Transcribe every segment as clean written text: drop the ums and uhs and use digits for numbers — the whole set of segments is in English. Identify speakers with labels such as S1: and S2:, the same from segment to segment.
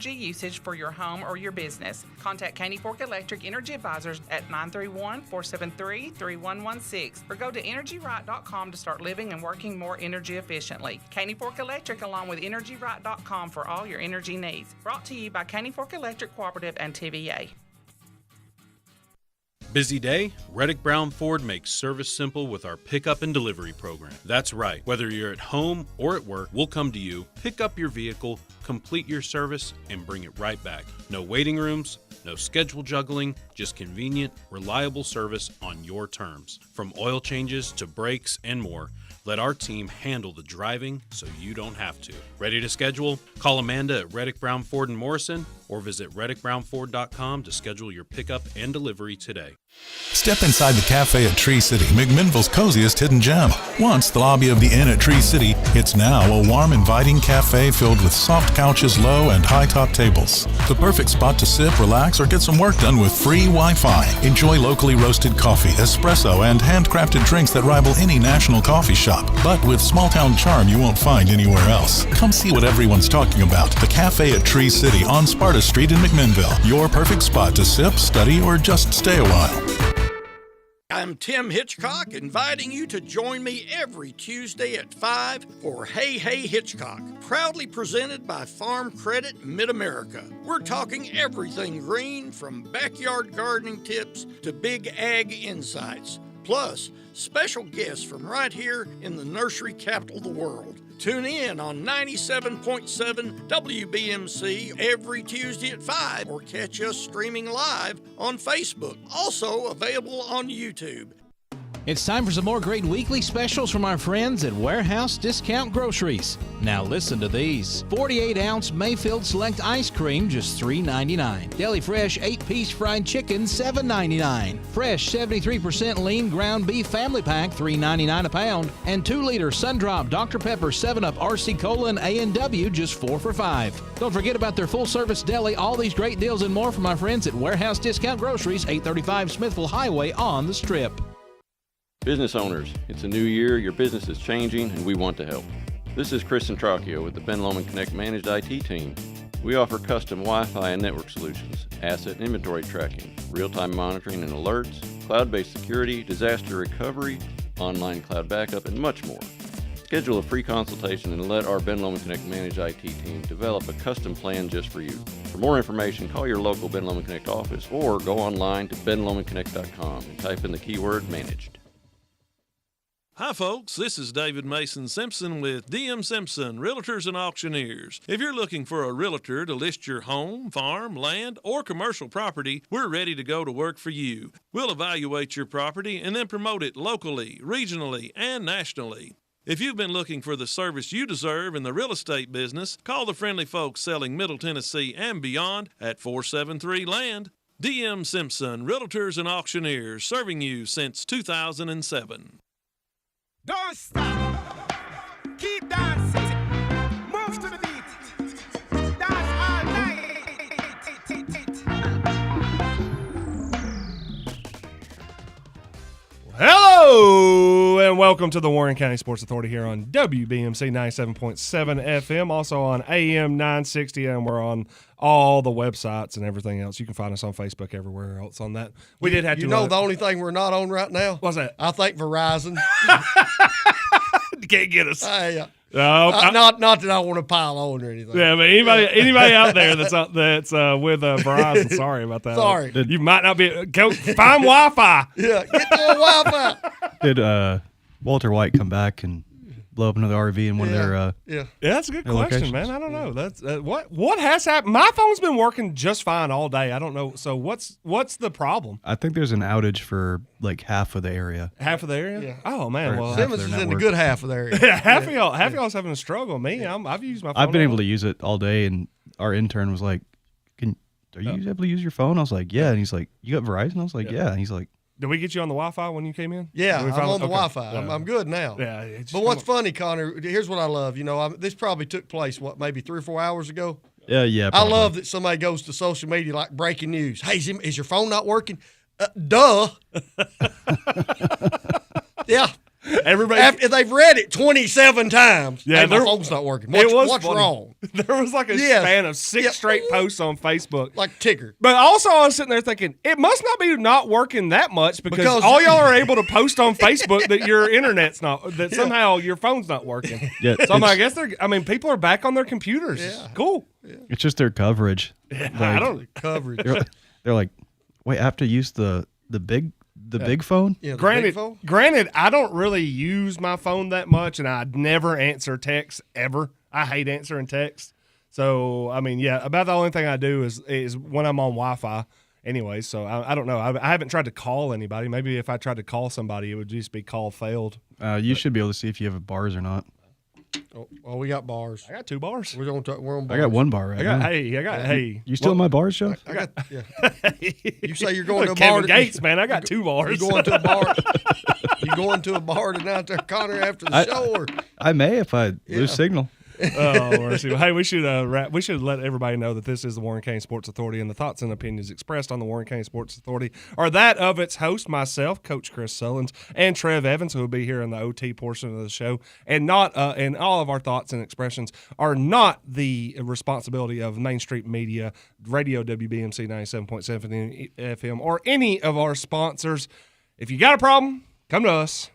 S1: energy usage for your home or your business. Contact Caney Fork Electric Energy Advisors at 931-473-3116 or go to energyright.com to start living and working more energy efficiently. Caney Fork Electric along with energyright.com for all your energy needs. Brought to you by Caney Fork Electric Cooperative and TVA.
S2: Busy day? Reddick Brown Ford makes service simple with our pickup and delivery program. That's right. Whether you're at home or at work, we'll come to you, pick up your vehicle, complete your service, and bring it right back. No waiting rooms, no schedule juggling, just convenient, reliable service on your terms. From oil changes to brakes and more, let our team handle the driving so you don't have to. Ready to schedule? Call Amanda at Reddick Brown Ford in Morrison or visit reddickbrownford.com to schedule your pickup and delivery today.
S3: Step inside the cafe at Tree City, McMinnville's coziest hidden gem. Once the lobby of the inn at Tree City, it's now a warm, inviting cafe filled with soft couches, low and high-top tables. The perfect spot to sip, relax, or get some work done with free Wi-Fi. Enjoy locally roasted coffee, espresso, and handcrafted drinks that rival any national coffee shop, but with small-town charm you won't find anywhere else. Come see what everyone's talking about. The cafe at Tree City on Sparta Street in McMinnville. Your perfect spot to sip, study, or just stay a while.
S4: I'm Tim Hitchcock, inviting you to join me every Tuesday at 5 for Hey Hey Hitchcock, proudly presented by Farm Credit Mid-America. We're talking everything green, from backyard gardening tips to big ag insights, plus special guests from right here in the nursery capital of the world. Tune in on 97.7 WBMC every Tuesday at 5 or catch us streaming live on Facebook. Also available on YouTube.
S5: It's time for some more great weekly specials from our friends at Warehouse Discount Groceries. Now listen to these. 48-ounce Mayfield Select Ice Cream, just $3.99. Deli Fresh 8-piece fried chicken, $7.99. Fresh 73% lean ground beef family pack, $3.99 a pound. And 2-liter Sundrop Dr. Pepper 7-Up RC Cola and A&W, just $4 for $5. Don't forget about their full-service deli. All these great deals and more from our friends at Warehouse Discount Groceries, 835 Smithville Highway on the Strip.
S6: Business owners, it's a new year, your business is changing, and we want to help. This is Chris Centracchio with the Ben Lomond Connect Managed IT team. We offer custom Wi-Fi and network solutions, asset and inventory tracking, real-time monitoring and alerts, cloud-based security, disaster recovery, online cloud backup, and much more. Schedule a free consultation and let our Ben Lomond Connect Managed IT team develop a custom plan just for you. For more information, call your local Ben Lomond Connect office or go online to benlomondconnect.com and type in the keyword managed.
S7: Hi folks, this is David Mason Simpson with DM Simpson, Realtors and Auctioneers. If you're looking for a realtor to list your home, farm, land, or commercial property, we're ready to go to work for you. We'll evaluate your property and then promote it locally, regionally, and nationally. If you've been looking for the service you deserve in the real estate business, call the friendly folks selling Middle Tennessee and beyond at 473-LAND. DM Simpson, Realtors and Auctioneers, serving you since 2007.
S8: Don't stop. Keep dancing. Move to the beat. Dance all night.
S9: Hello and welcome to the Warren County Sports Authority here on WBMC 97.7 FM, also on AM 960, and we're on all the websites and everything else. You can find us on Facebook, everywhere else on that. We did have to.
S10: You know the only thing we're not on right now?
S9: What's that?
S10: I think Verizon.
S9: Can't get us.
S10: Not that I want to pile on or anything.
S9: Yeah, but anybody out there that's with Verizon, sorry about that.
S10: Sorry.
S9: You might not be. Go find Wi-Fi.
S10: Yeah, get the Wi-Fi.
S11: Did Walter White come back and blow up another RV in one of their
S9: yeah, that's a good question,
S11: locations?
S9: man. I don't know. That's what has happened. My phone's been working just fine all day. I don't know. So what's the problem?
S11: I think there's an outage for like half of the area.
S9: Half of the area?
S10: Yeah.
S9: Oh man, well,
S10: Simmons is in the good half of the area.
S9: yeah, half of y'all's having a struggle. Me, I've used my phone.
S11: I've been able to use it all day, and our intern was like, "Are you able to use your phone?" I was like, "Yeah," and he's like, "You got Verizon?" I was like, "Yeah," and he's like,
S9: did we get you on the Wi-Fi when you came in?
S10: Yeah, I'm on the Wi-Fi.
S9: Yeah.
S10: I'm good now.
S9: Yeah.
S10: But what's funny, Connor, here's what I love. You know, this probably took place, maybe 3 or 4 hours ago?
S11: Yeah.
S10: Probably. I love that somebody goes to social media like breaking news. Hey, is your phone not working? Duh. Yeah.
S9: Everybody,
S10: After they've read it 27 times.
S9: Yeah,
S10: Hey, my phone's not working. What's
S9: funny.
S10: wrong?
S9: There was like a span of 6 straight posts on Facebook.
S10: Like Tigger.
S9: But also, I was sitting there thinking, it must not working that much because all y'all are able to post on Facebook that your internet's not, that somehow your phone's not working.
S11: Yeah,
S9: So I guess people are back on their computers.
S10: Yeah.
S9: Cool.
S11: It's just their coverage.
S9: I don't.
S10: Coverage.
S11: They're like, wait, I have to use the big phone?
S10: Yeah, the big phone?
S9: Granted, I don't really use my phone that much, and I never answer texts ever. I hate answering texts. So, I mean, yeah, about the only thing I do is when I'm on Wi-Fi anyway. So, I don't know. I haven't tried to call anybody. Maybe if I tried to call somebody, it would just be call failed.
S11: You should be able to see if you have bars or not.
S10: Oh, we got bars.
S9: I got 2 bars.
S10: We're on bars.
S11: I got 1 bar right now.
S9: Hey.
S11: You still in my bars, Jeff?
S10: I got, You say you're going to a
S9: Kevin
S10: bar.
S9: Gates, man. I got 2 bars.
S10: You going to a bar? You going to a bar tonight there, Connor, after the show? Or?
S11: I may if I lose signal.
S9: Oh, mercy. Well, hey, we should let everybody know that this is the Warren County Sports Authority, and the thoughts and opinions expressed on the Warren County Sports Authority are that of its host, myself, Coach Chris Sullins, and Trev Evans, who will be here in the OT portion of the show, and and all of our thoughts and expressions are not the responsibility of Main Street Media, Radio WBMC 97.7 FM, or any of our sponsors. If you got a problem, come to us.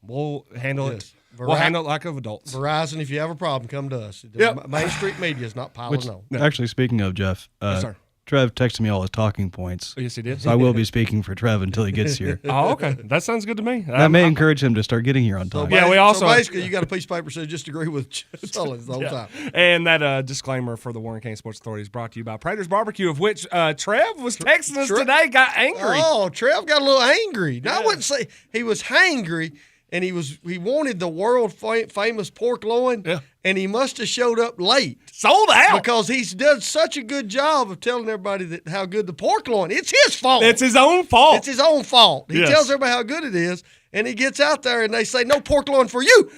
S9: We'll handle it. We'll handle it like of adults.
S10: Verizon, if you have a problem, come to us.
S9: Yep.
S10: Main Street Media is not piling on.
S11: Actually, speaking of Jeff,
S9: Yes, sir.
S11: Trev texted me all his talking points.
S9: Yes, he did.
S11: So I will be speaking for Trev until he gets here.
S9: Oh, okay. That sounds good to me.
S11: That may encourage him to start getting here on time.
S9: Yeah, we also
S10: So basically, you got a piece of paper that says just agree with Sullins the whole time.
S9: And that disclaimer for the Warren County Sports Authority is brought to you by Prater's Barbecue, of which Trev was texting us today, got angry.
S10: Oh, Trev got a little angry. Now, I wouldn't say he was hangry, and he wanted the world famous pork loin, and he must have showed up late.
S9: Sold out.
S10: Because he's done such a good job of telling everybody that how good the pork loin. It's his fault.
S9: It's his own fault.
S10: It's his own fault. He
S9: Yes.
S10: tells everybody how good it is, and he gets out there and they say, no pork loin for you.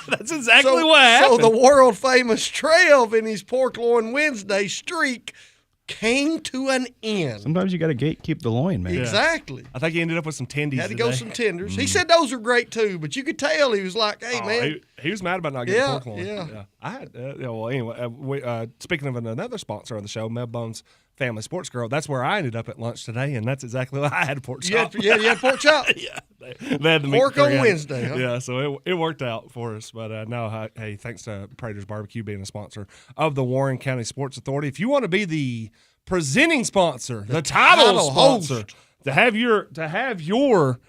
S9: That's exactly what happened.
S10: So the world famous Trev in his pork loin Wednesday streak came to an end.
S11: Sometimes you got to gatekeep the loin, man.
S10: Exactly.
S9: I think he ended up with some tendies.
S10: Had to go some tenders. He said those are great too, but you could tell he was like, "Hey, man."
S9: He was mad about not getting pork loin.
S10: Yeah.
S9: I had. Well, anyway, speaking of another sponsor of the show, Mel Bones Family Sports Grill, that's where I ended up at lunch today, and that's exactly what I had pork chop.
S10: You had pork chop.
S9: Yeah, they had the meat
S10: Pork on
S9: together.
S10: Wednesday, huh?
S9: Yeah, so it worked out for us. But no, hey, thanks to Prater's Barbecue being a sponsor of the Warren County Sports Authority. If you want to be the presenting sponsor, the title sponsor,
S10: host.
S9: to have your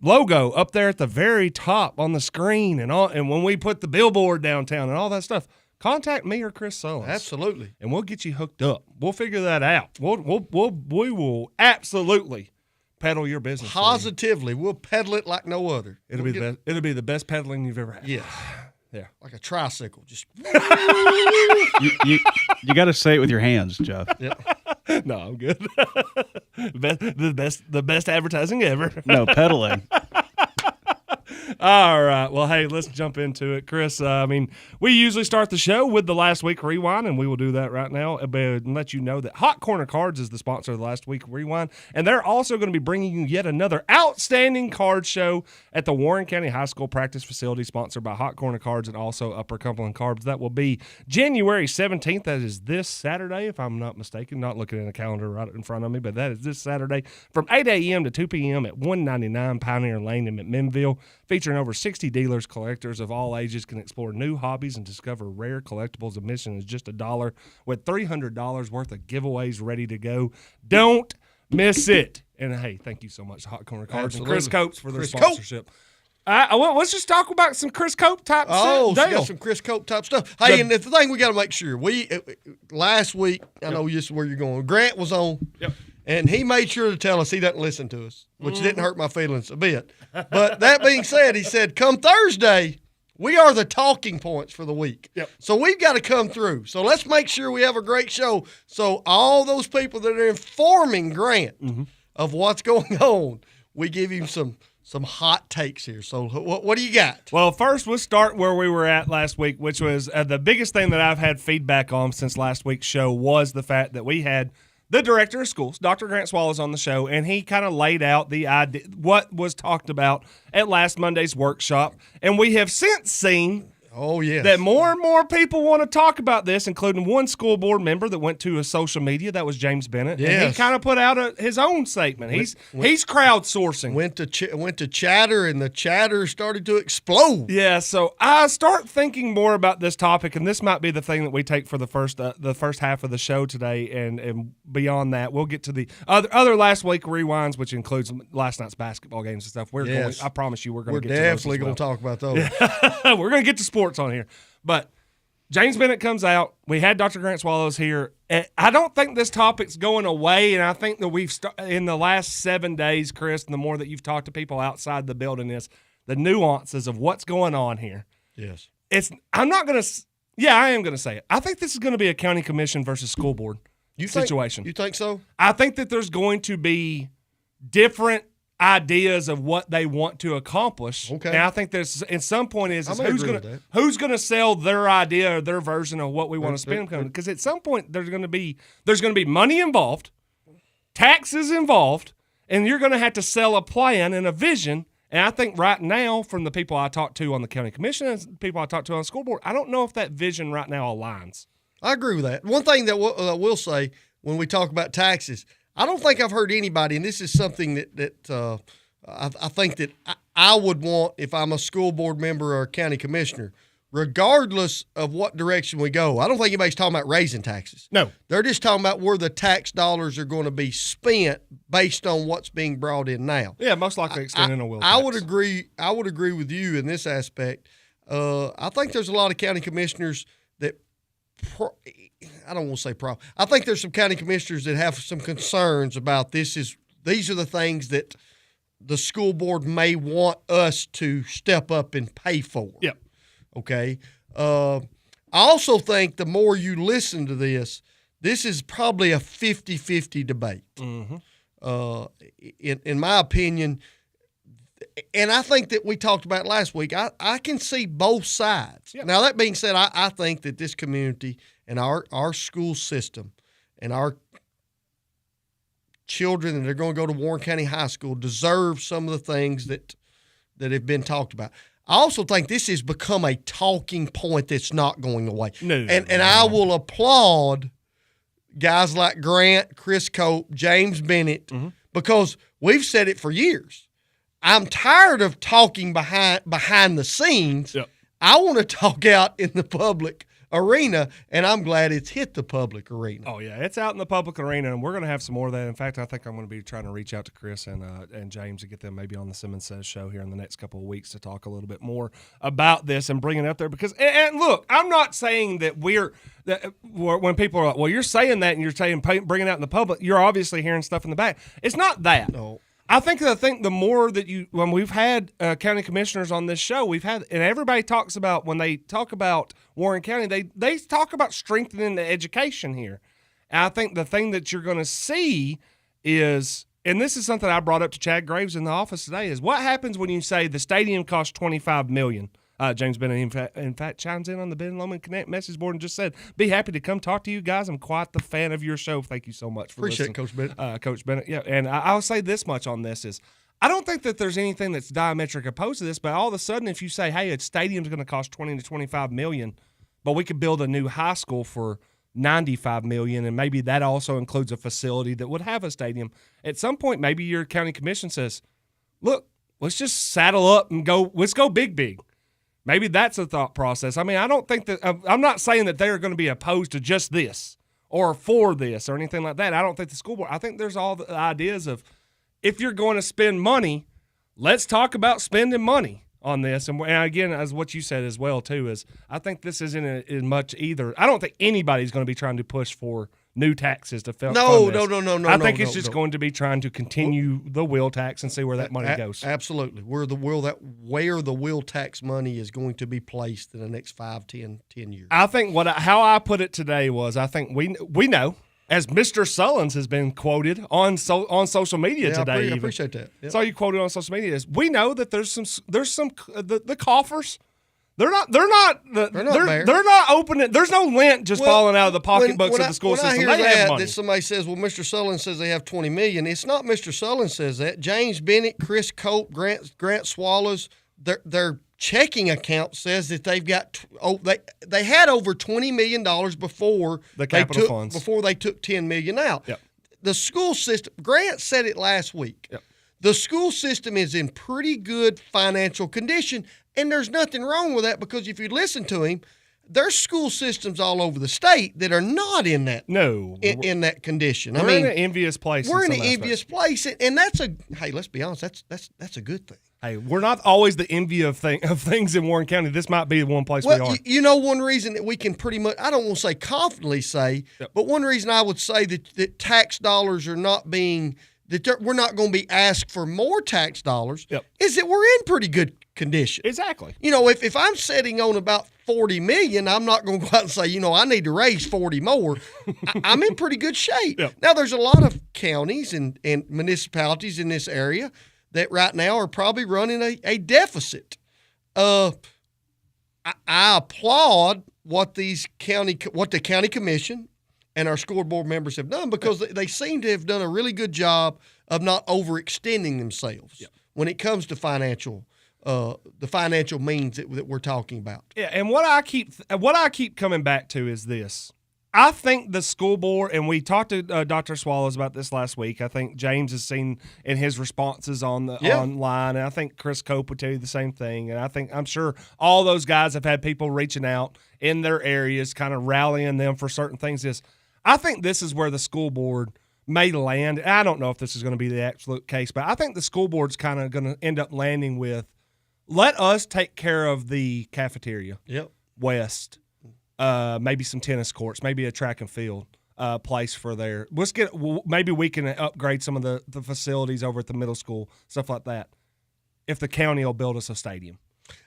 S9: logo up there at the very top on the screen, and when we put the billboard downtown and all that stuff, contact me or Chris Sullins.
S10: Absolutely.
S9: And we'll get you hooked up. We'll figure that out. We will absolutely peddle your business. for you.
S10: Positively, we'll peddle it like no other.
S9: It'll be the best peddling you've ever had.
S10: Yeah.
S9: Yeah.
S10: Like a tricycle. Just
S11: You got to say it with your hands, Jeff.
S9: No, I'm good. the best advertising ever.
S11: No, pedaling.
S9: All right. Well, hey, let's jump into it. Chris, we usually start the show with the Last Week Rewind, and we will do that right now and let you know that Hot Corner Cards is the sponsor of the Last Week Rewind, and they're also going to be bringing you yet another outstanding card show at the Warren County High School Practice Facility, sponsored by Hot Corner Cards and also Upper Cumberland Cards. That will be January 17th. That is this Saturday, if I'm not mistaken. Not looking at the calendar right in front of me, but that is this Saturday from 8 a.m. to 2 p.m. at 199 Pioneer Lane in McMinnville. Featuring over 60 dealers, collectors of all ages can explore new hobbies and discover rare collectibles. Admission is just $1 with $300 worth of giveaways ready to go. Don't miss it. And hey, thank you so much to Hot Corner Cards and Chris Copes for their sponsorship. Let's just talk about some Chris Cope type stuff.
S10: Oh, so got some Chris Cope type stuff. Hey, and the thing we got to make sure, last week, I know this is where you're going, Grant was on.
S9: Yep.
S10: And he made sure to tell us he doesn't listen to us, which didn't hurt my feelings a bit. But that being said, he said, come Thursday, we are the talking points for the week.
S9: Yep.
S10: So we've got to come through. So let's make sure we have a great show. So all those people that are informing Grant of what's going on, we give him some hot takes here. So what do you got?
S9: Well, first, we'll start where we were at last week, which was the biggest thing that I've had feedback on since last week's show was the fact that we had the director of schools, Dr. Grant Swallows, on the show, and he kind of laid out the idea, what was talked about at last Monday's workshop. And we have since seen that more and more people want to talk about this, including one school board member that went to a social media. That was James Bennett.
S10: Yes.
S9: And he kind of put out his own statement. He's crowdsourcing.
S10: Went to chatter, and the chatter started to explode.
S9: Yeah, so I start thinking more about this topic, and this might be the thing that we take for the first half of the show today, and beyond that, we'll get to the other last week rewinds, which includes last night's basketball games and stuff. I promise you, we're going to get to those. We're
S10: definitely going to talk about those.
S9: Yeah. We're going to get to sports on here, but James Bennett comes out. We had Dr. Grant Swallows here. I don't think this topic's going away, and I think that we've in the last 7 days, Chris, and the more that you've talked to people outside the building, is the nuances of what's going on here.
S10: Yes,
S9: I'm not going to. Yeah, I am going to say it. I think this is going to be a county commission versus school board situation.
S10: You think so?
S9: I think that there's going to be different ideas of what they want to accomplish. Okay. And I think there's at some point is who's going to sell their idea or their version of what we want to spend, because at some point there's going to be money involved, taxes involved, and you're going to have to sell a plan and a vision. And I think right now, from the people I talked to on the county commission and people I talked to on the school board, I don't know if that vision right now aligns.
S10: I agree with that. One thing that we'll say when we talk about taxes, I don't think I've heard anybody, and this is something that I think that I would want if I'm a school board member or a county commissioner, regardless of what direction we go. I don't think anybody's talking about raising taxes.
S9: No.
S10: They're just talking about where the tax dollars are going to be spent based on what's being brought in now.
S9: Yeah, most likely extending a will tax.
S10: I would agree with you in this aspect. I think there's a lot of county commissioners that I don't want to say problem. I think there's some county commissioners that have some concerns about these are the things that the school board may want us to step up and pay for.
S9: Yep. Okay.
S10: I also think the more you listen to this is probably a 50-50 debate.
S9: Mm-hmm.
S10: In my opinion, and I think that we talked about last week, I can see both sides. Yep. Now, that being said, I think that this community and our school system and our children that are going to go to Warren County High School deserve some of the things that have been talked about. I also think this has become a talking point that's not going away.
S9: No.
S10: I will applaud guys like Grant, Chris Cope, James Bennett, because we've said it for years. I'm tired of talking behind the scenes.
S9: Yep.
S10: I want to talk out in the public arena, and I'm glad it's hit the public arena.
S9: Oh, yeah, it's out in the public arena, and we're going to have some more of that. In fact, I think I'm going to be trying to reach out to Chris and James to get them maybe on the Simmons Says show here in the next couple of weeks to talk a little bit more about this and bring it up there. Because, and look, I'm not saying that when people are like, well, you're saying that and you're saying bringing it out in the public, you're obviously hearing stuff in the back. It's not that.
S10: No.
S9: I think the more that when we've had county commissioners on this show, and everybody talks about, when they talk about Warren County, they talk about strengthening the education here. And I think the thing that you're going to see is, and this is something I brought up to Chad Graves in the office today, is what happens when you say the stadium costs $25 million. James Bennett, in fact, chimes in on the Ben Lomond Connect message board and just said, be happy to come talk to you guys. I'm quite the fan of your show. Thank you so much for
S10: listening.
S9: Appreciate it, Coach Bennett. Coach Bennett, yeah. And I'll say this much on this is, I don't think that there's anything that's diametric opposed to this, but all of a sudden, if you say, hey, a stadium's going to cost $20 to $25 million, but we could build a new high school for $95 million, and maybe that also includes a facility that would have a stadium, at some point, maybe your county commission says, look, let's just saddle up and let's go big. Maybe that's a thought process. I mean, I don't think that I'm not saying that they're going to be opposed to just this or for this or anything like that. I don't think the school board. I think there's all the ideas of, if you're going to spend money, let's talk about spending money on this. And again, as what you said as well too, is I think this isn't as much either. I don't think anybody's going to be trying to push for new taxes to fund this.
S10: No.
S9: I think it's just going to be trying to continue the wheel tax and see where that money goes.
S10: Absolutely. Where the wheel tax money is going to be placed in the next 5, 10 years.
S9: I think how I put it today was, I think we know, as Mr. Sullins has been quoted on social media today.
S10: I appreciate that. Yep.
S9: Saw you quoted on social media. We know that there's some the coffers They're not opening. There's no lint just falling out of the pocketbooks of the school system.
S10: When I
S9: They
S10: hear
S9: have money.
S10: that somebody says, well, Mr. Sullivan says they have $20 million. It's not Mr. Sullivan says that. James Bennett, Chris Cope, Grant Swallows, their checking account says that they've got they had over $20 million before
S9: the capital funds.
S10: Before they took $10 million out.
S9: Yep.
S10: The school system, Grant said it last week.
S9: Yep.
S10: The school system is in pretty good financial condition, and there's nothing wrong with that because if you listen to him, there's school systems all over the state that are not in that in that condition.
S9: We're in an envious place.
S10: We're in an envious place, and that's hey, let's be honest, that's a good thing.
S9: Hey, we're not always the envy of things in Warren County. This might be the one place we are.
S10: You know, one reason that we can pretty much, I don't want to say confidently say, but one reason I would say that tax dollars are not being, we're not going to be asked for more tax dollars is that we're in pretty good condition.
S9: Exactly.
S10: You know, if I'm sitting on about $40 million, I'm not going to go out and say, you know, I need to raise 40 more. I'm in pretty good shape. Now, there's a lot of counties and municipalities in this area that right now are probably running a deficit. I applaud what the county commission and our school board members have done because they seem to have done a really good job of not overextending themselves when it comes to the financial means that we're talking about.
S9: Yeah, and what I keep coming back to is this. I think the school board, and we talked to Dr. Swallows about this last week. I think James has seen in his responses online, and I think Chris Cope would tell you the same thing. And I'm sure all those guys have had people reaching out in their areas, kind of rallying them for certain things. I think this is where the school board may land. I don't know if this is going to be the absolute case, but I think the school board's kind of going to end up landing with, let us take care of the cafeteria. West. Maybe some tennis courts, maybe a track and field place for there. Maybe we can upgrade some of the facilities over at the middle school, stuff like that. If the county will build us a stadium,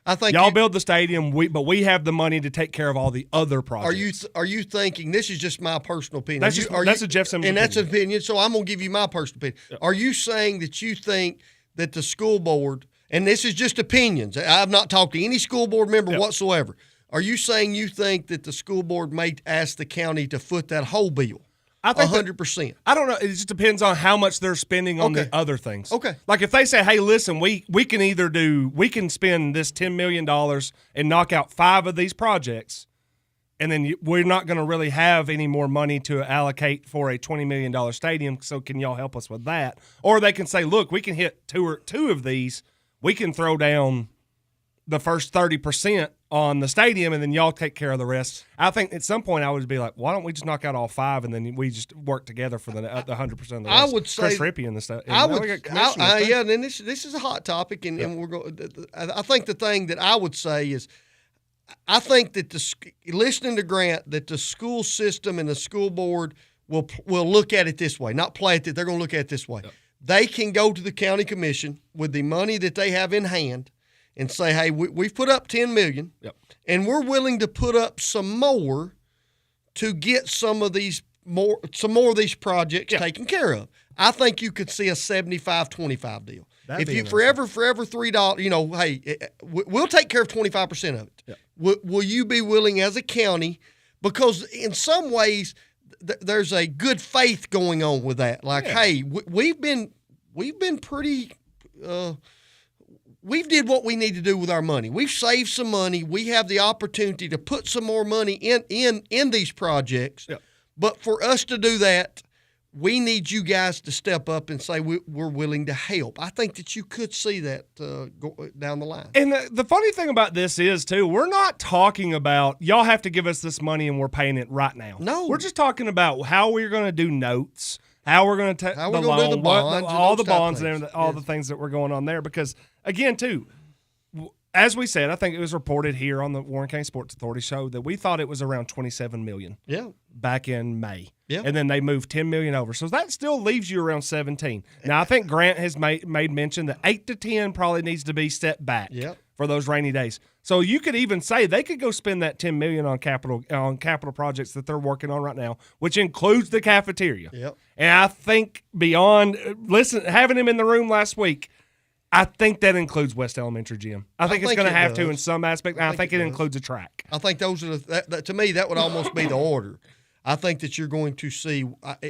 S10: I think
S9: y'all build the stadium. But we have the money to take care of all the other projects.
S10: Are you thinking? This is just my personal opinion.
S9: That's a Jeff Simmons
S10: and that's an opinion. So I'm gonna give you my personal opinion. Yep. Are you saying that you think that the school board, and this is just opinions? I've not talked to any school board member whatsoever. Are you saying you think that the school board may ask the county to foot that whole bill?
S9: I think
S10: 100%.
S9: I don't know. It just depends on how much they're spending on the other things.
S10: Okay.
S9: Like if they say, hey, listen, we can spend this $10 million and knock out 5 of these projects, and then we're not going to really have any more money to allocate for a $20 million stadium, so can y'all help us with that? Or they can say, look, we can hit two of these. We can throw down the first 30% on the stadium, and then y'all take care of the rest. I think at some point I would be like, why don't we just knock out all 5 and then we just work together for the 100% of the rest?
S10: I would say
S9: Chris Rippey and the stuff.
S10: And then this is a hot topic, and we're going. I think the thing that I would say is, I think that listening to Grant, that the school system and the school board will look at it this way, not play it. They're going to look at it this way. Yep. They can go to the county commission with the money that they have in hand and say, hey, we've put up $10 million, and we're willing to put up some more to get some more of these projects taken care of. I think you could see a 75-25 deal. If you forever $3, you know, hey, we'll take care of 25% of it. Will you be willing as a county? Because in some ways, there's a good faith going on with that. Like, hey, we've been pretty. We've did what we need to do with our money. We've saved some money. We have the opportunity to put some more money in these projects. Yep. But for us to do that, we need you guys to step up and say we're willing to help. I think that you could see that go down the line.
S9: And the funny thing about this is, too, we're not talking about y'all have to give us this money and we're paying it right now.
S10: No.
S9: We're just talking about how we're going to do notes, how we're going to take the loan,
S10: do the bonds,
S9: all the bonds and all the things that were going on there. Because, again, too, as we said, I think it was reported here on the Warren County Sports Authority show that we thought it was around $27 million back in May. Yeah. And then they moved $10 million over. So that still leaves you around 17. Now, I think Grant has made mention that 8 to 10 probably needs to be set back for those rainy days. So you could even say they could go spend that $10 million on capital projects that they're working on right now, which includes the cafeteria.
S10: Yep.
S9: And I think beyond having him in the room last week, I think that includes West Elementary Gym. I think it's going to have to in some aspect. And I think it includes a track.
S10: I think those are to me that would almost be the order. I think that you're going to see,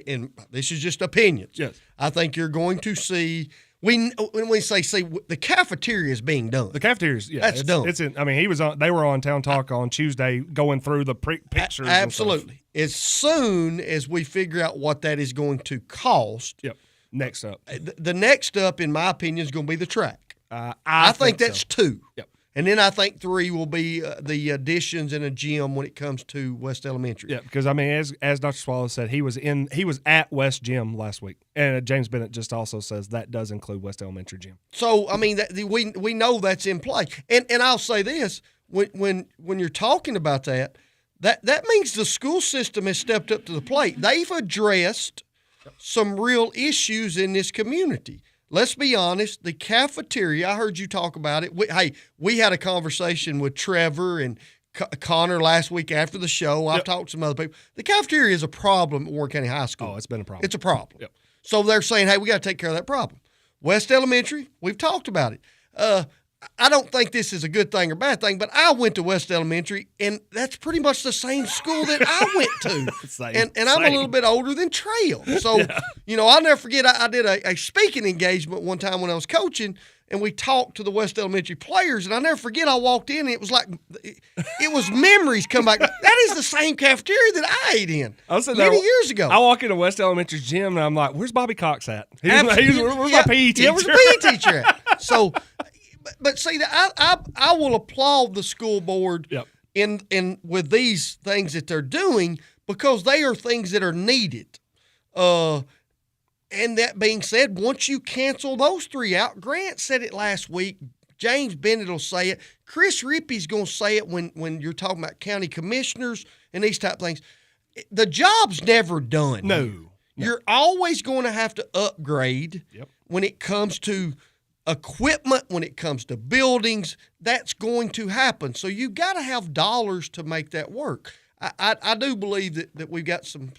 S10: and this is just opinions.
S9: Yes.
S10: I think you're going to see. When we say the cafeteria is being done.
S9: The cafeteria's
S10: that's done.
S9: It's in. I mean, they were on Town Talk on Tuesday going through the pictures.
S10: Absolutely. As soon as we figure out what that is going to cost.
S9: Yep. Next up.
S10: The next up, in my opinion, is going to be the track.
S9: I
S10: think that's
S9: so.
S10: 2.
S9: Yep.
S10: And then I think 3 will be the additions in a gym when it comes to West Elementary.
S9: Yeah, because I mean, as Dr. Swallow said, he was at West Gym last week, and James Bennett just also says that does include West Elementary Gym.
S10: So I mean, we know that's in play, and I'll say this: when you're talking about that means the school system has stepped up to the plate. They've addressed some real issues in this community. Let's be honest, the cafeteria, I heard you talk about it. We had a conversation with Trevor and Connor last week after the show. I've talked to some other people. The cafeteria is a problem at Warren County High School.
S9: Oh, it's been a problem.
S10: It's a problem.
S9: Yep.
S10: So they're saying, hey, we got to take care of that problem. West Elementary, we've talked about it. I don't think this is a good thing or bad thing, but I went to West Elementary, and that's pretty much the same school that I went to. And I'm a little bit older than Trail. So, I'll never forget, I did a speaking engagement one time when I was coaching, and we talked to the West Elementary players, and I'll never forget, I walked in, and it was like, it was memories come back. That is the same cafeteria that I ate in many years ago.
S9: I walk into West Elementary Gym, and I'm like, where's Bobby Cox at? Where's my PE teacher?
S10: Yeah, where's the PE teacher at? So, but see, I will applaud the school board in with these things that they're doing because they are things that are needed. And that being said, once you cancel those 3 out, Grant said it last week. James Bennett will say it. Chris Rippey's going to say it when you're talking about county commissioners and these type of things. The job's never done.
S9: No.
S10: You're always going to have to upgrade when it comes to equipment, when it comes to buildings. It's going to happen. So you got to have dollars to make that work. I do believe that we've got some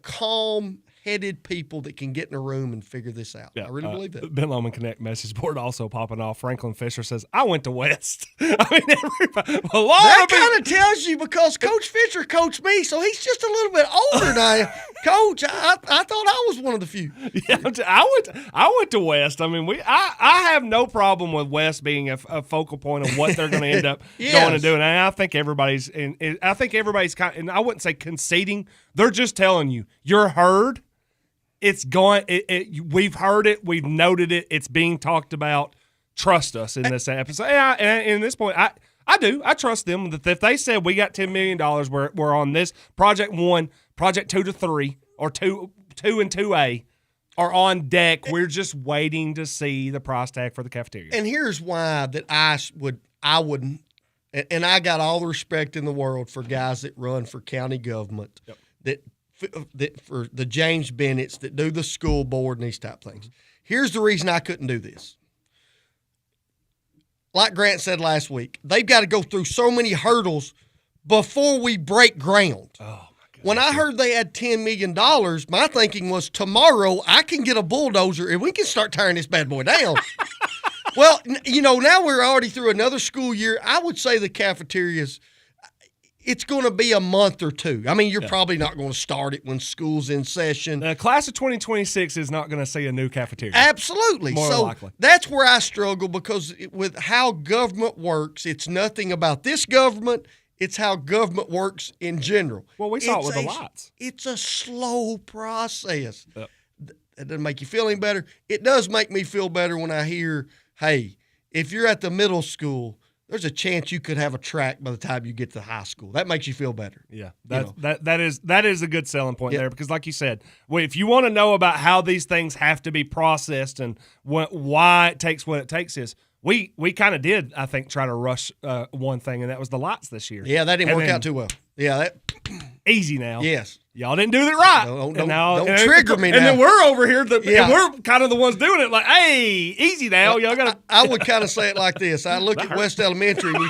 S10: calm-headed people that can get in a room and figure this out. I really believe that.
S9: Ben Lomond Connect message board also popping off. Franklin Fisher says, I went to West. I mean, everybody.
S10: That kind of tells you because Coach Fisher coached me, so he's just a little bit older than I am. Coach, I thought I was one of the few.
S9: Yeah, I went to West. I mean, I have no problem with West being a focal point of what they're going to end up going and doing. And I think everybody's kind of, and I wouldn't say conceding. They're just telling you, you're heard. It's going. We've heard it. We've noted it. It's being talked about. Trust us in this episode. Yeah, and in this point, I do. I trust them that if they said we got $10 million, we're on this project 1, project 2 to 3, or 2 and 2A are on deck. We're just waiting to see the price tag for the cafeteria.
S10: And here's why that I wouldn't. And I got all the respect in the world for guys that run for county government. That for the James Bennett's that do the school board and these type of things. Here's the reason I couldn't do this. Like Grant said last week, they've got to go through so many hurdles before we break ground.
S9: Oh, my God.
S10: When I heard they had $10 million, my thinking was tomorrow I can get a bulldozer and we can start tearing this bad boy down. Well, now we're already through another school year. I would say the cafeterias, it's going to be a month or 2. I mean, you're probably not going to start it when school's in session.
S9: The class of 2026 is not going to see a new cafeteria.
S10: Absolutely.
S9: More likely.
S10: That's where I struggle because with how government works, it's nothing about this government. It's how government works in general.
S9: Well, we saw it with the lights.
S10: It's a slow process.
S9: Yep.
S10: That doesn't make you feel any better. It does make me feel better when I hear, hey, if you're at the middle school, there's a chance you could have a track by the time you get to high school. That makes you feel better.
S9: Yeah, that is a good selling point there because, like you said, if you want to know about how these things have to be processed and why it takes what it takes, we kind of did, I think, try to rush one thing, and that was the lights this year.
S10: Yeah, that didn't work out too well. Yeah,
S9: easy now.
S10: Yes.
S9: Y'all didn't do it right.
S10: Don't trigger me now.
S9: And then we're over here, and we're kind of the ones doing it. Like, hey, easy now. Y'all gotta.
S10: I would kind of say it like this. I look at West Elementary. You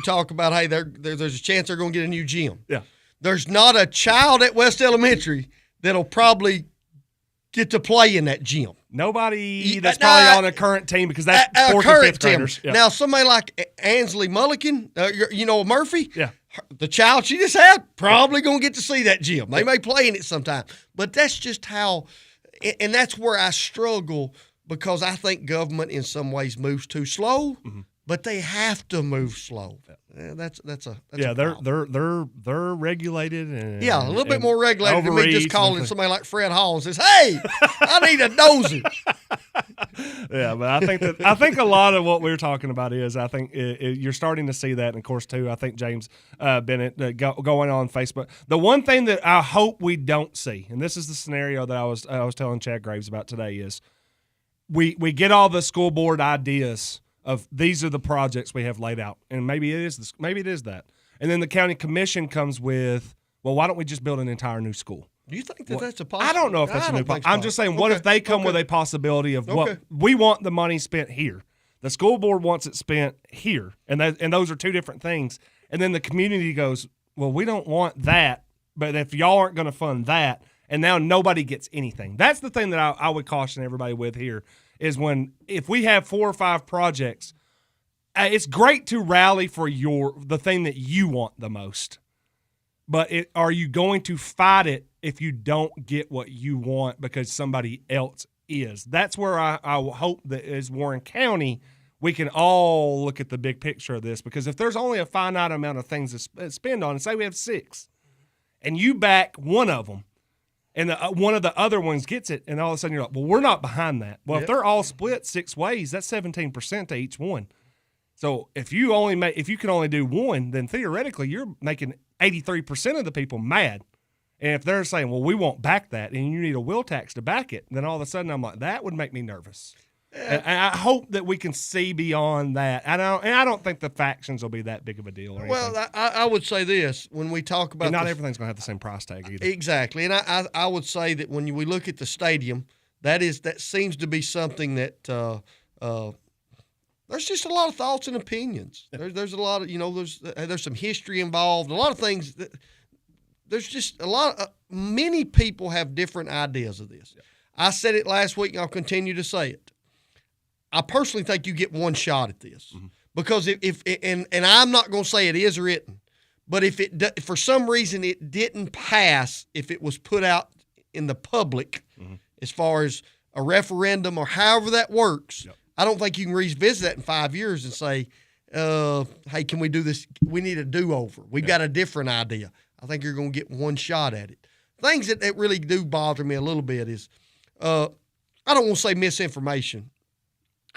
S10: talk about, hey, there's a chance they're going to get a new gym.
S9: Yeah.
S10: There's not a child at West Elementary that'll probably get to play in that gym.
S9: Nobody that's probably on a current team because that's fourth and fifth graders.
S10: Yeah. Now, somebody like Ansley Mulligan, Murphy,
S9: yeah,
S10: the child she just had, probably going to get to see that gym. They may play in it sometime. But that's just how – and that's where I struggle because I think government in some ways moves too slow, but they have to move slow. That's a
S9: they're regulated and
S10: a little bit more regulated than me just calling somebody like Fred Hall and says, "Hey, I need a dozer."
S9: Yeah, but I think a lot of what we're talking about is I think you're starting to see that, and of course too. I think James Bennett going on Facebook. The one thing that I hope we don't see, and this is the scenario that I was telling Chad Graves about today, is we get all the school board ideas of these are the projects we have laid out, and maybe it is that, and then the county commission comes with, well, why don't we just build an entire new school?
S10: Do you think that's a possibility?
S9: I don't know if that's a new possibility. I'm just saying, what if they come with a possibility of what we want the money spent here? The school board wants it spent here, and those are two different things. And then the community goes, well, we don't want that, but if y'all aren't going to fund that, and now nobody gets anything. That's the thing that I would caution everybody with here is if we have 4 or 5 projects, it's great to rally for the thing that you want the most. But are you going to fight it if you don't get what you want because somebody else is? That's where I hope that as Warren County, we can all look at the big picture of this. Because if there's only a finite amount of things to spend on, and say we have 6, and you back one of them, and one of the other ones gets it, and all of a sudden you're like, well, we're not behind that. Well, if they're all split 6 ways, that's 17% to each one. So if you can only do one, then theoretically you're making 83% of the people mad. And if they're saying, well, we won't back that, and you need a will tax to back it, then all of a sudden I'm like, that would make me nervous. And I hope that we can see beyond that. And I don't think the factions will be that big of a deal.
S10: Well, I would say this when we talk about
S9: everything's going to have the same price tag either.
S10: Exactly, and I would say that when we look at the stadium, that seems to be something that there's just a lot of thoughts and opinions. There's a lot of there's some history involved. A lot of things. There's just many people have different ideas of this. Yeah. I said it last week, and I'll continue to say it. I personally think you get one shot at this because if I'm not going to say it is or isn't, but if for some reason it didn't pass, if it was put out in the public as far as a referendum or however that works, I don't think you can revisit that in 5 years and say, hey, can we do this? We need a do-over. We've got a different idea. I think you're going to get one shot at it. Things that really do bother me a little bit is, I don't want to say misinformation,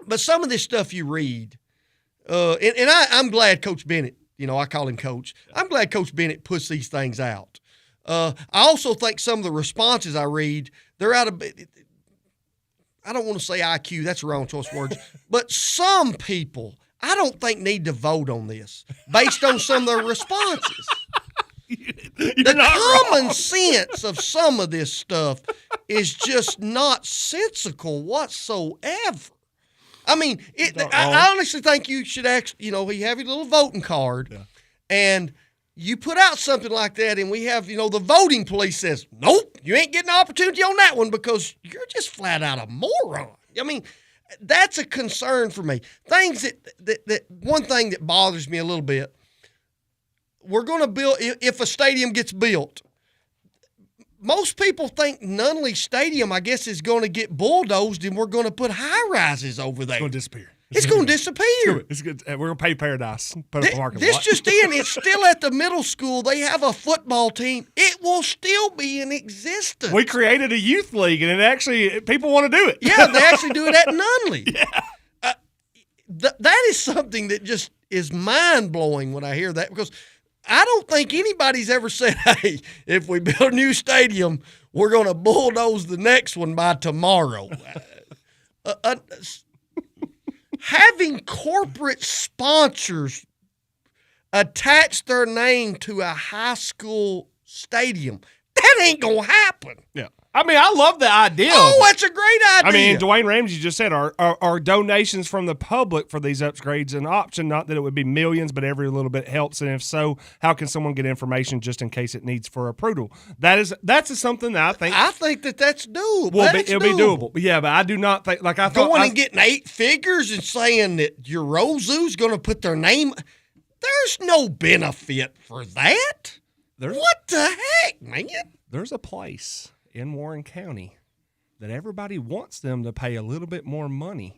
S10: but some of this stuff you read, and I'm glad Coach Bennett, I call him Coach. I'm glad Coach Bennett puts these things out. I also think some of the responses I read, they're out of – I don't want to say IQ. That's the wrong choice of words. But some people, I don't think need to vote on this based on some of their responses. The common sense of some of this stuff is just not sensical whatsoever. I mean, I honestly think you should actually, you have your little voting card, and you put out something like that, and we have, the voting police says, nope, you ain't getting an opportunity on that one because you're just flat out a moron. I mean, that's a concern for me. Things that one thing that bothers me a little bit, we're going to build, if a stadium gets built, most people think Nunley Stadium, I guess, is going to get bulldozed and we're going to put high-rises over there.
S9: It's going to disappear.
S10: It's going to disappear.
S9: It's good. We're going to pay Paradise. Put up a parking
S10: this
S9: lot.
S10: just in. It's still at the middle school. They have a football team. It will still be in existence.
S9: We created a youth league, and people want to do it.
S10: Yeah, they actually do it at Nunley. Yeah. That is something that just is mind-blowing when I hear that because I don't think anybody's ever said, hey, if we build a new stadium, we're going to bulldoze the next one by tomorrow. Having corporate sponsors attach their name to a high school stadium, that That ain't going to happen.
S9: Yeah. I mean, I love the idea.
S10: Oh, that's a great idea.
S9: I mean, Dwayne Ramsey just said, are donations from the public for these upgrades an option? Not that it would be millions, but every little bit helps. And if so, how can someone get information just in case it needs for approval? That's something that
S10: I think that's doable.
S9: Well, it'll be doable. Yeah, but I do not think, like I thought.
S10: Going and getting 8 figures and saying that your Rosu's going to put their name, there's no benefit for that. What the heck, man?
S9: There's a place in Warren County that everybody wants them to pay a little bit more money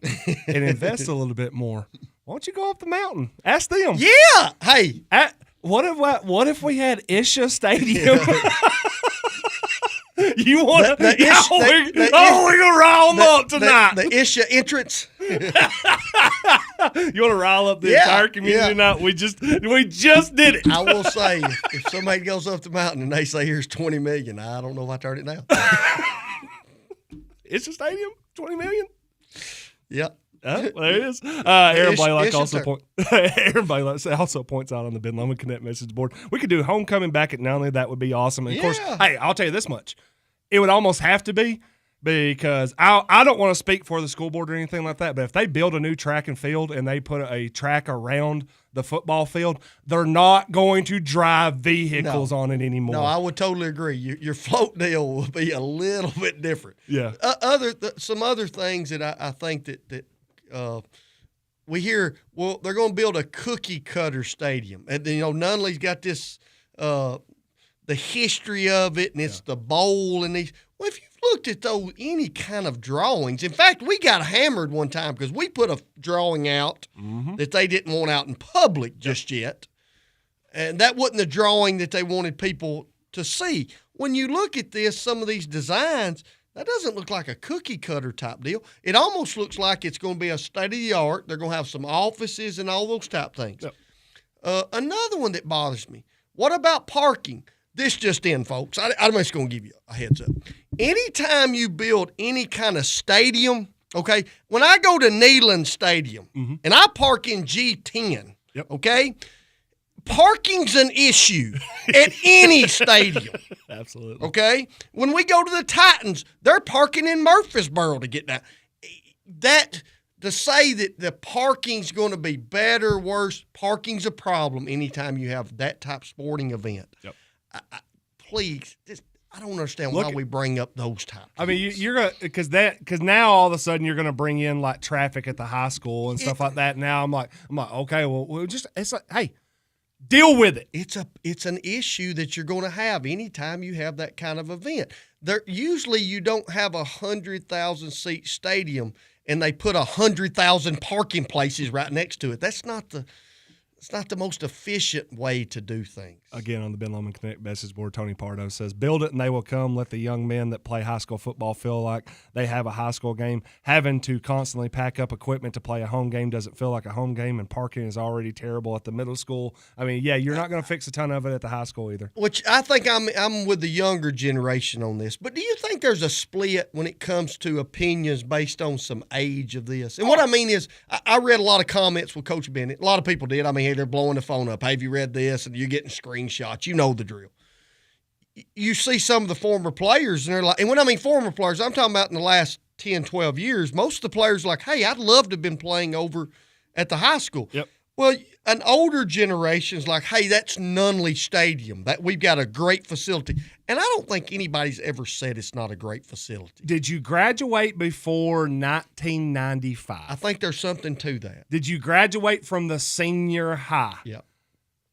S9: and invest a little bit more. Why don't you go up the mountain? Ask them.
S10: Yeah. Hey.
S9: What if we had Wcsa Stadium? You want to? We're gonna rile them up tonight.
S10: The Wcsa entrance.
S9: You want to rile up the entire community tonight? We just did it.
S10: I will say, if somebody goes up the mountain and they say, "Here's $20 million," I don't know if I turn it down.
S9: Wcsa Stadium, $20 million.
S10: Yep.
S9: Well, there it is. Aaron Blaylock also points out on the Ben Lomond Connect message board, we could do homecoming back at Nunley. That would be awesome. And of course, hey, I'll tell you this much. It would almost have to be, because I don't want to speak for the school board or anything like that, but if they build a new track and field and they put a track around the football field, they're not going to drive vehicles on it anymore.
S10: No, I would totally agree. Your float deal will be a little bit different.
S9: Yeah.
S10: Some other things that I think that we hear, well, they're going to build a cookie cutter stadium. And, Nunley's got this the history of it, and it's the bowl and these. Well, if you've looked at any kind of drawings, in fact, we got hammered one time because we put a drawing out that they didn't want out in public just yet. And that wasn't the drawing that they wanted people to see. When you look at this, some of these designs, that doesn't look like a cookie cutter type deal. It almost looks like it's going to be a state of the art. They're going to have some offices and all those type things. Yep. Another one that bothers me, what about parking? This just in, folks. I'm just going to give you a heads up. Anytime you build any kind of stadium, okay, when I go to Neyland Stadium and I park in G10, okay, parking's an issue at any stadium.
S9: Absolutely.
S10: Okay? When we go to the Titans, they're parking in Murfreesboro to get down. To say that the parking's going to be better, worse, parking's a problem anytime you have that type of sporting event. Yep. Please, I don't understand why we bring up those types.
S9: I mean, you're gonna because now all of a sudden you're gonna bring in like traffic at the high school and stuff like that. Now I'm like, okay, well, just it's like, hey, deal with it.
S10: It's an issue that you're going to have anytime you have that kind of event. Usually you don't have 100,000 seat stadium and they put 100,000 parking places right next to it. That's not the most efficient way to do things.
S9: Again, on the Ben Lomond Connect message board, Tony Pardo says, build it and they will come. Let the young men that play high school football feel like they have a high school game. Having to constantly pack up equipment to play a home game doesn't feel like a home game, and parking is already terrible at the middle school. I mean, yeah, you're not going to fix a ton of it at the high school either.
S10: Which I think I'm with the younger generation on this. But do you think there's a split when it comes to opinions based on some age of this? And what I mean is, I read a lot of comments with Coach Bennett. A lot of people did. I mean, hey, they're blowing the phone up. Hey, have you read this? And you're getting screenshots. You know the drill. You see some of the former players, and they're like, and when I mean former players, I'm talking about in the last 10, 12 years, most of the players are like, hey, I'd love to have been playing over at the high school.
S9: Yep.
S10: Well, an older generation's like, hey, that's Nunley Stadium. That we've got a great facility. And I don't think anybody's ever said it's not a great facility.
S9: Did you graduate before 1995?
S10: I think there's something to that.
S9: Did you graduate from the senior high?
S10: Yep.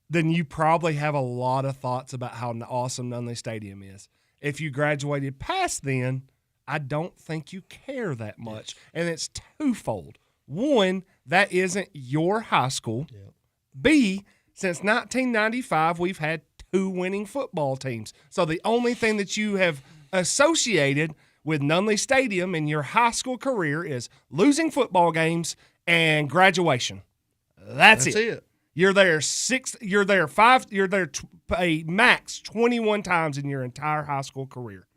S9: Then you probably have a lot of thoughts about how awesome Nunley Stadium is. If you graduated past then, I don't think you care that much. And it's twofold. One, that isn't your high school. Yep. B, since 1995, we've had 2 winning football teams. So the only thing that you have associated with Nunley Stadium in your high school career is losing football games and graduation. That's it. You're there a max 21 times in your entire high school career.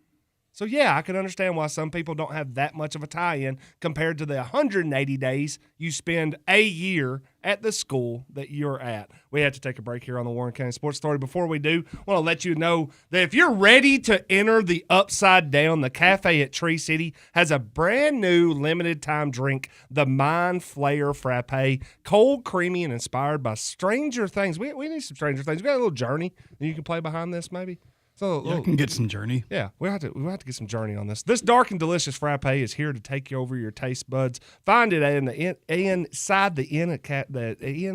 S9: So, yeah, I can understand why some people don't have that much of a tie-in compared to the 180 days you spend a year at the school that you're at. We have to take a break here on the Warren County Sports Authority. Before we do, I want to let you know that if you're ready to enter the Upside Down, the cafe at Tree City has a brand new limited time drink, the Mind Flayer Frappe, cold, creamy, and inspired by Stranger Things. We need some Stranger Things. We got a little Journey that you can play behind this, maybe. So
S11: I can get some Journey.
S9: Yeah, we have to get some Journey on this. This dark and delicious frappe is here to take you over your taste buds. Find it inside the inn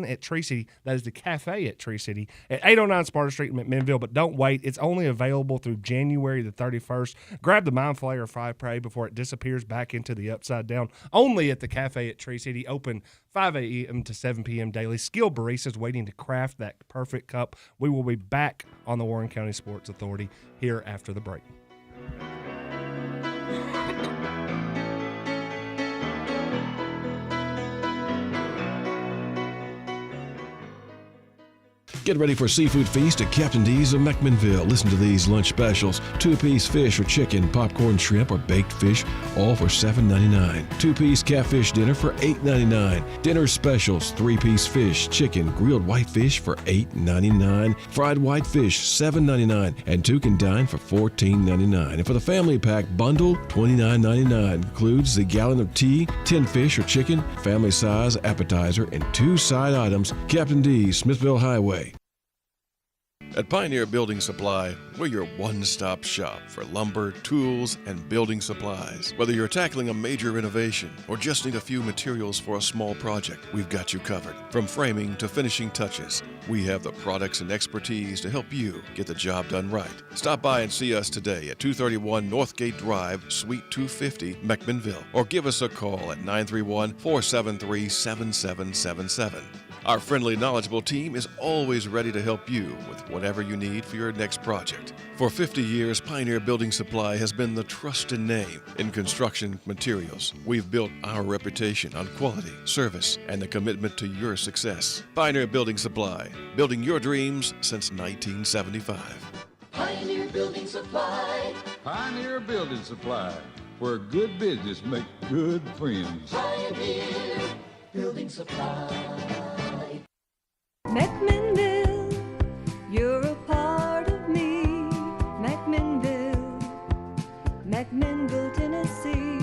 S9: at Tree City. That is the cafe at Tree City at 809 Sparta Street in McMinnville. But don't wait; it's only available through January the 31st. Grab the Mind Flayer frappe before it disappears back into the Upside Down. Only at the cafe at Tree City, open 5 a.m. to 7 p.m. daily. Skilled baristas waiting to craft that perfect cup. We will be back on the Warren County Sports Authority here after the break.
S12: Get ready for Seafood Feast at Captain D's of McMinnville. Listen to these lunch specials. 2-piece fish or chicken, popcorn shrimp, or baked fish, all for $7.99. 2-piece catfish dinner for $8.99. Dinner specials, 3-piece fish, chicken, grilled whitefish for $8.99. Fried whitefish, $7.99. And 2 can dine for $14.99. And for the family pack bundle, $29.99. Includes the gallon of tea, 10 fish or chicken, family size appetizer, and 2 side items. Captain D's, Smithville Highway. At Pioneer Building Supply, we're your one-stop shop for lumber, tools, and building supplies. Whether you're tackling a major renovation or just need a few materials for a small project, we've got you covered. From framing to finishing touches, we have the products and expertise to help you get the job done right. Stop by and see us today at 231 Northgate Drive, Suite 250, McMinnville, or give us a call at 931-473-7777. Our friendly, knowledgeable team is always ready to help you with whatever you need for your next project. For 50 years, Pioneer Building Supply has been the trusted name in construction materials. We've built our reputation on quality, service, and the commitment to your success. Pioneer Building Supply, building your dreams since 1975.
S13: Pioneer Building Supply. Pioneer Building Supply, where good business makes good friends. Pioneer Building Supply.
S14: McMinnville, you're a part of me. McMinnville, Tennessee.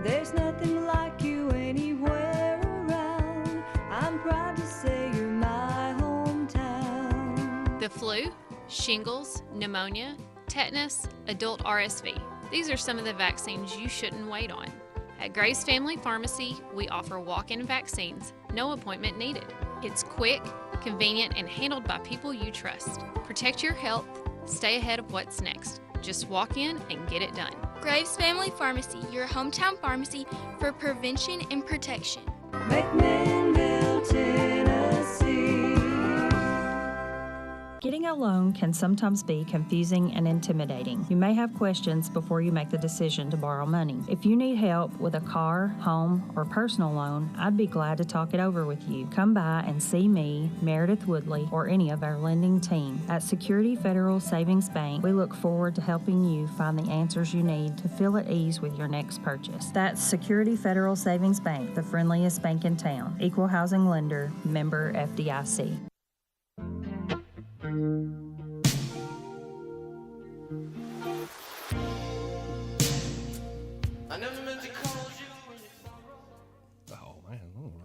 S14: There's nothing like you anywhere around. I'm proud to say you're my hometown.
S15: The flu, shingles, pneumonia, tetanus, adult RSV. These are some of the vaccines you shouldn't wait on. At Grace Family Pharmacy, we offer walk-in vaccines, no appointment needed. It's quick, convenient, and handled by people you trust. Protect your health, stay ahead of what's next. Just walk in and get it done.
S16: Graves Family Pharmacy, your hometown pharmacy for prevention and protection.
S14: McMinnville, Tennessee.
S17: Getting a loan can sometimes be confusing and intimidating. You may have questions before you make the decision to borrow money. If you need help with a car, home, or personal loan, I'd be glad to talk it over with you. Come by and see me, Meredith Woodley, or any of our lending team. At Security Federal Savings Bank, we look forward to helping you find the answers you need to feel at ease with your next purchase. That's Security Federal Savings Bank, the friendliest bank in town. Equal housing lender, member FDIC.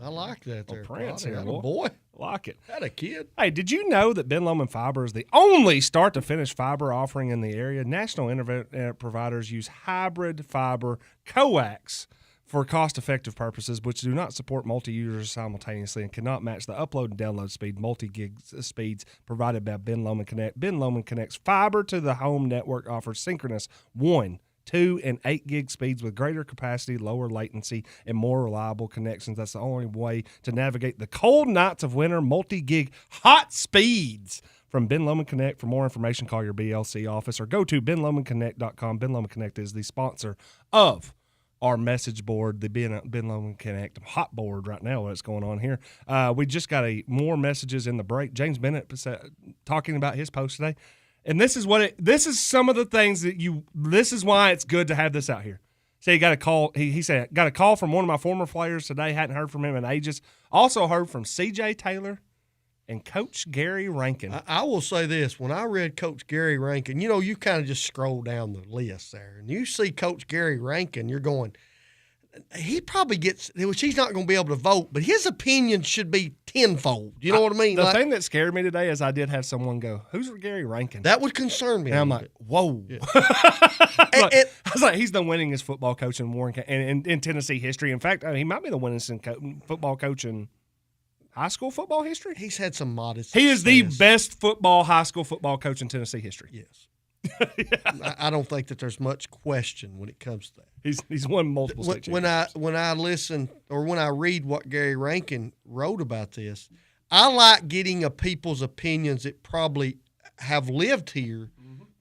S10: I like that there.
S9: Prince
S10: Rodney.
S9: here,
S10: That a boy.
S9: Like it.
S10: That a kid.
S9: Hey, did you know that Ben Lomond Fiber is the only start-to-finish fiber offering in the area? National internet providers use hybrid fiber coax for cost-effective purposes, which do not support multi-users simultaneously and cannot match the upload and download speed, multi-gig speeds provided by Ben Lomond Connect. Ben Lomond Connect's fiber to the home network offers synchronous 1, 2, and 8 gig speeds with greater capacity, lower latency, and more reliable connections. That's the only way to navigate the cold nights of winter. Multi-gig hot speeds from Ben Lomond Connect. For more information, call your BLC office or go to benlomondconnect.com. Ben Lomond Connect is the sponsor of our message board, the Ben Lomond Connect hot board right now, what's going on here. We just got more messages in the break. James Bennett talking about his post today. And this is some of the things that this is why it's good to have this out here. So he got a call. He said, got a call from one of my former players today. Hadn't heard from him in ages. Also heard from C.J. Taylor and Coach Gary Rankin.
S10: I will say this. When I read Coach Gary Rankin, you kind of just scroll down the list there, and you see Coach Gary Rankin, you're going, he probably gets, which he's not going to be able to vote, but his opinion should be tenfold. You know what I mean?
S9: The thing that scared me today is I did have someone go, "Who's Gary Rankin?"
S10: That would concern me.
S9: And I'm like, whoa. I was like, he's the winningest football coach in Warren in Tennessee history. In fact, he might be the winningest football coach in high school football history.
S10: He's had some modest.
S9: He is the best high school football coach in Tennessee history.
S10: Yes. I don't think that there's much question when it comes to that.
S9: He's won multiple state championships.
S10: When I listen or when I read what Gary Rankin wrote about this, I like getting people's opinions that probably have lived here,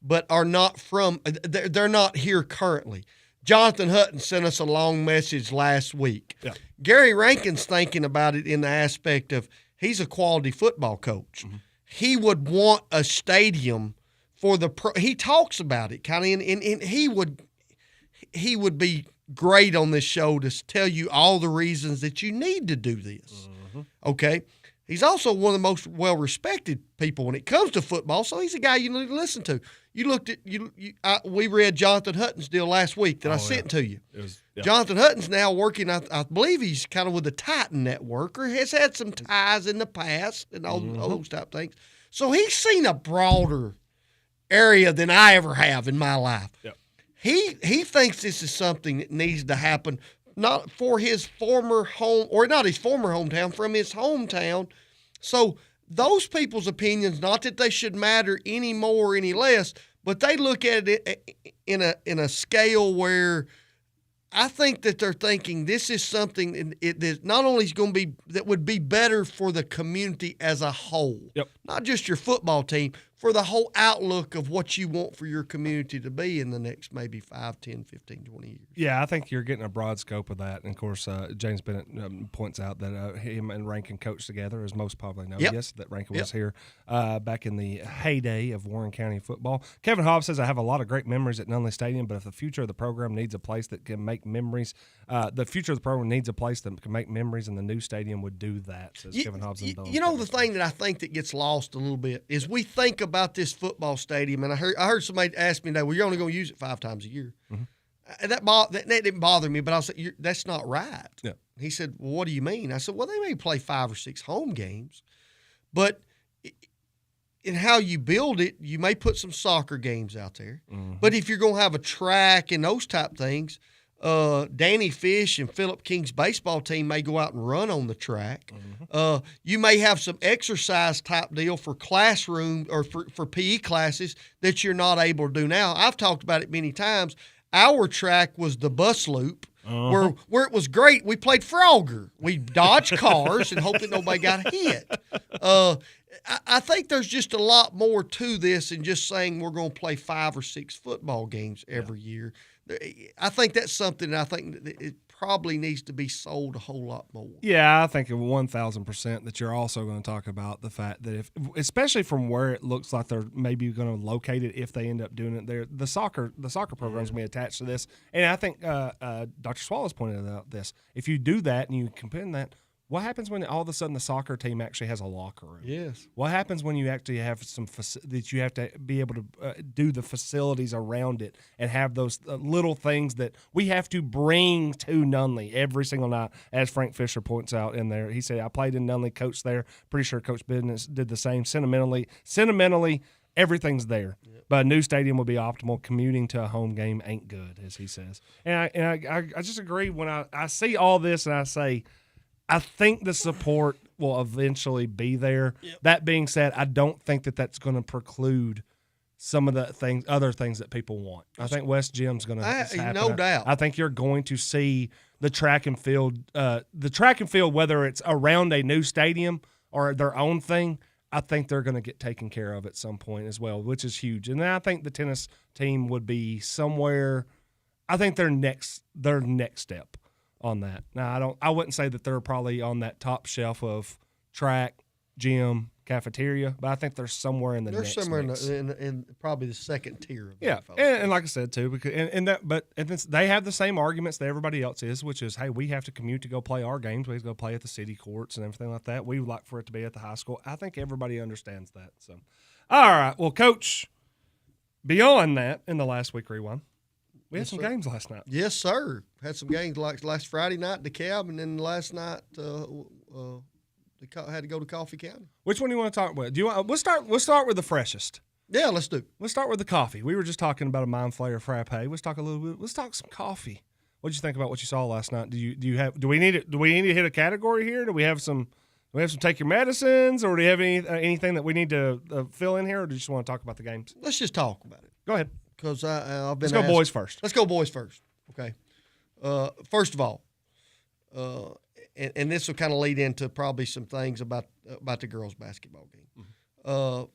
S10: but are not from. They're not here currently. Jonathan Hutton sent us a long message last week.
S9: Yeah.
S10: Gary Rankin's thinking about it in the aspect of he's a quality football coach. He would want a stadium for the pro. He talks about it kind of, and he would be great on this show to tell you all the reasons that you need to do this. Okay. He's also one of the most well-respected people when it comes to football, so he's a guy you need to listen to. You looked at we read Jonathan Hutton's deal last week that I sent to you. Jonathan Hutton's now working. I believe he's kind of with the Titan Network, or has had some ties in the past and all those type of things. So he's seen a broader area than I ever have in my life.
S9: Yep.
S10: He thinks this is something that needs to happen, not for his former home, or not his former hometown, from his hometown. So those people's opinions, not that they should matter any more or any less, but they look at it in a scale where I think that they're thinking this is something that not only is going to be, that would be better for the community as a whole, not just your football team, for the whole outlook of what you want for your community to be in the next maybe 5, 10, 15, 20 years.
S9: Yeah, I think you're getting a broad scope of that. And, of course, James Bennett points out that him and Rankin coached together, as most probably know. Yes, that Rankin was here back in the heyday of Warren County football. Kevin Hobbs says, I have a lot of great memories at Nunley Stadium, but if the future of the program needs a place that can make memories, the future of the program needs a place that can make memories, and the new stadium would do that, says Kevin Hobbs.
S10: You know, the thing that I think that gets lost a little bit is we think about this football stadium, and I heard somebody ask me today, well, you're only going to use it 5 times a year. And that didn't bother me, but I said, that's not right.
S9: Yeah.
S10: He said, well, what do you mean? I said, well, they may play 5 or 6 home games, but in how you build it, you may put some soccer games out there. But if you're going to have a track and those type things, Danny Fish and Philip King's baseball team may go out and run on the track. You may have some exercise type deal for classroom or for PE classes that you're not able to do now. I've talked about it many times. Our track was the bus loop. Where it was great. We played Frogger. We dodged cars and hoped that nobody got hit. I think there's just a lot more to this than just saying we're going to play 5 or 6 football games every year. I think that's something that I think that it probably needs to be sold a whole lot more.
S9: Yeah, I think 1,000% that you're also going to talk about the fact that especially from where it looks like they're maybe going to locate it if they end up doing it there, the soccer program is going to be attached to this. And I think Dr. Swallows pointed out this. If you do that and you compare that, what happens when all of a sudden the soccer team actually has a locker room?
S10: Yes.
S9: What happens when you actually have that you have to be able to do the facilities around it and have those little things that we have to bring to Nunley every single night, as Frank Fisher points out in there. He said, I played in Nunley, coached there. Pretty sure Coach Business did the same. Sentimentally, everything's there. Yep. But a new stadium will be optimal. Commuting to a home game ain't good, as he says. And I just agree when I see all this and I say, I think the support will eventually be there. Yep. That being said, I don't think that that's going to preclude some of the other things that people want. I think West Gym's going to happen.
S10: No doubt.
S9: I think you're going to see the track and field, whether it's around a new stadium or their own thing, I think they're going to get taken care of at some point as well, which is huge. And I think the tennis team would be somewhere. I think their next step on that. Now, I wouldn't say that they're probably on that top shelf of track, gym, cafeteria, but I think they're somewhere in the
S10: They're
S9: next
S10: somewhere
S9: mix.
S10: in probably the second tier of
S9: Yeah,
S10: that.
S9: and like I said too, because they have the same arguments that everybody else is, which is, hey, we have to commute to go play our games. We have to go play at the city courts and everything like that. We would like for it to be at the high school. I think everybody understands that. So, all right, well, Coach, beyond that, in the last week rewind, we had some games last night.
S10: Yes, sir. Had some games like last Friday night, DeKalb, and then last night had to go to Coffee County.
S9: Which one do you want to talk about? Do you want? We'll start with the freshest.
S10: Yeah, let's do.
S9: Let's start with the coffee. We were just talking about a Mind Flayer frappe. Let's talk a little bit. Let's talk some coffee. What did you think about what you saw last night? Do we need to hit a category here? Do we have some take your medicines, or do you have anything that we need to fill in here, or do you just want to talk about the games?
S10: Let's just talk about it.
S9: Go ahead.
S10: Because I've been.
S9: Let's go boys first.
S10: Let's go boys first. Okay. First of all, and this will kind of lead into probably some things about the girls' basketball game. Mm-hmm.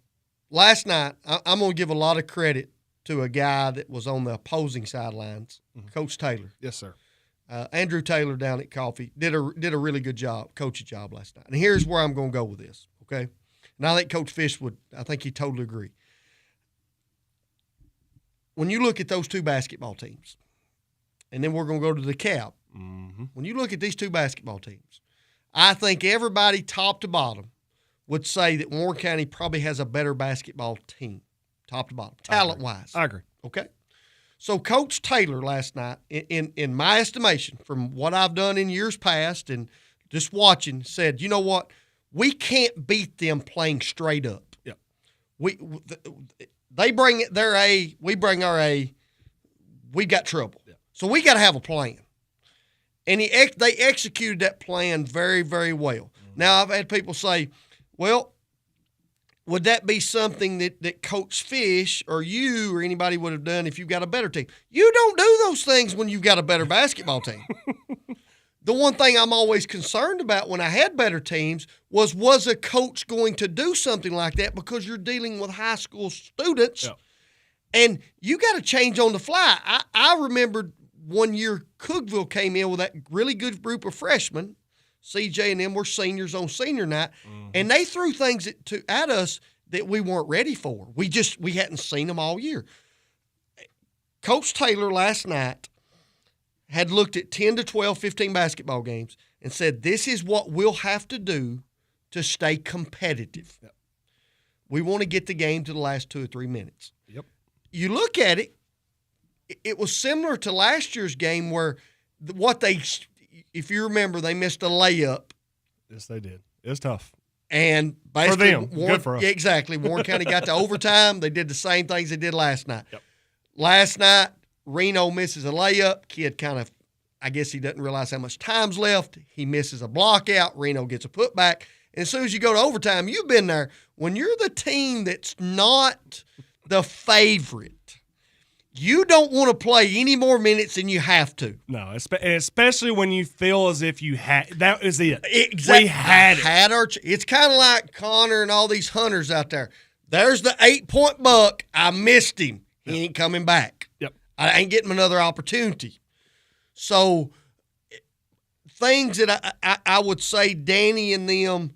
S10: Last night, I'm going to give a lot of credit to a guy that was on the opposing sidelines, mm-hmm. Coach Taylor.
S9: Yes, sir.
S10: Andrew Taylor down at Coffee did a really good job, coaching job last night. And here's where I'm going to go with this, okay? And I think Coach Fish I think he totally agree. When you look at those two basketball teams, and then we're going to go to the DeKalb.
S9: Mm-hmm.
S10: When you look at these two basketball teams, I think everybody top to bottom would say that Warren County probably has a better basketball team, top to bottom, talent-wise.
S9: I agree.
S10: Okay? So Coach Taylor last night, in my estimation, from what I've done in years past and just watching, said, you know what? We can't beat them playing straight up.
S9: Yeah.
S10: They bring their A, we bring our A, we got trouble. Yeah. So we got to have a plan. And they executed that plan very, very well. Mm-hmm. Now, I've had people say, well, would that be something that Coach Fish or you or anybody would have done if you've got a better team? You don't do those things when you've got a better basketball team. The one thing I'm always concerned about when I had better teams was a coach going to do something like that, because you're dealing with high school students, and you got to change on the fly. I remember one year Cookville came in with that really good group of freshmen. CJ and them were seniors on senior night, mm-hmm. and they threw things at us that we weren't ready for. We hadn't seen them all year. Coach Taylor last night had looked at 10 to 12, 15 basketball games and said, this is what we'll have to do to stay competitive. Yep. We want to get the game to the last 2 or 3 minutes.
S9: Yep.
S10: You look at it, it was similar to last year's game where if you remember, they missed a layup.
S9: Yes, they did. It was tough.
S10: And basically,
S9: for them. Good for us.
S10: Exactly. Warren County got to overtime. They did the same things they did last night.
S9: Yep.
S10: Last night, Reno misses a layup. Kid kind of, I guess he doesn't realize how much time's left. He misses a block out. Reno gets a putback. And as soon as you go to overtime, you've been there. When you're the team that's not the favorite, you don't want to play any more minutes than you have to.
S9: No, especially when you feel as if you had – that is it.
S10: Exactly.
S9: We had it.
S10: It's kind of like Connor and all these hunters out there. There's the 8-point buck. I missed him. He ain't coming back.
S9: Yep.
S10: I ain't getting another opportunity. So things that I would say Danny and them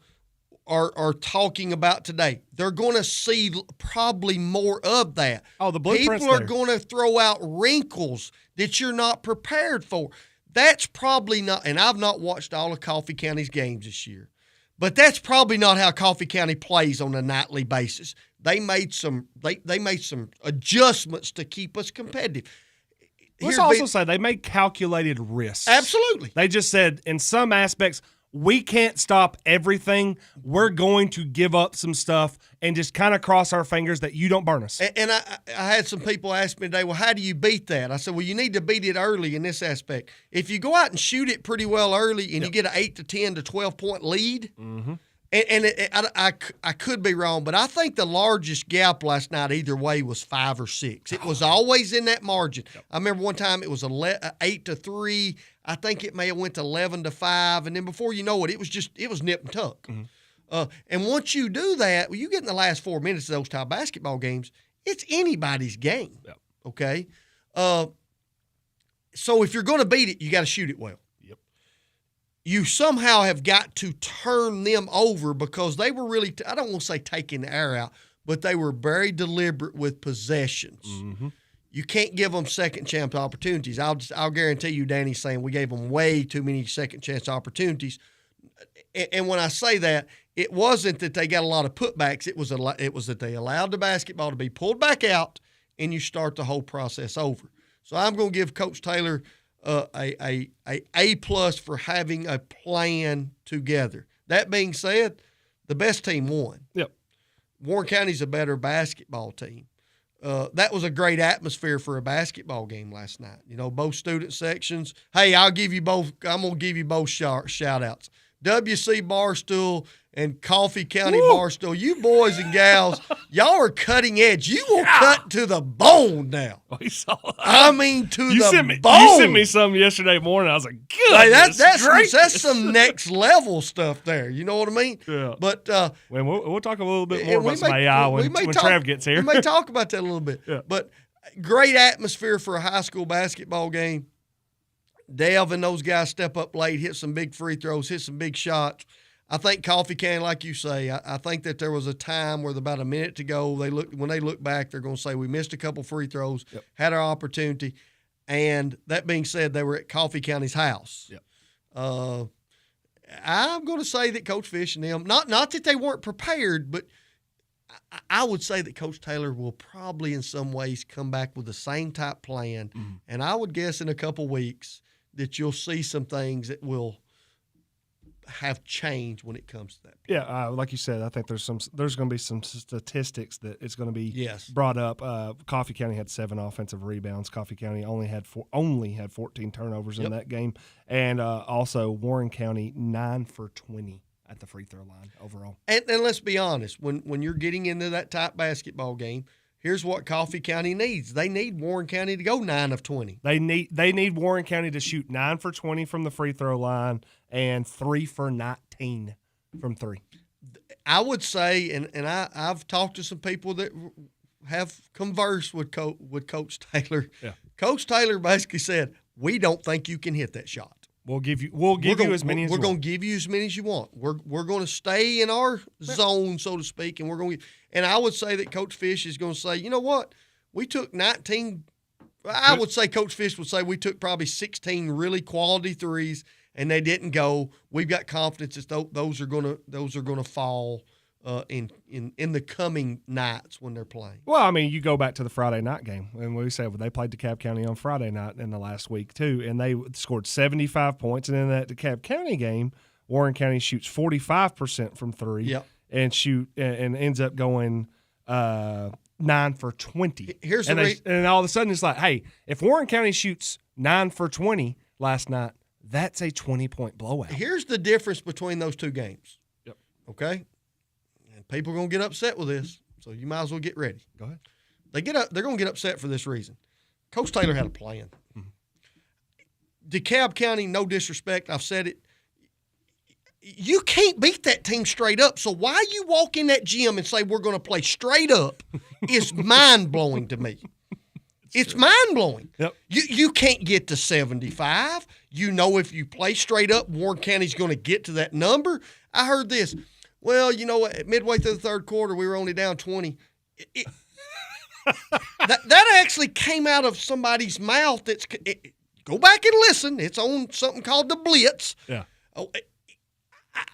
S10: are talking about today, they're going to see probably more of that.
S9: Oh, the blueprint's
S10: People are
S9: there.
S10: going to throw out wrinkles that you're not prepared for. That's probably not, and I've not watched all of Coffee County's games this year, but that's probably not how Coffee County plays on a nightly basis. They made some adjustments to keep us competitive.
S9: Let's also say they made calculated risks.
S10: Absolutely.
S9: They just said in some aspects, we can't stop everything. We're going to give up some stuff and just kind of cross our fingers that you don't burn us.
S10: And I had some people ask me today, well, how do you beat that? I said, well, you need to beat it early in this aspect. If you go out and shoot it pretty well early and you get an 8 to 10 to 12-point lead,
S9: mm-hmm.
S10: I could be wrong, but I think the largest gap last night either way was 5 or 6. It was always in that margin. Yep. I remember one time it was 8 to 3. I think it may have went to 11 to 5, and then before you know it, it was nip and tuck. Mm-hmm. And once you do that, well, you get in the last 4 minutes of those type basketball games, it's anybody's game.
S9: Yep.
S10: Okay? So if you're going to beat it, you got to shoot it well.
S9: Yep.
S10: you somehow have got to turn them over because they were really, I don't want to say taking the air out, but they were very deliberate with possessions.
S9: Mm-hmm.
S10: You can't give them second chance opportunities. I'll guarantee you, Danny's saying we gave them way too many second chance opportunities. And when I say that, it wasn't that they got a lot of putbacks. It was that they allowed the basketball to be pulled back out, and you start the whole process over. So I'm going to give Coach Taylor a plus for having a plan together. That being said, the best team won.
S9: Yep.
S10: Warren County's a better basketball team. That was a great atmosphere for a basketball game last night. You know, both student sections. Hey, I'm going to give you both shout outs. WC Barstool and Coffee County Barstool. You boys and gals, y'all are cutting edge. You will cut to the bone now.
S9: We saw that.
S10: I mean, to the bone.
S9: You sent me something yesterday morning. I was like, good.
S10: Hey, that's some next level stuff there. You know what I mean?
S9: Yeah.
S10: But
S9: we'll talk a little bit more about some AI when Trav gets here.
S10: We may talk about that a little bit.
S9: Yeah.
S10: But great atmosphere for a high school basketball game. Dev and those guys step up late, hit some big free throws, hit some big shots. I think Coffee County, like you say, I think that there was a time where about a minute to go, when they look back, they're going to say we missed a couple free throws, had our opportunity. And that being said, they were at Coffee County's house.
S9: Yep.
S10: I'm going to say that Coach Fish and them, not that they weren't prepared, but I would say that Coach Taylor will probably in some ways come back with the same type plan.
S9: Mm-hmm.
S10: And I would guess in a couple weeks that you'll see some things that will have changed when it comes to that.
S9: Yeah, like you said, I think there's going to be some statistics that it's going to be brought up. Coffee County had 7 offensive rebounds. Coffee County only had 14 turnovers in that game, and also Warren County 9 for 20 at the free throw line overall.
S10: And let's be honest, when you're getting into that type basketball game, here's what Coffee County needs. They need Warren County to go 9 of 20.
S9: They need Warren County to shoot 9 for 20 from the free throw line and 3 for 19 from 3.
S10: I would say, and I've talked to some people that have conversed with Coach Taylor.
S9: Yeah.
S10: Coach Taylor basically said, "We don't think you can hit that shot.
S9: We'll give you as many as you want.
S10: We're going to give you as many as you want. We're going to stay in our zone, so to speak, and we're going to." And I would say that Coach Fish is going to say, "You know what? We took 19." I would say Coach Fish would say we took probably 16 really quality threes, and they didn't go. We've got confidence that those are going to fall in the coming nights when they're playing.
S9: Well, I mean, you go back to the Friday night game, and we said they played DeKalb County on Friday night in the last week too, and they scored 75 points. And in that DeKalb County game, Warren County shoots 45% from 3, and ends up going 9 for 20. And all of a sudden it's like, hey, if Warren County shoots 9 for 20 last night, that's a 20-point blowout.
S10: Here's the difference between those two games.
S9: Yep.
S10: Okay? And people are going to get upset with this, so you might as well get ready.
S9: Go ahead.
S10: They're going to get upset for this reason. Coach Taylor had a plan. Mm-hmm. DeKalb County, no disrespect, I've said it, you can't beat that team straight up. So why you walk in that gym and say we're going to play straight up is mind-blowing to me. It's mind-blowing.
S9: Yep.
S10: You can't get to 75. You know if you play straight up, Warren County's going to get to that number. I heard this. Well, you know what? Midway through the third quarter, we were only down 20. That actually came out of somebody's mouth. Go back and listen. It's on something called the Blitz.
S9: Yeah.
S10: Oh,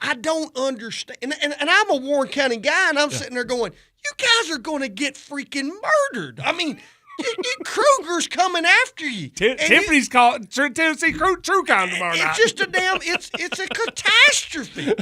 S10: I don't understand. And I'm a Warren County guy, and I'm sitting there going, you guys are going to get freaking murdered. I mean, Kruger's coming after you.
S9: Tiffany's called Tennessee True Con tomorrow night.
S10: It's just it's a catastrophe.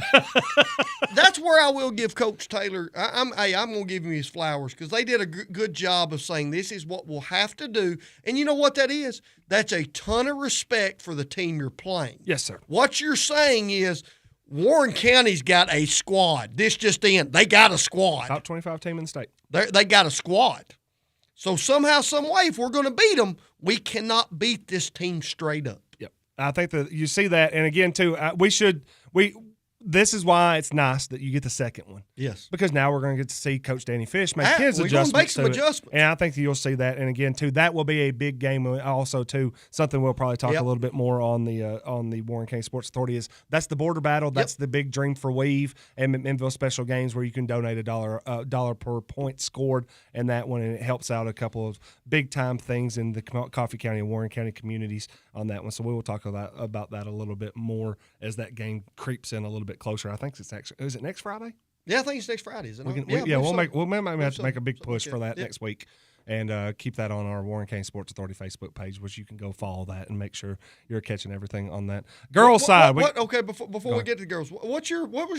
S10: That's where I will give Coach Taylor. I'm going to give him his flowers because they did a good job of saying this is what we'll have to do. And you know what that is? That's a ton of respect for the team you're playing.
S9: Yes, sir.
S10: What you're saying is Warren County's got a squad. This just in. They got a squad.
S9: Top 25 team in the state.
S10: They got a squad. So somehow, some way, if we're going to beat them, we cannot beat this team straight up.
S9: Yep. I think that you see that. And again, too, this is why it's nice that you get the second one.
S10: Yes.
S9: Because now we're going to get to see Coach Danny Fish make his
S10: we're gonna
S9: adjustments.
S10: make some
S9: to it.
S10: adjustments.
S9: And I think that you'll see that. And again, too, that will be a big game. Also, too, something we'll probably talk a little bit more on the Warren County Sports Authority is that's the border battle. That's the big dream for Weave and McMinnville special games where you can donate $1 per point scored in that one, and it helps out a couple of big time things in the Coffee County and Warren County communities on that one. So we will talk about that a little bit more as that game creeps in a little bit closer. I think is it next Friday?
S10: Yeah, I think it's next Friday, isn't it?
S9: We might have to make a big push for that next week. And keep that on our Warren County Sports Authority Facebook page, which you can go follow that and make sure you're catching everything on that. Girls side.
S10: Okay, before we get to the girls, what was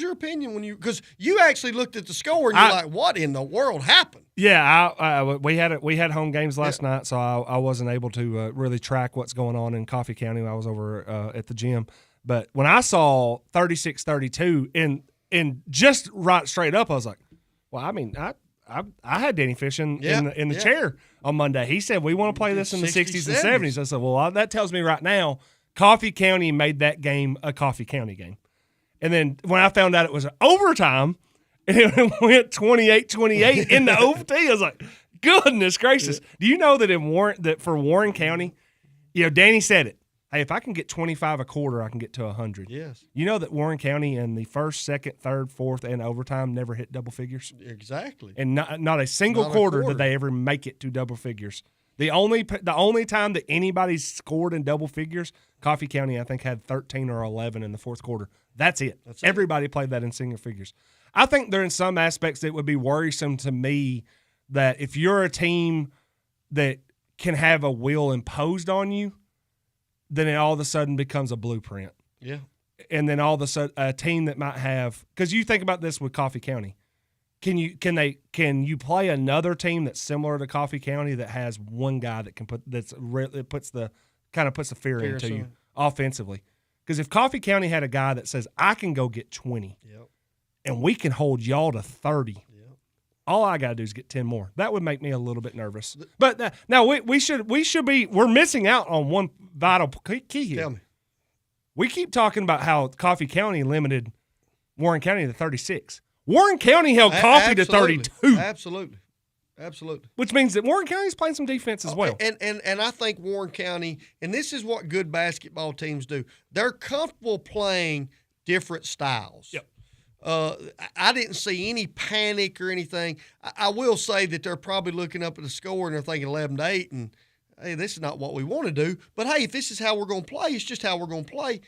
S10: your opinion when because you actually looked at the score and you're like, what in the world happened?
S9: Yeah, we had home games last night, so I wasn't able to really track what's going on in Coffee County. I was over at the gym. But when I saw 36-32 in just right straight up, I was like, well, I mean, I had Danny Fish in the chair on Monday. He said, we want to play this in the 60s and 70s. I said, well, that tells me right now Coffee County made that game a Coffee County game. And then when I found out it was overtime, and it went 28-28 in the OT, I was like, goodness gracious. Do you know that for Warren County, Danny said it. Hey, if I can get 25 a quarter, I can get to 100.
S10: Yes.
S9: You know that Warren County in the first, second, third, fourth, and overtime never hit double figures?
S10: Exactly.
S9: And not a single quarter did they ever make it to double figures. The only time that anybody scored in double figures, Coffee County, I think, had 13 or 11 in the fourth quarter. That's it. Everybody played that in single figures. I think there in some aspects it would be worrisome to me that if you're a team that can have a will imposed on you, then it all of a sudden becomes a blueprint.
S10: Yeah.
S9: And then all of a sudden a team that might have – because you think about this with Coffee County. Can you play another team that's similar to Coffee County that has one guy that can puts the fear into you offensively? Because if Coffee County had a guy that says, I can go get 20 and we can hold y'all to 30, all I got to do is get 10 more. That would make me a little bit nervous. But now we're missing out on one vital key here.
S10: Tell me.
S9: We keep talking about how Coffee County limited Warren County to 36. Warren County held Coffee to 32.
S10: Absolutely.
S9: Which means that Warren County is playing some defense as well.
S10: And I think Warren County, and this is what good basketball teams do, they're comfortable playing different styles.
S9: Yep.
S10: I didn't see any panic or anything. I will say that they're probably looking up at the score and they're thinking 11-8, and hey, this is not what we want to do. But hey, if this is how we're going to play, it's just how we're going to play.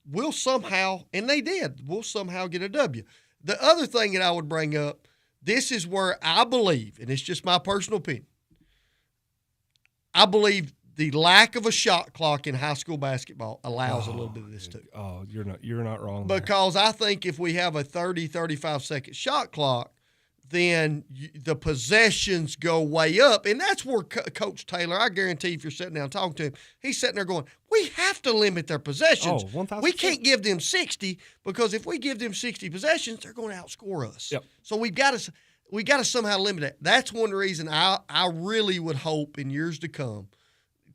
S10: We'll somehow, and they did, we'll somehow get a W. The other thing that I would bring up, this is where I believe, and it's just my personal opinion, I believe the lack of a shot clock in high school basketball allows a little bit of this too.
S9: Oh, you're not wrong.
S10: Because I think if we have a 30, 35-second shot clock, then the possessions go way up. And that's where Coach Taylor, I guarantee if you're sitting down talking to him, he's sitting there going, we have to limit their possessions.
S9: 1,000%.
S10: We can't give them 60 because if we give them 60 possessions, they're going to outscore us.
S9: Yep.
S10: So we got to somehow limit it. That's one reason I really would hope in years to come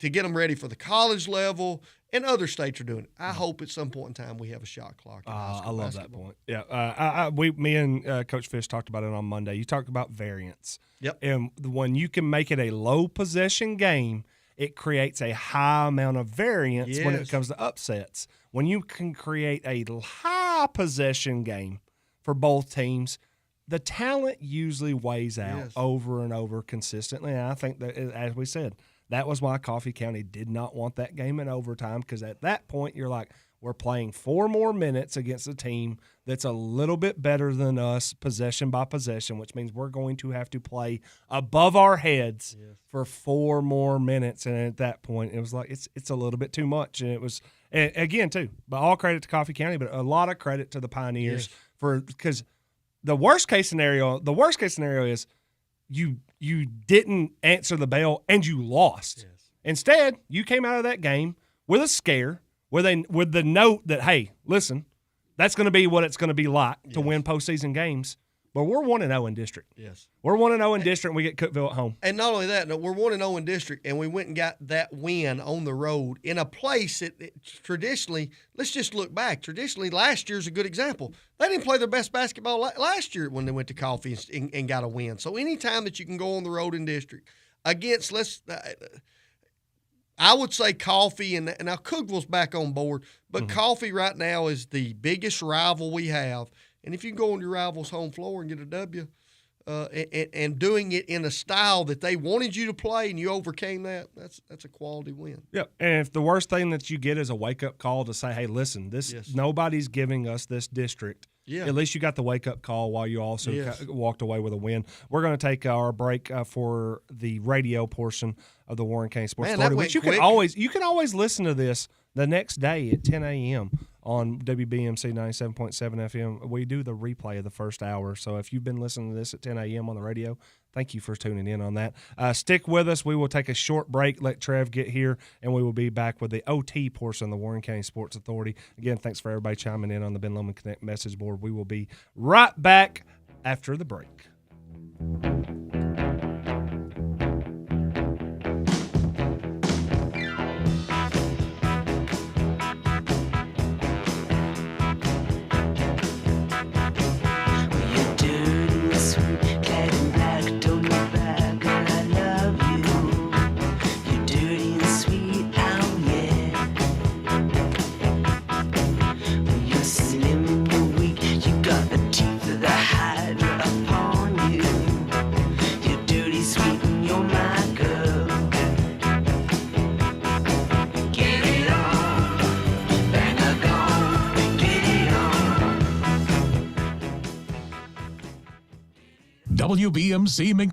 S10: to get them ready for the college level, and other states are doing it. I hope at some point in time we have a shot clock.
S9: I love basketball. That point. Yeah, me and Coach Fish talked about it on Monday. You talked about variance.
S10: Yep.
S9: And when you can make it a low possession game, it creates a high amount of variance when it comes to upsets. When you can create a high possession game for both teams, the talent usually weighs out over and over consistently. And I think that, as we said, that was why Coffee County did not want that game in overtime, because at that point you're like, we're playing 4 more minutes against a team that's a little bit better than us possession by possession, which means we're going to have to play above our heads for 4 more minutes. And at that point, it was like it's a little bit too much. And it was, and again, too, but all credit to Coffee County, but a lot of credit to the Pioneers because the worst case scenario is you didn't answer the bell and you lost. Yes. Instead, you came out of that game with a scare, with the note that, hey, listen, that's going to be what it's going to be like to win postseason games. But we're 1-0 in district.
S10: Yes.
S9: We're 1-0 in district, and we get Cookeville at home.
S10: And not only that, no, we're 1-0 in district, and we went and got that win on the road in a place that traditionally, let's just look back. Traditionally, last year's a good example. They didn't play their best basketball last year when they went to Coffee and got a win. So anytime that you can go on the road in district against, I would say Coffee, and now Cookeville's back on board, but Coffee right now is the biggest rival we have. And if you can go on your rival's home floor and get a W, and doing it in a style that they wanted you to play and you overcame that, that's a quality win.
S9: Yeah, and if the worst thing that you get is a wake-up call to say, hey, listen, nobody's giving us this district.
S10: Yeah.
S9: At least you got the wake-up call while you also walked away with a win. We're going to take our break for the radio portion of the Warren County Sports Authority, which you can always listen to this the next day at 10 a.m. on WBMC 97.7 FM. We do the replay of the first hour. So if you've been listening to this at 10 a.m. on the radio, thank you for tuning in on that. Stick with us. We will take a short break, let Trev get here, and we will be back with the OT portion of the Warren County Sports Authority. Again, thanks for everybody chiming in on the Ben Lomond Connect message board. We will be right back after the break.
S18: WBMC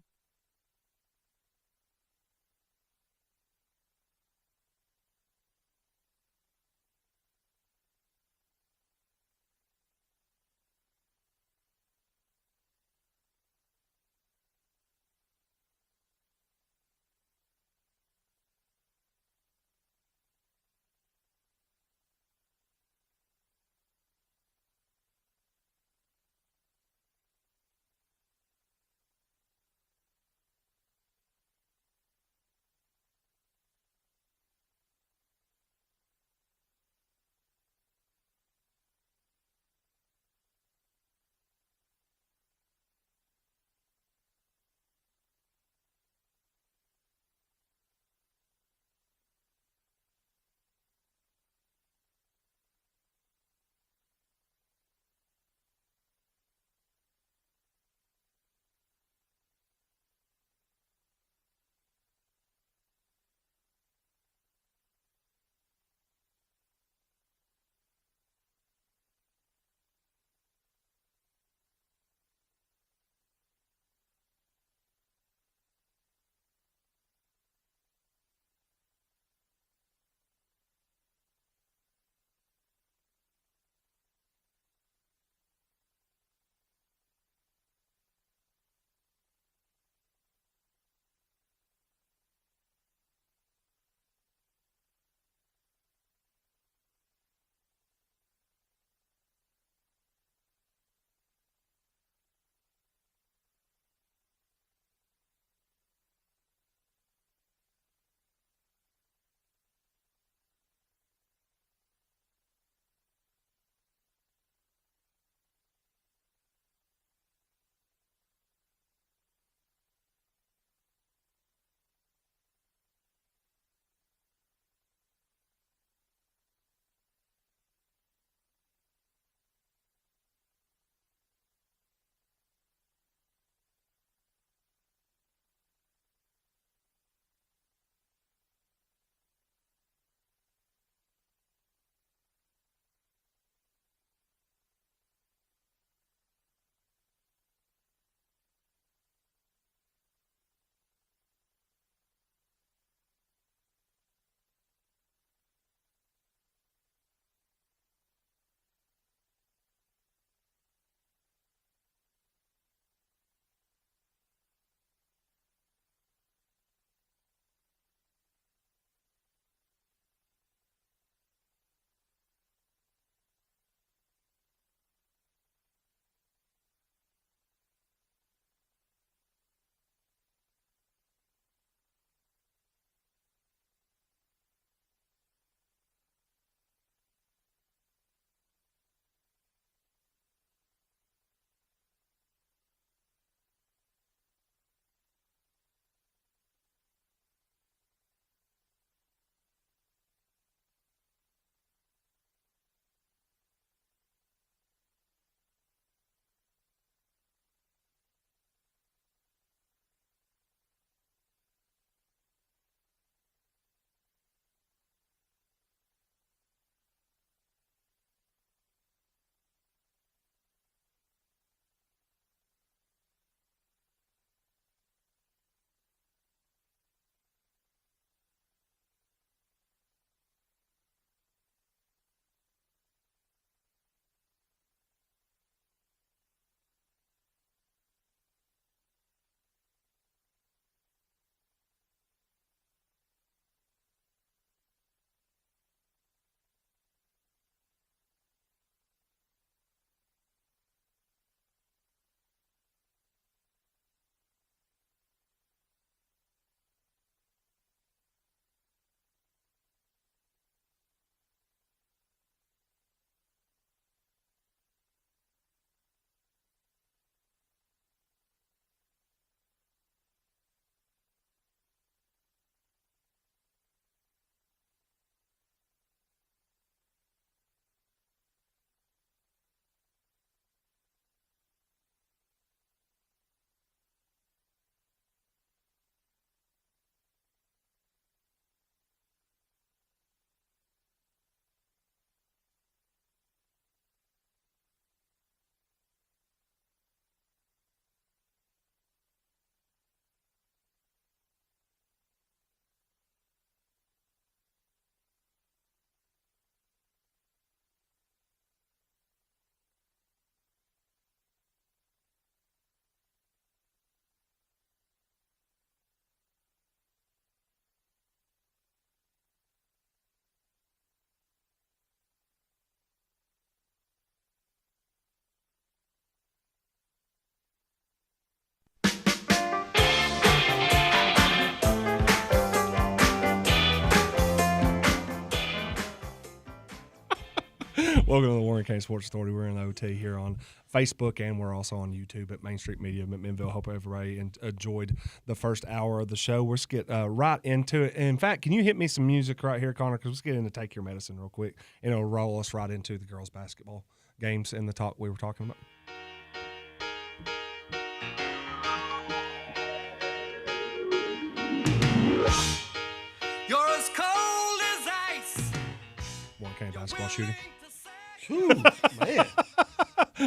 S9: Welcome to the Warren County Sports Authority. We're in the OT here on Facebook, and we're also on YouTube at Main Street Media, McMinnville. Hope everybody enjoyed the first hour of the show. Let's get right into it. In fact, can you hit me some music right here, Connor? Because let's get into Take Your Medicine real quick, and it'll roll us right into the girls' basketball games and the talk we were talking about.
S18: You're as cold as ice.
S9: Warren County basketball shooting.
S10: Ooh, man.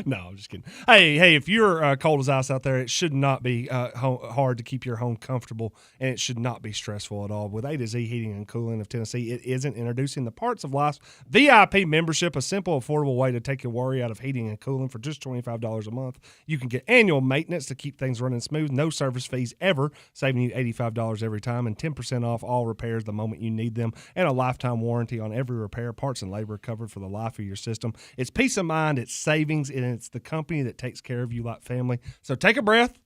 S9: No, I'm just kidding. Hey, if you're cold as ice out there, it should not be hard to keep your home comfortable, and it should not be stressful at all. With A to Z Heating and Cooling of Tennessee, it isn't introducing the Parts of Life's VIP membership, a simple, affordable way to take your worry out of heating and cooling for just $25 a month. You can get annual maintenance to keep things running smooth, no service fees ever, saving you $85 every time, and 10% off all repairs the moment you need them, and a lifetime warranty on every repair, parts, and labor covered for the life of your system. It's peace of mind, it's savings, and it's the company that takes care of you like family. So take a breath,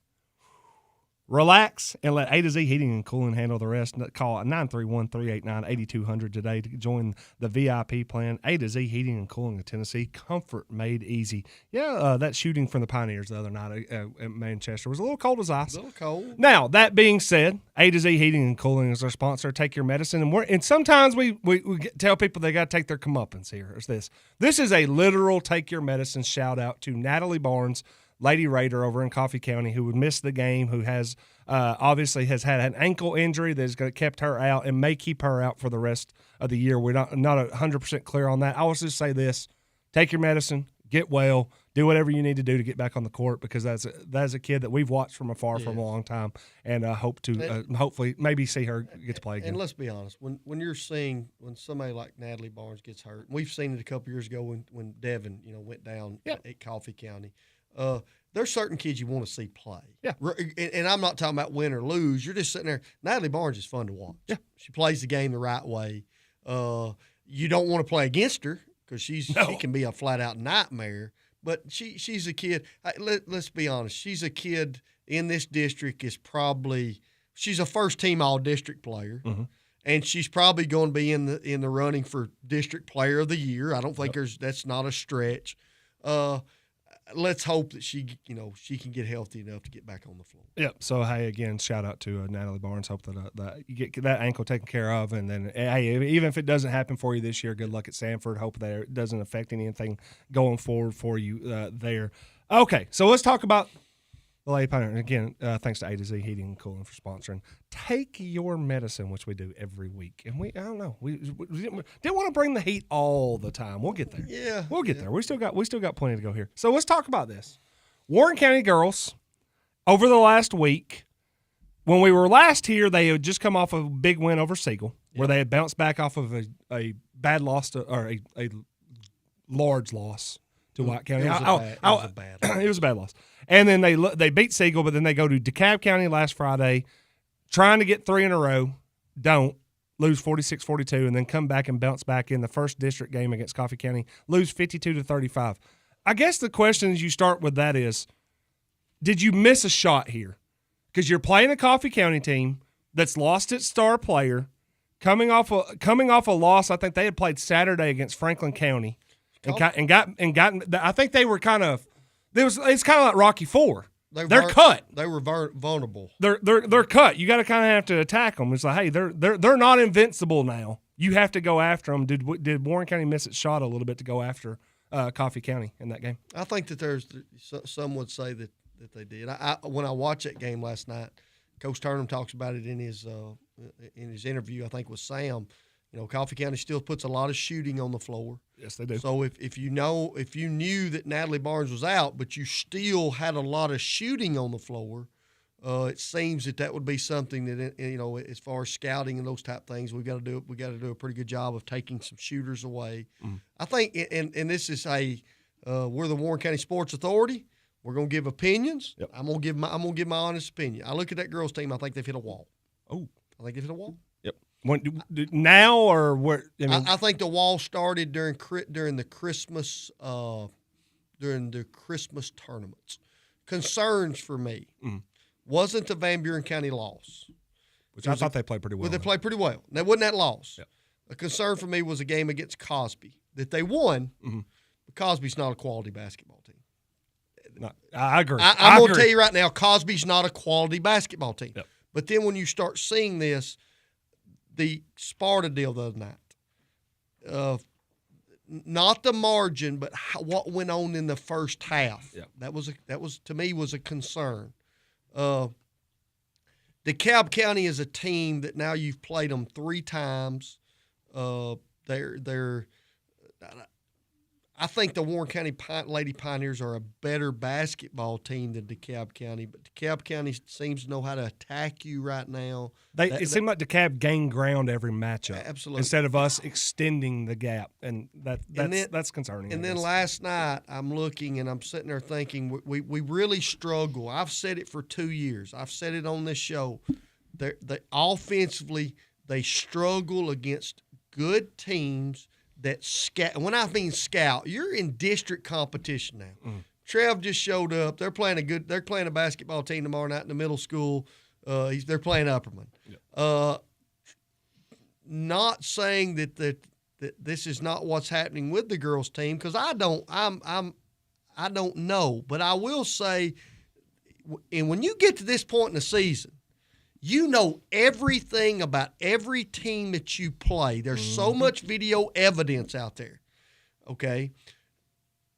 S9: relax, and let A to Z Heating and Cooling handle the rest. Call 931-389-8200 today to join the VIP plan. A to Z Heating and Cooling of Tennessee, comfort made easy. Yeah, that shooting from the Pioneers the other night at Manchester was a little cold as ice.
S10: A little cold.
S9: Now, that being said, A to Z Heating and Cooling is our sponsor. Take your medicine. And sometimes we tell people they got to take their comeuppance here. It's this. This is a literal take your medicine shout out to Natalie Barnes, Lady Raider over in Coffee County, who would miss the game, who has obviously has had an ankle injury that has kept her out and may keep her out for the rest of the year. We're not 100% clear on that. I will just say this. Take your medicine, get well, do whatever you need to do to get back on the court, because that's a kid that we've watched from afar for a long time, and hope to hopefully maybe see her get to play again.
S10: And let's be honest, when you're seeing when somebody like Natalie Barnes gets hurt, we've seen it a couple years ago when Devin went down at Coffee County. There's certain kids you want to see play.
S9: Yeah.
S10: And I'm not talking about win or lose. You're just sitting there. Natalie Barnes is fun to watch.
S9: Yeah.
S10: She plays the game the right way. You don't want to play against her because she can be a flat-out nightmare. But she's a kid. Let's be honest. She's a kid in this district she's a first-team all-district player.
S9: Mm-hmm.
S10: And she's probably going to be in the running for District Player of the Year. I don't think that's not a stretch. Let's hope that she can get healthy enough to get back on the floor.
S9: Yep. So, hey, again, shout out to Natalie Barnes. Hope that you get that ankle taken care of. And then, hey, even if it doesn't happen for you this year, good luck at Sanford. Hope that it doesn't affect anything going forward for you there. Okay, so let's talk about the Lady Pioneer. Again, thanks to A to Z Heating and Cooling for sponsoring. Take your medicine, which we do every week. And I don't know, we didn't want to bring the heat all the time. We'll get there.
S10: Yeah.
S9: We'll get there. We still got plenty to go here. So let's talk about this. Warren County girls, over the last week, when we were last here, they had just come off of a big win over Siegel, where they had bounced back off of a bad loss or a large loss to White County.
S10: It was a bad loss.
S9: It was a bad loss. And then they beat Siegel, but then they go to DeKalb County last Friday, trying to get 3 in a row, don't, lose 46-42, and then come back and bounce back in the first district game against Coffee County, lose 52-35. I guess the question as you start with that is, did you miss a shot here? Because you're playing a Coffee County team that's lost its star player, coming off a loss. I think they had played Saturday against Franklin County, and gotten. I think they were kind of. It's kind of like Rocky IV. They're cut.
S10: They were vulnerable.
S9: They're cut. You got to kind of have to attack them. It's like, hey, they're not invincible now. You have to go after them. Did Warren County miss its shot a little bit to go after Coffee County in that game?
S10: I think that some would say that they did. When I watched that game last night, Coach Turnham talks about it in his interview, I think with Sam. Coffee County still puts a lot of shooting on the floor.
S9: Yes, they do.
S10: So if you knew that Natalie Barnes was out, but you still had a lot of shooting on the floor, it seems that would be something that as far as scouting and those type things, we got to do a pretty good job of taking some shooters away. I think, and this is we're the Warren County Sports Authority. We're gonna give opinions.
S9: Yep.
S10: I'm gonna give my honest opinion. I look at that girls team. I think they've hit a wall.
S9: Oh,
S10: I think they've hit a wall.
S9: Now or where?
S10: I think the wall started during the Christmas tournaments. Concerns for me wasn't the Van Buren County loss,
S9: which I thought they played pretty well.
S10: Well, they played pretty well. That wasn't that loss.
S9: Yep.
S10: A concern for me was a game against Cosby that they won, Cosby's not a quality basketball team.
S9: No, I agree.
S10: I'm going to tell you right now, Cosby's not a quality basketball team.
S9: Yep.
S10: But then when you start seeing this, the Sparta deal the other night, not the margin, but what went on in the first half.
S9: Yep.
S10: That was to me was a concern. DeKalb County is a team that now you've played them 3 times. I think the Warren County Lady Pioneers are a better basketball team than DeKalb County, but DeKalb County seems to know how to attack you right now.
S9: It seemed like DeKalb gained ground every matchup.
S10: Absolutely.
S9: Instead of us extending the gap, and that's concerning.
S10: And then last night, I'm looking and I'm sitting there thinking we really struggle. I've said it for 2 years. I've said it on this show. They offensively, they struggle against good teams that scout. When I mean scout, you're in district competition now. Trev just showed up. They're playing a basketball team tomorrow night in the middle school. They're playing Upperman. Yep. Not saying that this is not what's happening with the girls team, because I don't know, but I will say, and when you get to this point in the season, you know everything about every team that you play. There's so much video evidence out there, okay?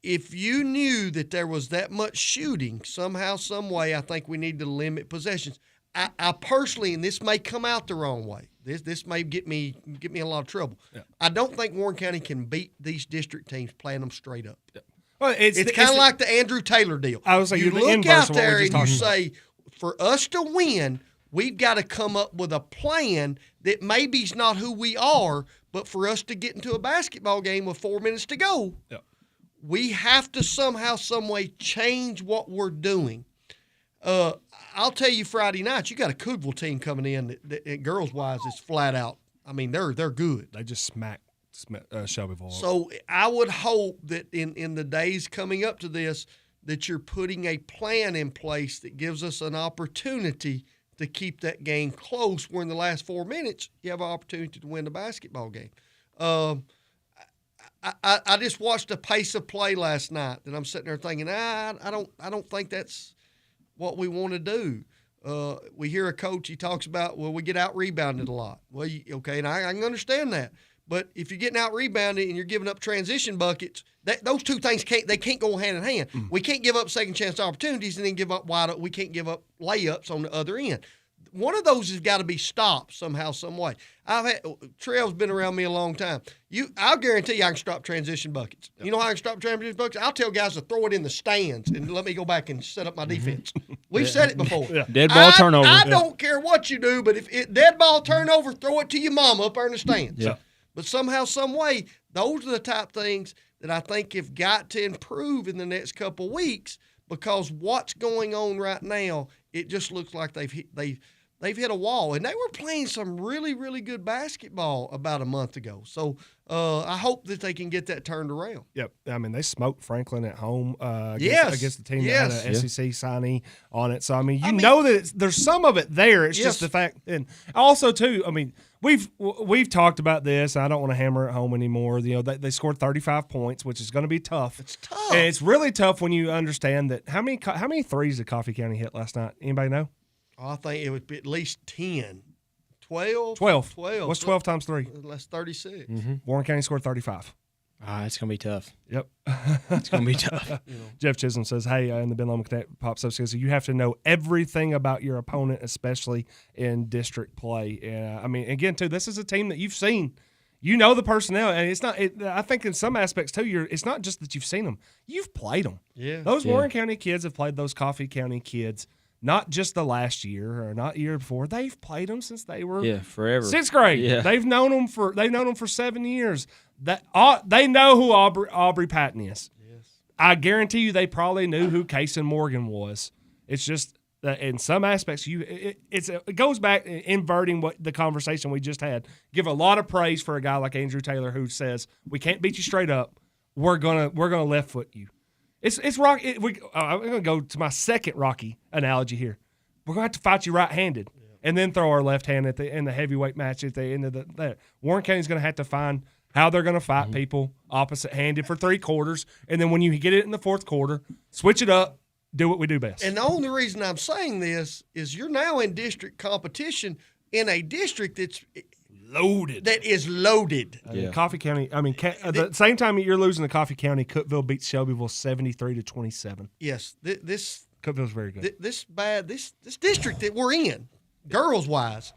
S10: If you knew that there was that much shooting, somehow, some way, I think we need to limit possessions. I personally, and this may come out the wrong way, this may get me in a lot of trouble. Yeah. I don't think Warren County can beat these district teams playing them straight up. Yeah. Well, it's kind of like the Andrew Taylor deal.
S9: I was like,
S10: you look out there and you say, for us to win, we've got to come up with a plan that maybe is not who we are, but for us to get into a basketball game with 4 minutes to go, we have to somehow, some way change what we're doing. I'll tell you, Friday night, you got a Cookville team coming in that girls-wise is flat out. I mean, they're good.
S9: They just smacked Shelbyville.
S10: So I would hope that in the days coming up to this, that you're putting a plan in place that gives us an opportunity to keep that game close, where in the last 4 minutes you have an opportunity to win the basketball game. I just watched the pace of play last night, and I'm sitting there thinking, I don't think that's what we want to do. We hear a coach, he talks about, well, we get out rebounded a lot. Well, okay, and I can understand that. But if you're getting out rebounded and you're giving up transition buckets, those two things can't go hand in hand. We can't give up second chance opportunities and then give up we can't give up layups on the other end. One of those has got to be stopped somehow, some way. Trev's been around me a long time. I'll guarantee you I can stop transition buckets. You know how I can stop transition buckets? I'll tell guys to throw it in the stands and let me go back and set up my defense. We've said it before.
S19: Dead ball turnover.
S10: I don't care what you do, but if dead ball turnover, throw it to your mama up there in the stands.
S19: Yeah.
S10: But somehow, some way, those are the type things that I think have got to improve in the next couple weeks, because what's going on right now, it just looks like they've hit a wall. And they were playing some really, really good basketball about a month ago. So I hope that they can get that turned around.
S9: Yep. I mean, they smoked Franklin at home against the team that had an SEC signee on it. So, I mean, know that there's some of it there. It's just the fact. And also, too, I mean, we've talked about this. I don't want to hammer it home anymore. You know, they scored 35 points, which is going to be tough.
S10: It's tough.
S9: And it's really tough when you understand that. How many threes did Coffee County hit last night? Anybody know?
S10: I think it would be at least 10. 12?
S9: 12. What's 12 times 3?
S10: That's 36.
S9: Mm-hmm. Warren County scored 35.
S19: It's going to be tough.
S9: Yep.
S19: It's going to be tough.
S9: Jeff Chisholm says, hey, in the Ben Lomond Connect Pops Up says, you have to know everything about your opponent, especially in district play. I mean, again, too, this is a team that you've seen. You know the personnel, and it's not. I think in some aspects too, it's not just that you've seen them; you've played them.
S10: Yeah,
S9: those Warren County kids have played those Coffee County kids. Not just the last year or not year before. They've played them since they were
S19: forever.
S9: 6th grade.
S19: Yeah.
S9: They've known them for 7 years. They know who Aubrey Patton is. Yes. I guarantee you they probably knew who Kason Morgan was. It's just that in some aspects it goes back inverting what the conversation we just had. Give a lot of praise for a guy like Andrew Taylor who says we can't beat you straight up. We're gonna left foot you. It's Rocky. I'm going to go to my second Rocky analogy here. We're going to have to fight you right-handed and then throw our left hand in the heavyweight match at the end of that. Warren County's going to have to find how they're going to fight people opposite-handed for 3 quarters, and then when you get it in the 4th quarter, switch it up, do what we do best.
S10: And the only reason I'm saying this is you're now in district competition in a district that's
S9: loaded.
S10: That is loaded.
S9: Coffee County. I mean, at the same time you're losing to Coffee County, Cookeville beats Shelbyville 73-27.
S10: Yes, this
S9: Cookeville's very good.
S10: This district that we're in, girls wise,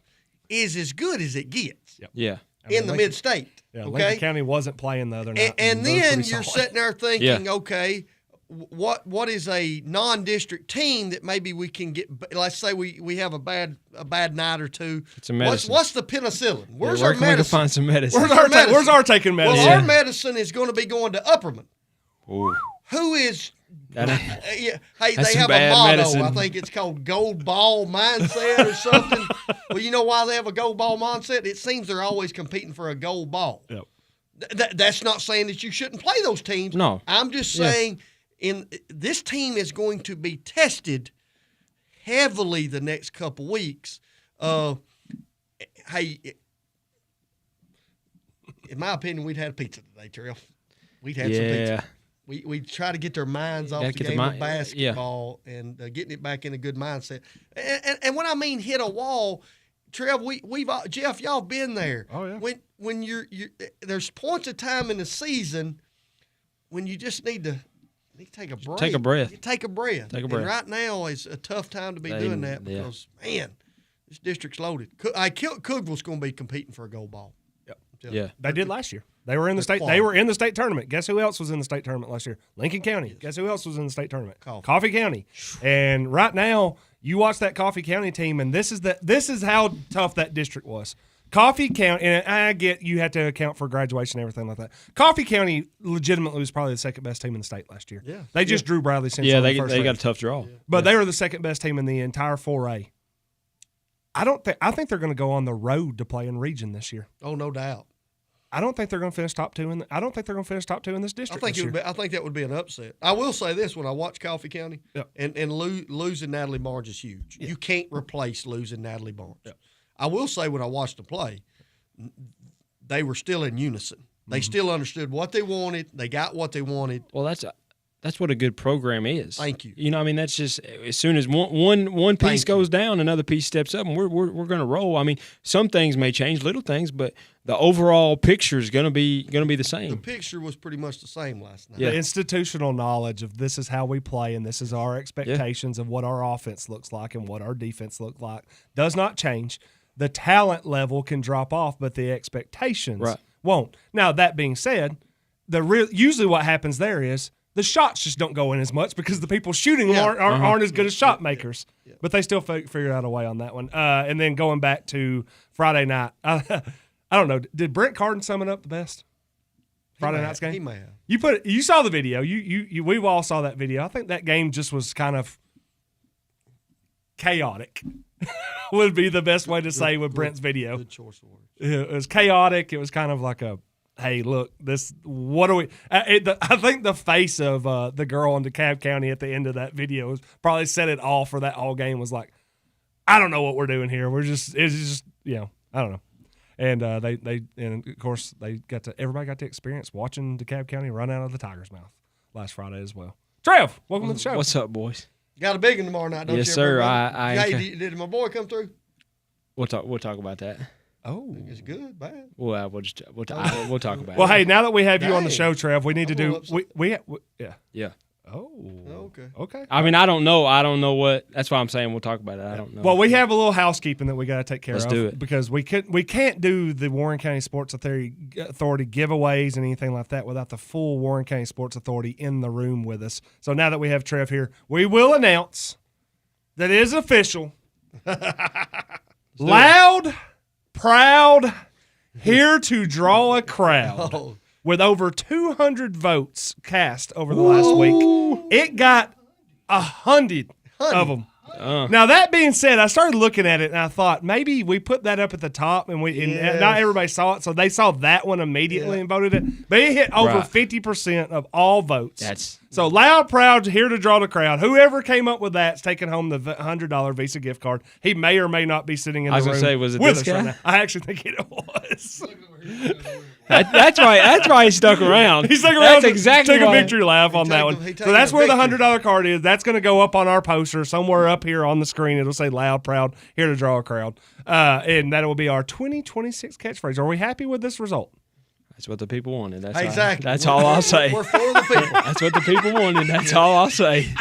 S10: is as good as it gets.
S9: Yep.
S19: Yeah.
S10: In the mid-state.
S9: Yeah,
S10: okay?
S9: Lincoln County wasn't playing the other night.
S10: And
S9: those
S10: then
S9: pretty
S10: you're
S9: solid.
S10: sitting there thinking, okay, what is a non-district team that maybe we can get? Let's say we have a bad night or two.
S19: It's a medicine.
S10: What's the penicillin? Where's
S19: where
S10: our
S19: can we go
S10: medicine?
S19: find some medicine?
S10: Where's
S9: our taking medicine?
S10: Well, our medicine is going to be going to Upperman.
S19: Ooh.
S10: Who is? Hey,
S19: That's
S10: they
S19: some
S10: have a
S19: bad
S10: motto.
S19: medicine.
S10: I think it's called gold ball mindset or something. Well, you know why they have a gold ball mindset? It seems they're always competing for a gold ball.
S9: Yep.
S10: That's not saying that you shouldn't play those teams.
S19: No.
S10: I'm just saying this team is going to be tested heavily the next couple weeks. Hey, in my opinion, we'd had pizza today, Terrell. We'd had some pizza. We try to get their minds off the game of basketball and getting it back in a good mindset. And when I mean hit a wall, Trev, we've Jeff, y'all been there.
S9: Oh yeah.
S10: When you're there's points of time in the season when you just need to take a break.
S19: Take a breath.
S10: Take a breath.
S19: Take a breath.
S10: And right now is a tough time to be doing that because man, this district's loaded. Cookeville's going to be competing for a gold ball.
S19: Yeah,
S9: they did last year. They were in the state. They were in the state tournament. Guess who else was in the state tournament last year? Lincoln County. Guess who else was in the state tournament? Coffee County. And right now, you watch that Coffee County team, and this is how tough that district was. Coffee County, and I get you had to account for graduation and everything like that. Coffee County legitimately was probably the second best team in the state last year.
S10: Yeah,
S9: they just drew Bradley Central.
S19: Yeah,
S9: in
S19: they
S9: the first
S19: got a
S9: round.
S19: tough draw.
S9: But they were the second best team in the entire 4A. I think they're going to go on the road to play in region this year.
S10: Oh, no doubt.
S9: I don't think they're going to finish top 2 I don't think they're going to finish top 2 in this district.
S10: I think that would be an upset. I will say this: when I watch Coffee County, and losing Natalie Barnes is huge. You can't replace losing Natalie Barnes. I will say when I watched them play, they were still in unison. They still understood what they wanted. They got what they wanted.
S19: Well, that's what a good program is.
S10: Thank you.
S19: You know, I mean, that's just as soon as one piece goes down, another piece steps up, and we're going to roll. I mean, some things may change, little things, but the overall picture is going to be the same.
S10: The picture was pretty much the same last night.
S9: The institutional knowledge of this is how we play and this is our expectations of what our offense looks like and what our defense looks like does not change. The talent level can drop off, but the expectations won't. Now, that being said, usually what happens there is the shots just don't go in as much because the people shooting them aren't as good as shot makers. But they still figured out a way on that one. And then going back to Friday night, I don't know. Did Brent Carden sum it up the best? Friday night's game?
S10: He may have.
S9: You saw the video. We all saw that video. I think that game just was kind of chaotic. Would be the best way to say with Brent's video.
S10: Good choice of words.
S9: It was chaotic. It was kind of like hey, look, what are we? I think the face of the girl in DeKalb County at the end of that video probably said it all for that whole game. Was like, I don't know what we're doing here. It's just I don't know. And and of course everybody got to experience watching DeKalb County run out of the Tiger's mouth last Friday as well. Trev, welcome to the show.
S19: What's up, boys?
S10: Got a big one tomorrow night, don't you?
S19: Yes, sir.
S10: Did my boy come through?
S19: We'll talk about that.
S10: Oh, it's good, bad.
S19: Well, we'll talk about it.
S9: Well, hey, now that we have you on the show, Trev, we need to do
S19: yeah.
S9: Oh, okay.
S19: I mean, I don't know what. That's why I'm saying we'll talk about it. I don't know.
S9: Well, we have a little housekeeping that we got to take care of.
S19: Let's do it.
S9: Because we can't do the Warren County Sports Authority giveaways and anything like that without the full Warren County Sports Authority in the room with us. So now that we have Trev here, we will announce that it is official. Loud, proud, here to draw a crowd. With over 200 votes cast over the last week, it got 100 of them. Now, that being said, I started looking at it, and I thought maybe we put that up at the top, and not everybody saw it, so they saw that one immediately and voted it. But it hit over 50% of all votes. So loud, proud, here to draw the crowd. Whoever came up with that's taking home the $100 Visa gift card. He may or may not be sitting in the room.
S19: I was gonna say, was it
S9: with
S19: this
S9: us
S19: guy?
S9: right now. I actually think it was.
S19: That's why. That's why he stuck around.
S9: He stuck around.
S19: That's exactly
S9: Took a
S19: why.
S9: victory laugh on that one. So that's where the $100 card is. That's going to go up on our poster somewhere up here on the screen. It'll say "Loud, Proud, Here to Draw a Crowd," and that will be our 2026 catchphrase. Are we happy with this result?
S19: That's what the people wanted. That's
S10: Exactly.
S19: That's all I'll say.
S10: We're for the people.
S19: That's what the people wanted. That's all I'll say.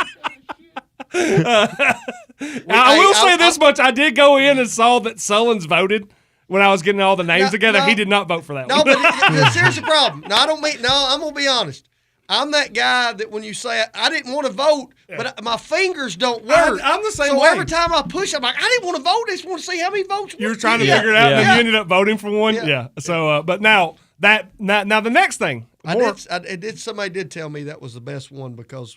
S9: I will say this much: I did go in and saw that Sullins voted. When I was getting all the names together, he did not vote for that
S10: No,
S9: one.
S10: but here's the problem. No, I don't mean. No, I'm gonna be honest. I'm that guy that when you say I didn't want to vote, but my fingers don't work.
S9: I'm the same
S10: so
S9: way.
S10: every time I push, I'm like, I didn't want to vote. I just want to see how many votes.
S9: You were trying to figure it out, and then you ended up voting for one.
S10: Yeah.
S9: Yeah. So, but now now the next thing.
S10: Somebody did tell me that was the best one because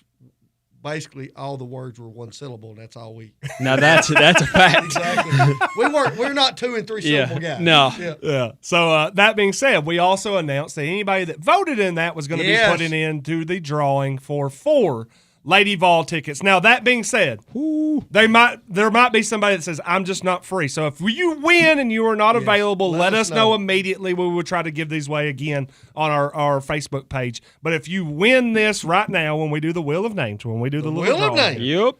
S10: basically all the words were one syllable, and that's all we.
S19: Now that's a fact.
S10: Exactly. We're not 2 and 3 syllable guys.
S19: No.
S9: Yeah. So that being said, we also announced that anybody that voted in that was going to be putting into the drawing for 4 Lady Vol tickets. Now that being said, there might be somebody that says I'm just not free. So if you win and you are not available, let us know immediately. We will try to give these away again on our Facebook page. But if you win this right now, when we do the Wheel of Names, when we do the little
S10: Wheel of
S9: drawing,
S10: Names.
S19: Yep.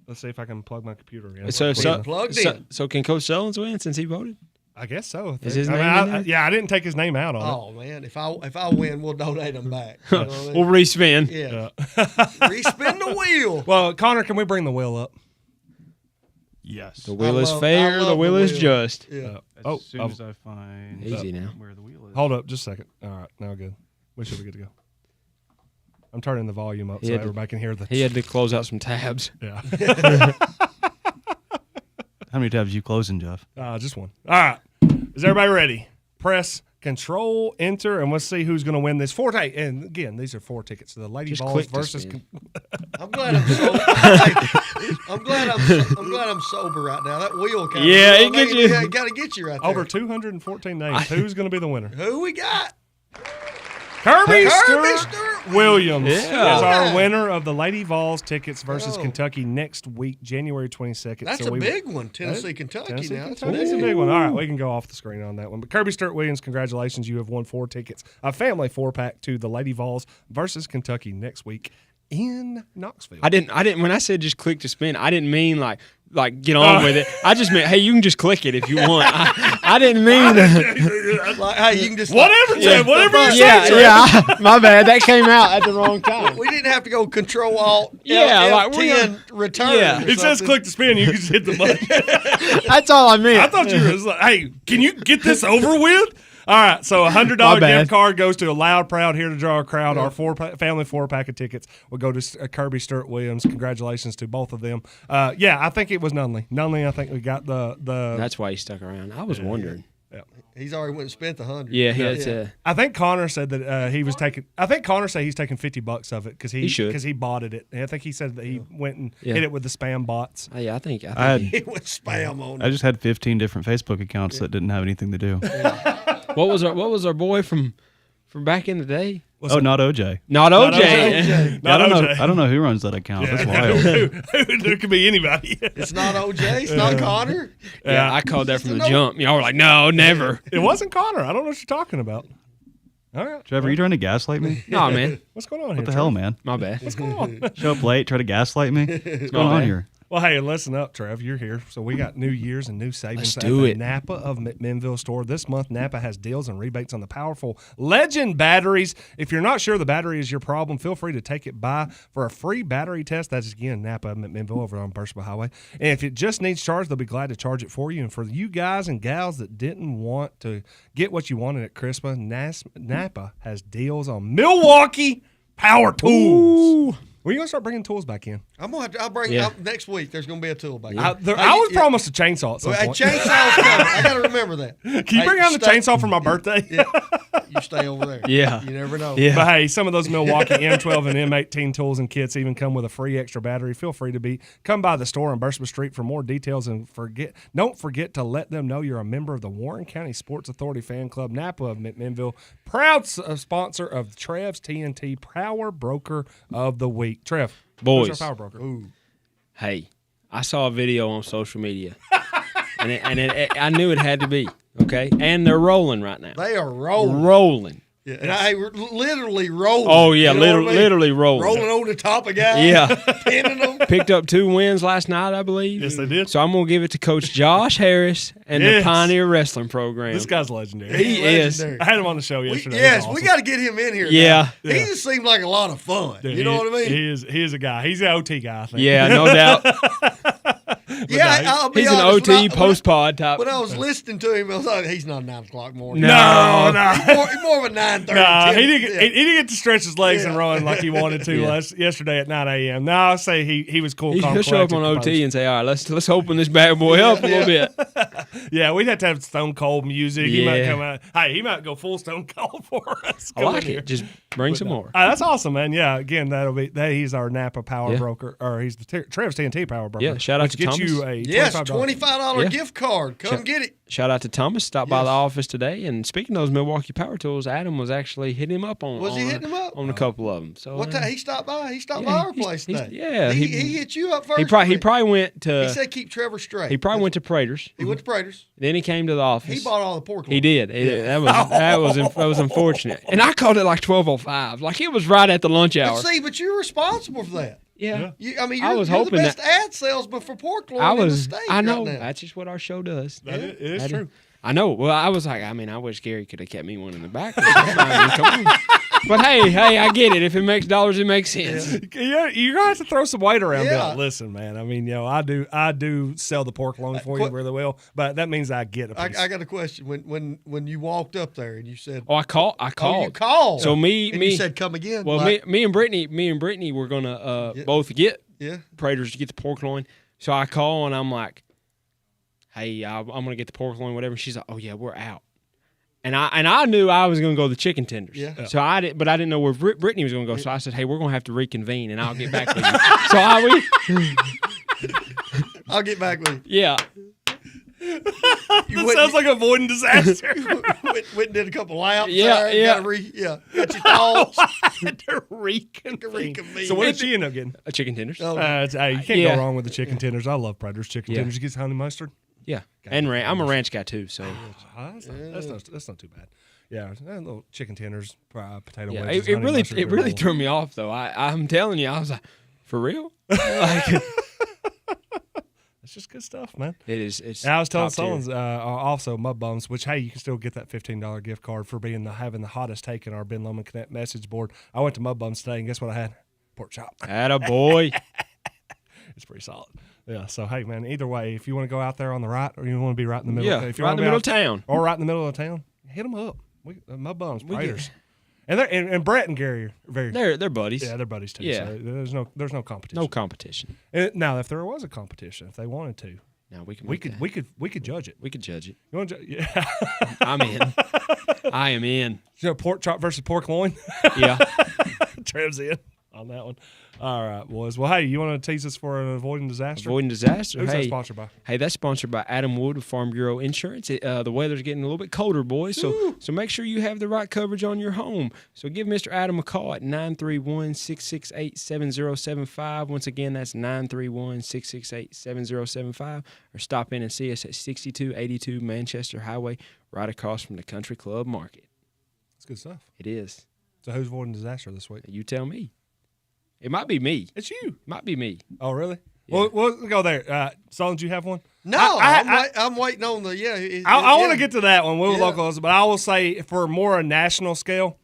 S9: Let's see if I can plug my computer in.
S19: So
S10: plugged in.
S19: So can Coach Sullins win since he voted?
S9: I guess so.
S19: Is his name in there?
S9: Yeah, I didn't take his name out on it.
S10: Oh man, if I win, we'll donate them back. You know what I mean?
S19: We'll respin.
S10: Yeah. Respin the wheel.
S9: Well, Connor, can we bring the wheel up?
S11: Yes.
S19: The wheel is fair. The wheel is just.
S10: Yeah.
S11: As soon as I find
S19: Easy now.
S11: where the wheel is.
S9: Hold up just a second. All right, now good. We should be good to go. I'm turning the volume up so everybody can hear the.
S19: He had to close out some tabs.
S9: Yeah.
S11: How many tabs you closing, Jeff?
S9: Just one. All right. Is everybody ready? Press Control Enter, and let's see who's going to win this 4. Hey, and again, these are 4 tickets to the Lady
S19: Just
S9: Balls
S19: click to
S9: versus.
S19: spin.
S10: I'm glad I'm sober right now. That wheel kind
S19: Yeah,
S10: of.
S19: it gets you.
S10: Got to get you right there.
S9: Over 214 names. Who's going to be the winner?
S10: Who we got?
S9: Kirby
S10: Stewart
S9: Stewart Williams is
S19: Yeah.
S9: our winner of the Lady Vols tickets versus Kentucky next week, January 22nd.
S10: That's a big one. Tennessee, Kentucky now. That's
S9: That's a big one. All right, we can go off the screen on that one. But Kirby Stewart Williams, congratulations. You have won 4 tickets, a family 4-pack to the Lady Vols versus Kentucky next week in Knoxville.
S19: I didn't. When I said just click to spin, I didn't mean like get on with it. I just meant, hey, you can just click it if you want. I didn't mean
S10: like, hey, you can just
S9: whatever you say.
S19: Yeah, my bad. That came out at the wrong time.
S10: We didn't have to go Control Alt
S19: F10
S10: return.
S19: Yeah.
S9: It says click to spin. You can just hit the button.
S19: That's all I meant.
S9: I thought you were like, hey, can you get this over with? All right, so a $100 gift card goes to a Loud, Proud, Here to Draw a Crowd. Our family 4-pack of tickets will go to Kirby Stewart Williams. Congratulations to both of them. Yeah, I think it was Nunley. Nunley, I think we got the.
S19: That's why he stuck around. I was wondering.
S9: Yeah.
S10: He's already went and spent the 100.
S19: Yeah.
S9: I think Connor said that he was taking. I think Connor said he's taking $50 of it because he botted it. And I think he said that he went and hit it with the spam bots.
S19: Yeah, I think
S10: he went spam on.
S11: I just had 15 different Facebook accounts that didn't have anything to do.
S19: What was our boy from back in the day?
S11: Not OJ.
S19: Not OJ.
S11: I don't know who runs that account. That's wild.
S9: There could be anybody.
S10: It's not OJ. It's not Connor.
S19: Yeah, I called that from the jump. Y'all were like, no, never.
S9: It wasn't Connor. I don't know what you're talking about. All right.
S11: Trevor, you trying to gaslight me?
S19: No, man.
S9: What's going on here?
S11: What the hell, man?
S19: My bad.
S9: What's going on?
S11: Show up late, try to gaslight me? What's going on here?
S9: Well, hey, listen up, Trev. You're here. So we got New Year's and new savings
S19: Let's do
S9: at the
S19: it.
S9: Napa of McMinnville store. This month, Napa has deals and rebates on the powerful Legend batteries. If you're not sure the battery is your problem, feel free to take it by for a free battery test. That's, again, Napa of McMinnville over on Burstable Highway. And if it just needs charge, they'll be glad to charge it for you. And for you guys and gals that didn't want to get what you wanted at Christmas, Napa has deals on Milwaukee power tools. When are you gonna start bringing tools back in?
S10: I'm gonna have to. I'll bring
S19: Yeah.
S10: next week. There's gonna be a tool back.
S9: I was promised a chainsaw at some
S10: Well, a
S9: point.
S10: chainsaw's coming. I gotta remember that.
S9: Can you bring out the chainsaw for my birthday?
S10: Yeah. You stay over there.
S19: Yeah.
S10: You never know.
S19: Yeah.
S9: But hey, some of those Milwaukee M12 and M18 tools and kits even come with a free extra battery. Feel free to come by the store on Burstman Street for more details, and don't forget to let them know you're a member of the Warren County Sports Authority Fan Club. Napa of McMinnville, proud sponsor of Trev's TNT Power Broker of the Week. Trev,
S19: Boys.
S9: who's our power broker?
S10: Ooh.
S19: Hey, I saw a video on social media, and I knew it had to be, okay? And they're rolling right now.
S10: They are rolling.
S19: Rolling.
S10: Yeah, and I literally rolling.
S19: Oh, yeah,
S10: You know what I mean?
S19: literally rolling.
S10: Rolling over the top of guys.
S19: Yeah.
S10: Pinning them.
S19: Picked up 2 wins last night, I believe.
S9: Yes, they did.
S19: So I'm going to give it to Coach Josh Harris and the
S9: Yes.
S19: Pioneer Wrestling Program.
S9: This guy's legendary.
S19: He is.
S10: legendary.
S9: I had him on the show yesterday.
S10: Yes,
S9: He's
S10: we
S9: awesome.
S10: got to get him in here.
S19: Yeah.
S10: now. He just seems like a lot of fun.
S9: Dude,
S10: you know what I mean?
S9: He is a guy. He's an OT guy, I think.
S19: Yeah, no doubt.
S10: Yeah, I'll be
S19: He's an
S10: honest,
S19: OT post-pod type.
S10: When I was listening to him, I was like, he's not 9 o'clock morning.
S19: No.
S10: He's more of a 9:30.
S9: Nah,
S10: 10.
S9: he didn't get to stretch his legs and
S10: Yeah.
S9: run like he wanted to
S19: Yeah.
S9: yesterday at 9 a.m. No, I'll say he was cool.
S19: He'll show up on OT and say, all right, let's open this bad boy up a little bit.
S9: Yeah, we'd have to have Stone Cold music. He might
S19: Yeah.
S9: come out. Hey, he might go full Stone Cold for us.
S19: I
S9: Come
S19: like
S9: in here.
S19: it. Just bring some more.
S9: That's awesome, man. Yeah, again, he's our Napa power
S19: Yeah.
S9: broker, or he's the Trev's TNT power broker.
S19: Yeah, shout out
S9: which
S19: to
S9: gets
S19: Thomas.
S9: you a
S10: Yes,
S9: $25
S10: $25
S19: Yeah.
S10: gift card. Come get it.
S19: Shout out to Thomas. Stopped by the office today. And speaking of those Milwaukee Power Tools, Adam was actually hitting him up on.
S10: Was he hitting him up?
S19: on a couple of them? So
S10: What time? He stopped by. He stopped
S19: yeah,
S10: by our
S19: he's-
S10: place
S19: he's-
S10: today.
S19: yeah,
S10: He
S19: he-
S10: hit you up first.
S19: he probably went to.
S10: He said keep Trevor straight.
S19: He probably went to Prater's.
S10: He went to Prater's.
S19: Then he came to the office.
S10: He bought all the pork.
S19: He did. That was unfortunate. And I called it like 12:05. Like it was right at the lunch hour.
S10: But you're responsible for that.
S19: Yeah.
S10: I mean,
S19: I
S10: you're,
S19: was
S10: you're
S19: hoping
S10: the best
S19: that-
S10: ad salesman for pork loin
S19: I
S10: in the
S19: was.
S10: state
S19: I know.
S10: right now.
S19: That's just what our show does.
S9: It is true.
S19: I know. Well, I was like, I mean, I wish Gary could have kept me one in the back. Or something. I mean, come on. But hey, I get it. If it makes dollars, it makes sense.
S9: Yeah, you're gonna have to throw some weight around.
S10: Yeah.
S9: Bill. Listen, man. I mean, I do sell the pork loin for you really well, but that means I get a piece.
S10: I got a question. When you walked up there and you said,
S19: Oh, I called.
S10: "Oh, you called,"
S19: So
S10: and
S19: me,
S10: you said, "Come again."
S19: Well,
S10: like,
S19: me and Brittany were gonna both get Prater's to get the pork loin. So I call and I'm like, "Hey, I'm gonna get the pork loin, whatever." She's like, "Oh yeah, we're out." And I knew I was gonna go the chicken tenders.
S10: Yeah.
S19: So I did, but I didn't know where Brittany was gonna go. So I said, "Hey, we're gonna have to reconvene, and I'll get back with you."
S10: I'll get back with you.
S19: Yeah.
S9: That sounds like avoiding disaster.
S10: went and did a couple laps.
S19: Yeah,
S10: there,
S19: yeah.
S10: Got your thoughts.
S9: to reconvene.
S10: Reconvene.
S9: So what did she end up getting?
S19: Chicken tenders.
S10: Oh.
S9: Hey, you can't go wrong with the chicken tenders. I love Predators chicken
S19: Yeah.
S9: tenders. You get honey mustard.
S19: Yeah. And I'm a ranch guy too, so
S9: That's not too bad. Yeah, little chicken tenders, potato
S19: yeah.
S9: wedges.
S19: It
S9: honey
S19: really
S9: mustard,
S19: really
S9: granola.
S19: threw me off though. I'm telling you, I was like, for real? Like,
S9: It's just good stuff, man.
S19: it is. It's.
S9: And I was telling
S19: top tier.
S9: Sullins also Mud Bums, which hey, you can still get that $15 gift card for having the hottest take in our Ben Lomond Connect message board. I went to Mud Bums today, and guess what I had? Pork chop.
S19: Atta boy.
S9: It's pretty solid. Yeah. So hey, man, either way, if you want to go out there on the right, or you want to be right in the middle,
S19: Yeah,
S9: if you
S19: right
S9: wanna
S19: in the
S9: be
S19: middle
S9: out-
S19: of town.
S9: or right in the middle of town, hit them up. Mud Bums,
S19: We
S9: Praters. And Brett and Gary are very.
S19: They're buddies.
S9: Yeah, they're buddies too.
S19: Yeah.
S9: So there's no competition.
S19: No competition.
S9: Now, if there was a competition, if they wanted to,
S19: Now we can.
S9: we could judge it.
S19: We could judge it.
S9: You want to? Yeah.
S19: I'm in. I am in.
S9: So pork chop versus pork loin.
S19: Yeah.
S9: Trev's in on that one. All right, boys. Well, hey, you want to tease us for an avoiding disaster?
S19: Avoiding disaster.
S9: Who's
S19: hey,
S9: that sponsored by?
S19: Hey, that's sponsored by Adam Wood of Farm Bureau Insurance. The weather's getting a little bit colder, boys, so make sure you have the right coverage on your home. So give Mr. Adam a call at 931-668-7075. Once again, that's 931-668-7075. Or stop in and see us at 6282 Manchester Highway, right across from the Country Club Market.
S9: That's good stuff.
S19: It is.
S9: So who's avoiding disaster this week?
S19: You tell me. It might be me.
S9: It's you.
S19: Might be me.
S9: Oh, really?
S19: Yeah.
S9: Well, we'll go there. Solon, do you have one?
S10: No, I'm waiting on the
S9: I want to get to that one. We'll
S10: Yeah.
S9: localize, but I will say for more a national scale,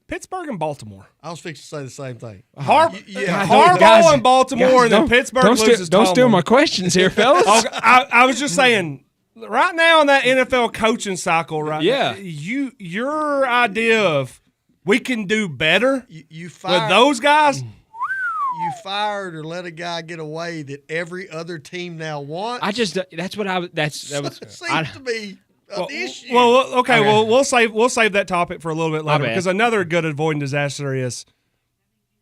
S9: Pittsburgh and Baltimore.
S10: I was fixing to say the same thing.
S9: Harbaugh and Baltimore, and then Pittsburgh loses.
S19: Don't steal
S9: Tomlin.
S19: my questions here, fellas.
S9: Okay, I was just saying, right now in that NFL coaching cycle, right?
S19: Yeah.
S9: now, your idea of we can do better
S10: You
S9: with
S10: fired
S9: those guys.
S10: you fired or let a guy get away that every other team now wants.
S19: That's what I was. That was
S10: seems to be an issue.
S9: Well, okay. Well, we'll save that topic for a little bit
S19: My
S9: later
S19: bad.
S9: because another good avoiding disaster is.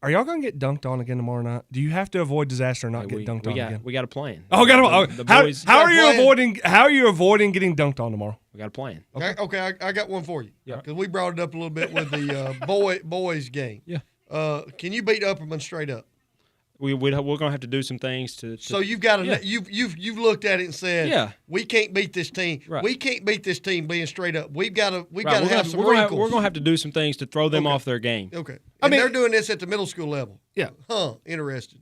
S9: Are y'all gonna get dunked on again tomorrow night? Do you have to avoid disaster and not get dunked on again?
S19: We got a plan.
S9: Oh,
S19: The boys.
S9: How are you avoiding? How are you avoiding getting dunked on tomorrow?
S19: We got a plan.
S10: Okay, I got one for you.
S19: Yeah.
S10: Because we brought it up a little bit with the boys game.
S19: Yeah.
S10: Can you beat Upperman straight up?
S19: We're gonna have to do some things to
S10: So you've got
S19: Yeah.
S10: you've looked at it and said,
S19: Yeah.
S10: we can't beat this team.
S19: Right.
S10: We can't beat this team being straight up. We've got to
S19: Right,
S10: have some
S19: we're
S10: wrinkles.
S19: gonna have to do some things to throw them off their game.
S10: Okay. And they're doing this at the middle school level.
S9: Yeah.
S10: Huh. Interesting.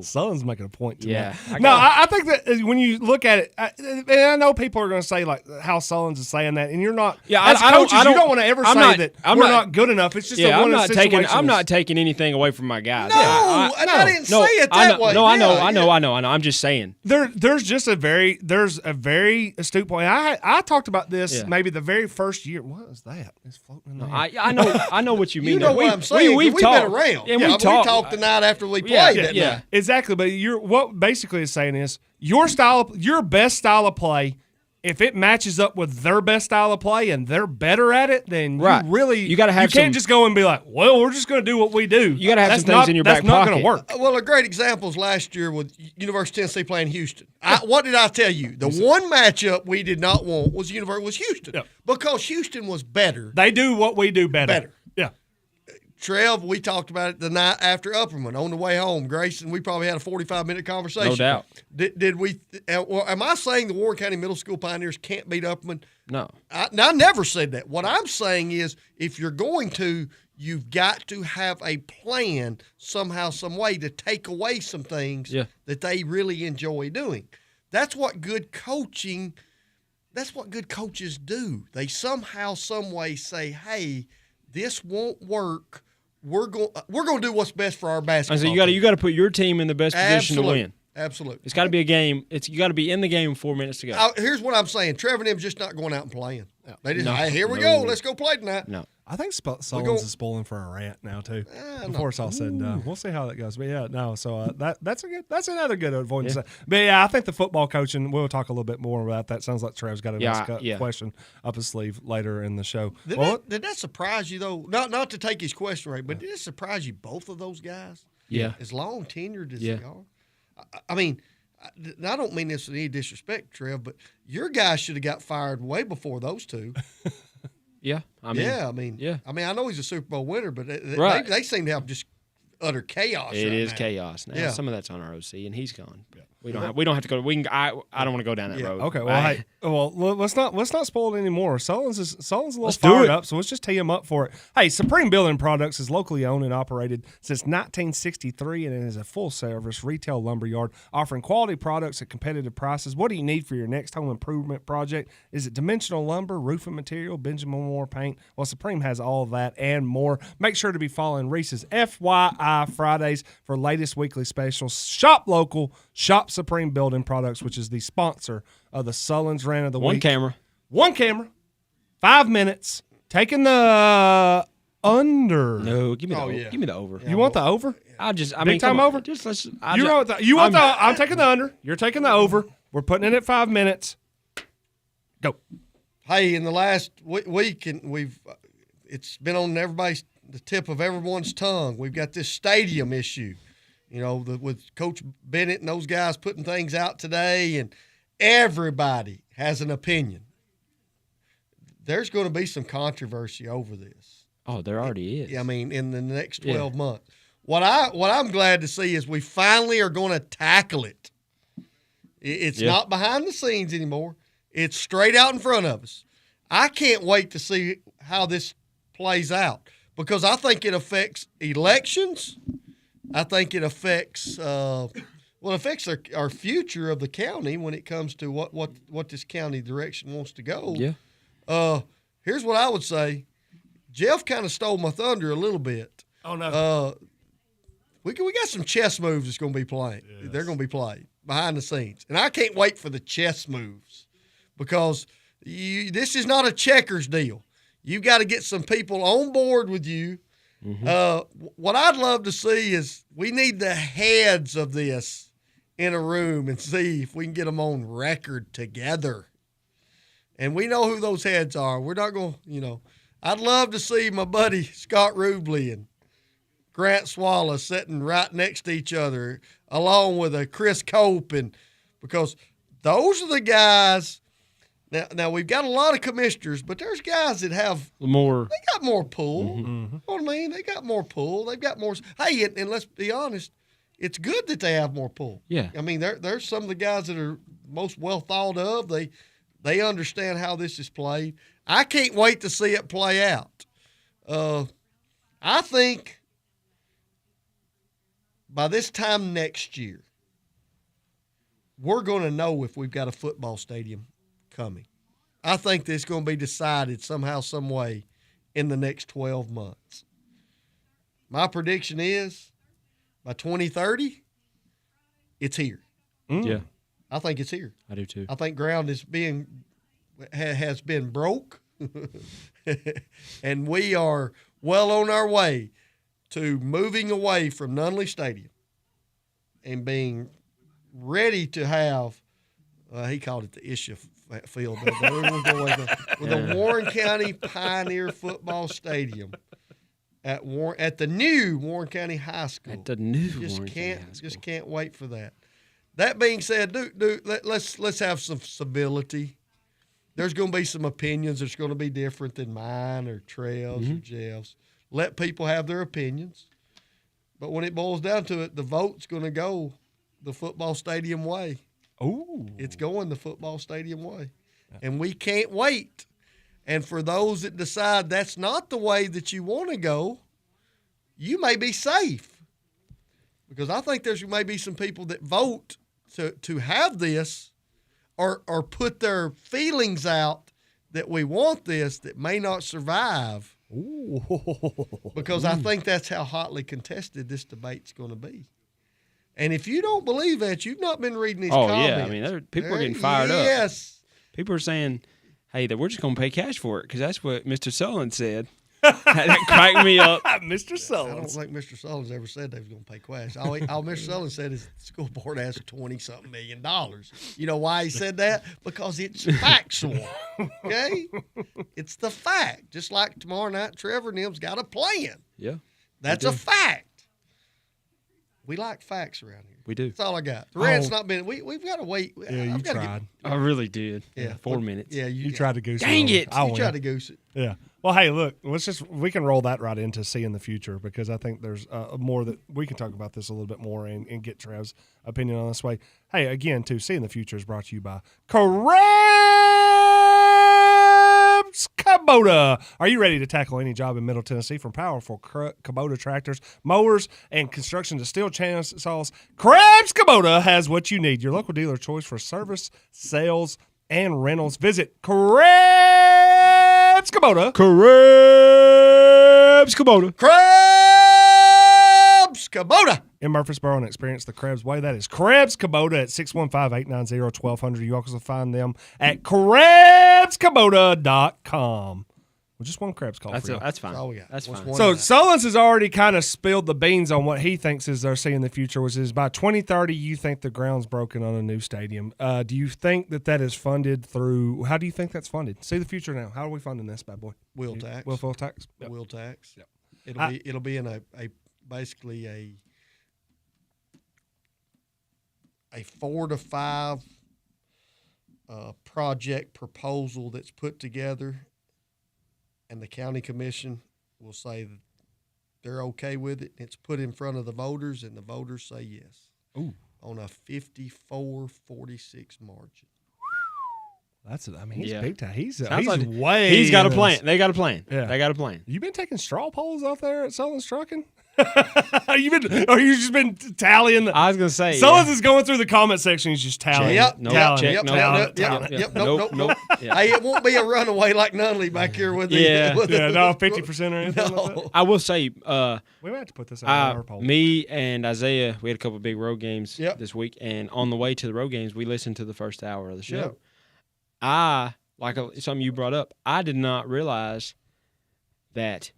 S9: Sullen's making a point to me.
S19: Yeah,
S9: I think that when you look at it, and I know people are going to say like how Sullen's is saying that, and you're not.
S19: Yeah,
S9: as
S19: I don't-
S9: coaches,
S19: I don't-
S9: you don't want to ever
S19: I'm
S9: say
S19: not-
S9: that
S19: I'm
S9: we're
S19: not-
S9: not good enough. It's just
S19: Yeah,
S9: one of the situations.
S19: I'm not taking anything away from my guys.
S10: No, and I didn't say it
S19: I
S10: that
S19: know,
S10: way.
S19: No, I know.
S10: Yeah,
S19: I know. I'm just saying.
S9: There's just a very astute point. I talked about this
S19: Yeah.
S9: maybe the very first year. What is that? It's floating in
S19: No,
S9: there.
S19: I know what you mean.
S10: You know what I'm saying?
S19: We've
S10: We've
S19: talked.
S10: been around.
S19: Yeah,
S10: we
S19: we've talked.
S10: talked the night after we played
S19: Yeah,
S10: that
S19: yeah.
S10: night.
S9: Exactly, but what basically is saying is your best style of play. If it matches up with their best style of play and they're better at it, then you
S19: gotta have
S9: you can't
S19: some-
S9: just go and be like, well, we're just going to do what we do.
S19: You gotta have
S9: That's
S19: some things
S9: not-
S19: in your
S9: that's
S19: back
S9: not
S19: pocket.
S9: going to work.
S10: Well, a great example is last year with University of Tennessee playing Houston. What did I tell you? The one matchup we did not want was Houston because Houston was better.
S9: They do what we do better. Yeah.
S10: Trev, we talked about it the night after Upperman on the way home. Grayson, we probably had a 45-minute conversation.
S19: No doubt.
S10: Did we? Am I saying the Warren County Middle School Pioneers can't beat Upperman?
S19: No.
S10: I never said that. What I'm saying is, if you're going to, you've got to have a plan somehow, some way to take away some things that they really enjoy doing. That's what good coaching. That's what good coaches do. They somehow, some way say, "Hey, this won't work. We're going to do what's best for our basketball."
S19: So you got to put your team in the best position to win.
S10: Absolutely.
S19: It's got to be a game. You got to be in the game 4 minutes to go.
S10: Here's what I'm saying. Trevor and them just not going out and playing. They just,
S19: No.
S10: hey, here we
S19: No.
S10: go. Let's go play tonight.
S19: No.
S9: I think Sullen's is spoiling for a rant now too. Before it's all said and done, we'll see how that goes. But yeah, no. So that's another good avoidance.
S19: Yeah.
S9: But yeah, I think the football coaching. We'll talk a little bit more about that. Sounds like Trev's got a
S19: Yeah,
S9: nice
S19: yeah.
S9: question up his sleeve later in the show.
S10: Did that surprise you though? Not to take his question right, but did it surprise you both of those guys?
S19: Yeah.
S10: As long tenured as
S19: Yeah.
S10: they are. I mean, I don't mean this with any disrespect, Trev, but your guys should have got fired way before those two.
S19: Yeah. I mean,
S10: I know he's a Super Bowl winner, but
S19: Right.
S10: they seem to have just utter chaos.
S19: It
S10: right
S19: is
S10: now.
S19: chaos now.
S10: Yeah.
S19: Some of that's on our OC, and he's gone. We don't have to go. We can. I don't want to go down that road.
S9: Okay. Well, hey, let's not spoil it anymore. Sullen's a little
S19: Let's do
S9: fired
S19: it.
S9: up, so let's just tee him up for it. Hey, Supreme Building Products is locally owned and operated since 1963, and it is a full-service retail lumber yard offering quality products at competitive prices. What do you need for your next home improvement project? Is it dimensional lumber, roofing material, Benjamin Moore paint? Well, Supreme has all of that and more. Make sure to be following Reese's FYI Fridays for latest weekly specials. Shop local. Shop Supreme Building Products, which is the sponsor of the Sullen's Rant of the Week. One camera, 5 minutes, taking the under.
S19: No, give me give me the over.
S9: You want the over?
S19: I
S9: Big
S19: mean,
S9: time
S19: come on.
S9: over?
S19: Just let's.
S9: I'm taking the under. You're taking the over. We're putting it at 5 minutes. Go.
S10: Hey, in the last week, and it's been on the tip of everyone's tongue. We've got this stadium issue. You know, with Coach Bennett and those guys putting things out today, and everybody has an opinion. There's going to be some controversy over this.
S19: Oh, there already is.
S10: I mean, in the next 12 months. What I'm glad to see is we finally are going to tackle it. It's not behind the scenes anymore. It's straight out in front of us. I can't wait to see how this plays out because I think it affects elections. I think it affects our future of the county when it comes to what this county direction wants to go.
S19: Yeah.
S10: Here's what I would say. Jeff kind of stole my thunder a little bit.
S9: Oh no.
S10: We got some chess moves that's going to be playing. Yes. They're going to be played behind the scenes, and I can't wait for the chess moves because this is not a checkers deal. You got to get some people on board with you What I'd love to see is we need the heads of this in a room and see if we can get them on record together. And we know who those heads are. We're not going to, I'd love to see my buddy Scott Rubley and Grant Swallow sitting right next to each other, along with a Chris Cope, and because those are the guys. Now we've got a lot of commissioners, but there's guys that have
S19: more.
S10: They got more pull. You know what I mean? They got more pull. They've got more. Hey, and let's be honest, it's good that they have more pull.
S19: Yeah.
S10: I mean, there's some of the guys that are most well thought of. They understand how this is played. I can't wait to see it play out. I think by this time next year, we're going to know if we've got a football stadium coming. I think that's going to be decided somehow, some way in the next 12 months. My prediction is by 2030, it's here.
S19: Yeah.
S10: I think it's here.
S19: I do too.
S10: I think ground has been broke, and we are well on our way to moving away from Nunley Stadium and being ready to have, he called it the Isha Field, with the Warren County Pioneer Football Stadium at the new Warren County High School.
S19: At the new Warren County High School.
S10: Just can't wait for that. That being said, let's have some stability. There's going to be some opinions that's going to be different than mine or Trev's or Jeff's. Let people have their opinions. But when it boils down to it, the vote's going to go the football stadium way.
S9: Ooh.
S10: It's going the football stadium way. And we can't wait. And for those that decide that's not the way that you want to go, you may be safe. Because I think there's may be some people that vote to have this or put their feelings out that we want this that may not survive.
S9: Ooh.
S10: Because I think that's how hotly contested this debate's going to be. And if you don't believe that, you've not been reading these comments.
S19: Oh, yeah. I mean, people are getting fired up.
S10: Yes.
S19: People are saying, hey, that we're just going to pay cash for it because that's what Mr. Sullivan said. That cracked me up.
S9: Mr. Sullivan.
S10: I don't think Mr. Sullivan's ever said they was going to pay cash. All Mr. Sullivan said is the school board has $20-something million. You know why he said that? Because it's factual. Okay? It's the fact. Just like tomorrow night, Trevor and them's got a plan.
S19: Yeah.
S10: That's a fact. We like facts around here.
S19: We do.
S10: That's all I got. The rant's not been. We've got to wait.
S9: Yeah, you tried.
S19: I really did.
S10: Yeah,
S19: 4 minutes.
S10: Yeah,
S9: you tried to goose it.
S19: Dang it!
S10: You tried to goose it.
S9: Yeah. Well, hey, look, we can roll that right into seeing the future because I think there's more that we can talk about this a little bit more and get Trev's opinion on this way. Hey, again, too, seeing the future is brought to you by Kubota. Are you ready to tackle any job in Middle Tennessee? From powerful Kubota tractors, mowers, and construction to steel chainsaws, Krebs Kubota has what you need. Your local dealer choice for service, sales, and rentals. Visit Krebs Kubota.
S19: Krebs Kubota.
S10: Krebs Kubota.
S9: In Murfreesboro and experience the Krebs way. That is Krebs Kubota at 615-890-1200. You also find them at KrebsKubota.com. Well, just one Krebs call for you.
S19: That's fine.
S10: That's all we got.
S19: That's fine.
S9: So Sullins has already kind of spilled the beans on what he thinks is they're seeing the future, which is by 2030 you think the ground's broken on a new stadium. Do you think that is funded through – how do you think that's funded? See the future now. How are we funding this bad boy?
S10: Wheel tax.
S9: Wheel tax? Yep.
S10: Wheel tax.
S9: Yep.
S10: It'll be in a basically a 4 to 5 project proposal that's put together, and the county commission will say that they're okay with it. It's put in front of the voters, and the voters say yes.
S9: Ooh.
S10: On a 54-46 margin.
S9: That's it. I mean, he's
S19: Yeah.
S9: big time. He's
S19: Sounds like
S9: way.
S19: He's got a
S9: in
S19: plan.
S9: this.
S19: They got a plan.
S9: Yeah.
S19: They got a plan.
S9: You been taking straw polls out there at Sullins Trucking? you just been tallying?
S19: I was gonna say
S9: Sullins is going through the comment section. He's just tallying.
S10: Yep.
S19: Nope.
S10: Yep.
S19: Check.
S10: Yep.
S19: Nope.
S10: Yep.
S19: Yep.
S10: Yep.
S19: Nope.
S10: Nope.
S19: Yeah.
S10: Hey, it won't be a runaway like Nunley back here with the.
S19: Yeah.
S10: With the,
S9: No, 50% or anything like that?
S19: I will say,
S9: We might have to put this out on our poll.
S19: me and Isaiah, we had a couple of big road games
S10: Yep.
S19: this week, and on the way to the road games, we listened to the first hour of the show.
S10: Yep.
S19: Something you brought up, I did not realize that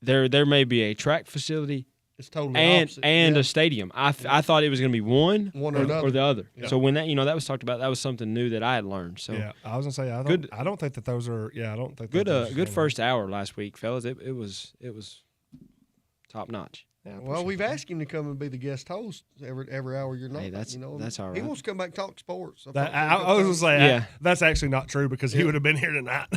S19: there may be a track facility
S10: It's totally
S19: and
S10: opposite.
S19: a stadium. I thought it was going to be one
S10: or
S19: or the other.
S9: Yeah.
S19: So when that was talked about, that was something new that I had learned. So
S9: yeah, I was gonna say I don't think that those are. Yeah, I don't think
S19: good.
S9: that those are
S19: Good
S9: standard.
S19: first hour last week, fellas. It was top notch.
S9: Yeah,
S10: Well, we've asked him to come and be the guest host every hour you're not.
S19: Hey, that's all
S10: He
S19: right.
S10: wants to come back and talk sports.
S9: I was gonna say
S19: Yeah.
S9: that's actually not true because he would have been here tonight.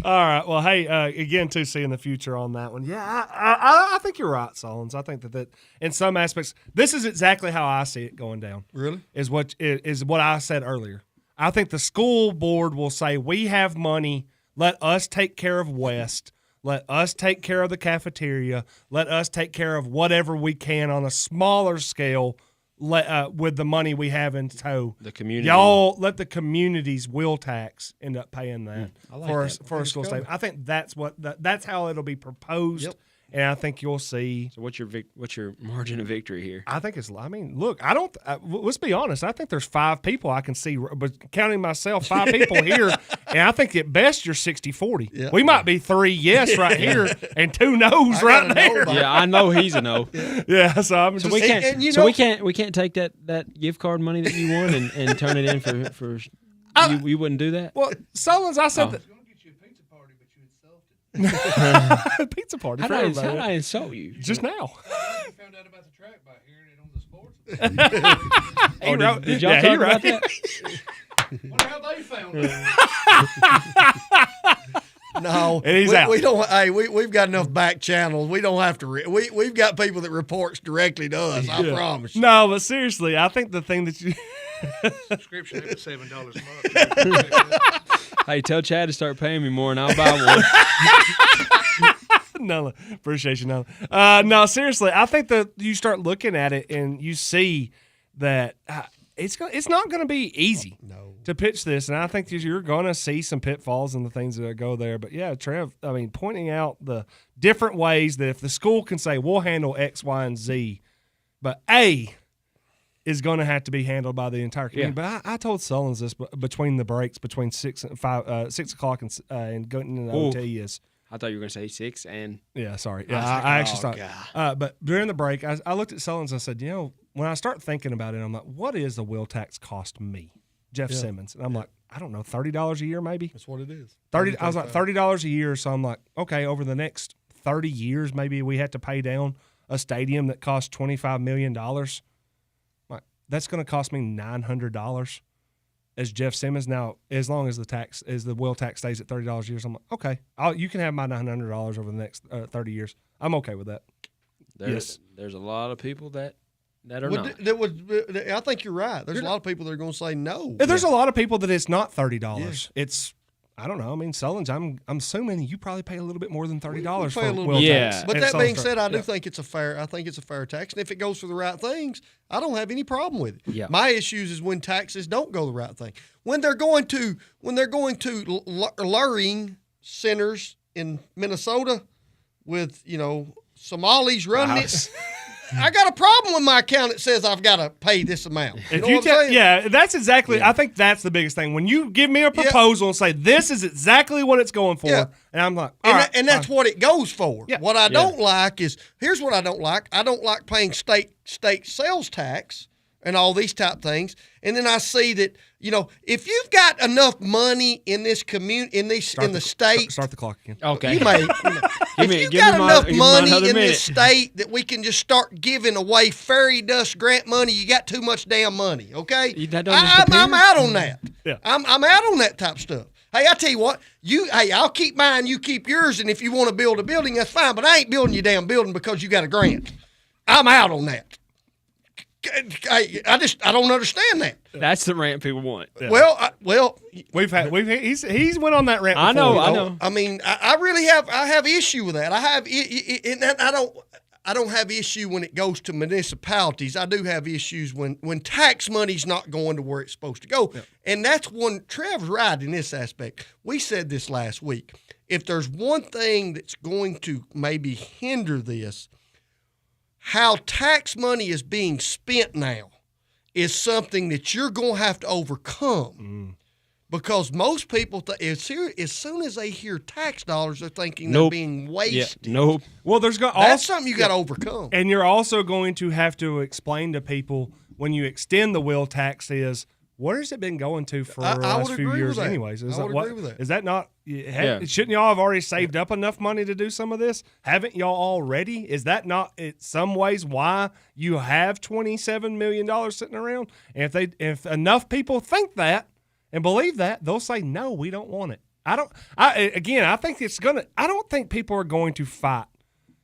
S9: All right. Well, hey, again, too, seeing the future on that one. Yeah, I think you're right, Solons. I think that in some aspects, this is exactly how I see it going down.
S10: Really?
S9: Is what I said earlier. I think the school board will say, we have money. Let us take care of West. Let us take care of the cafeteria. Let us take care of whatever we can on a smaller scale with the money we have in tow.
S19: The community.
S9: Y'all let the community's wheel tax end up paying that
S19: I like
S9: for
S19: that.
S9: a school stadium. I think that's that's how it'll be proposed.
S10: Yep.
S9: And I think you'll see.
S19: So what's your margin of victory here?
S9: I think look, I don't. Let's be honest. I think there's 5 people I can see, but counting myself, 5 people here, and I think at best you're 60-40.
S10: Yeah.
S9: We might be 3 yes right here and 2 no's right there.
S19: Yeah, I know he's a no.
S9: Yeah, so I'm
S19: So
S9: just.
S19: we can't.
S10: and you
S19: so
S10: know-
S19: we can't take that gift card money that you won and turn it in for. You wouldn't do that.
S9: Well, Solons, I said
S19: Oh.
S9: that. Pizza party.
S19: How
S9: for
S19: did
S9: everybody.
S19: I insult you?
S9: Just now.
S20: You found out about the track by hearing it on the sports.
S9: He wrote-
S19: Did y'all
S9: yeah, he
S19: talk about
S9: wrote-
S20: Wonder how they found it.
S10: No,
S9: And he's
S10: we,
S9: out.
S10: We don't. Hey, we've got enough back channels. We don't have to. We've got people that reports directly to us. I
S9: Yeah.
S10: promise. You.
S9: No, but seriously, I think the thing that you.
S20: Subscription at $7 a month.
S19: Hey, tell Chad to start paying me more, and I'll buy one.
S9: No, appreciate you. No, seriously, I think that you start looking at it and you see that it's not going to be easy to pitch this, and I think you're going to see some pitfalls and the things that go there. But yeah, Trev, I mean, pointing out the different ways that if the school can say we'll handle X, Y, and Z, but A is going to have to be handled by the entire community. But I told Sullins this between the breaks, between 6 and 5, 6 o'clock and going into the OT is.
S19: I thought you were going to say 6 and.
S9: Yeah, sorry. Yeah, I actually thought. But during the break, I looked at Sullins and I said, when I start thinking about it, I'm like, what is the wheel tax cost me, Jeff Simmons? And I'm like, I don't know, $30 a year maybe.
S10: That's what it is.
S9: 30. I was like $30 a year. So I'm like, okay, over the next 30 years, maybe we have to pay down a stadium that costs $25 million. Like, that's going to cost me $900 as Jeff Simmons. Now, as long as the wheel tax stays at $30 a year, so I'm like, okay, you can have my $900 over the next 30 years. I'm okay with that.
S19: There's a lot of people that are
S10: Well,
S19: not.
S10: I think you're right. There's a lot of people that are going to say no.
S9: There's a lot of people that it's not $30. It's, I don't know. I mean, Sullins, I'm assuming you probably pay a little bit more than $30 for
S10: Pay a little
S9: wheel
S10: bit.
S9: tax.
S10: But
S9: at
S10: that
S9: some
S10: being
S9: point.
S10: said, I do
S9: Yeah.
S10: think it's a fair. I think it's a fair tax, and if it goes for the right things, I don't have any problem with it.
S19: Yeah.
S10: My issues is when taxes don't go the right thing. When they're going to luring centers in Minnesota with Somalis running it. I got a problem with my account that says I've got to pay this amount. You know what I'm saying?
S9: Yeah, that's exactly. I think that's the biggest thing. When you give me a proposal and say this is exactly what it's going for,
S10: Yeah.
S9: and I'm like,
S10: And that's what it goes for.
S9: Yeah.
S10: What I don't like is, here's what I don't like. I don't like paying state sales tax and all these type things. And then I see that, if you've got enough money in this community, in the state.
S9: Start the clock again.
S19: Okay.
S10: You may. If you got enough money in this state that we can just start giving away fairy dust grant money, you got too much damn money, okay?
S19: That doesn't just
S10: I'm
S19: appear?
S10: out on that.
S9: Yeah.
S10: I'm out on that type of stuff. Hey, I tell you what, I'll keep mine, you keep yours, and if you want to build a building, that's fine, but I ain't building your damn building because you got a grant. I'm out on that. I don't understand that.
S19: That's the rant people want.
S9: Yeah.
S10: Well,
S9: he's went on that rant.
S19: I
S9: before.
S19: know.
S10: I mean, I really have issue with that. I don't have issue when it goes to municipalities. I do have issues when tax money's not going to where it's supposed to go. Yeah. And that's one, Trev's right in this aspect. We said this last week. If there's one thing that's going to maybe hinder this, how tax money is being spent now is something that you're going to have to overcome. Because most people, as soon as they hear tax dollars, they're thinking
S19: Nope.
S10: they're being wasted.
S19: Yeah, nope.
S9: Well, there's
S10: That's something you got to overcome.
S9: And you're also going to have to explain to people when you extend the wheel tax is what has it been going to for the last few years anyways?
S10: I would agree with that.
S9: Is that not shouldn't y'all have already saved up enough money to do some of this? Haven't y'all already? Is that not in some ways why you have $27 million sitting around? And if enough people think that and believe that, they'll say no, we don't want it. I think I don't think people are going to fight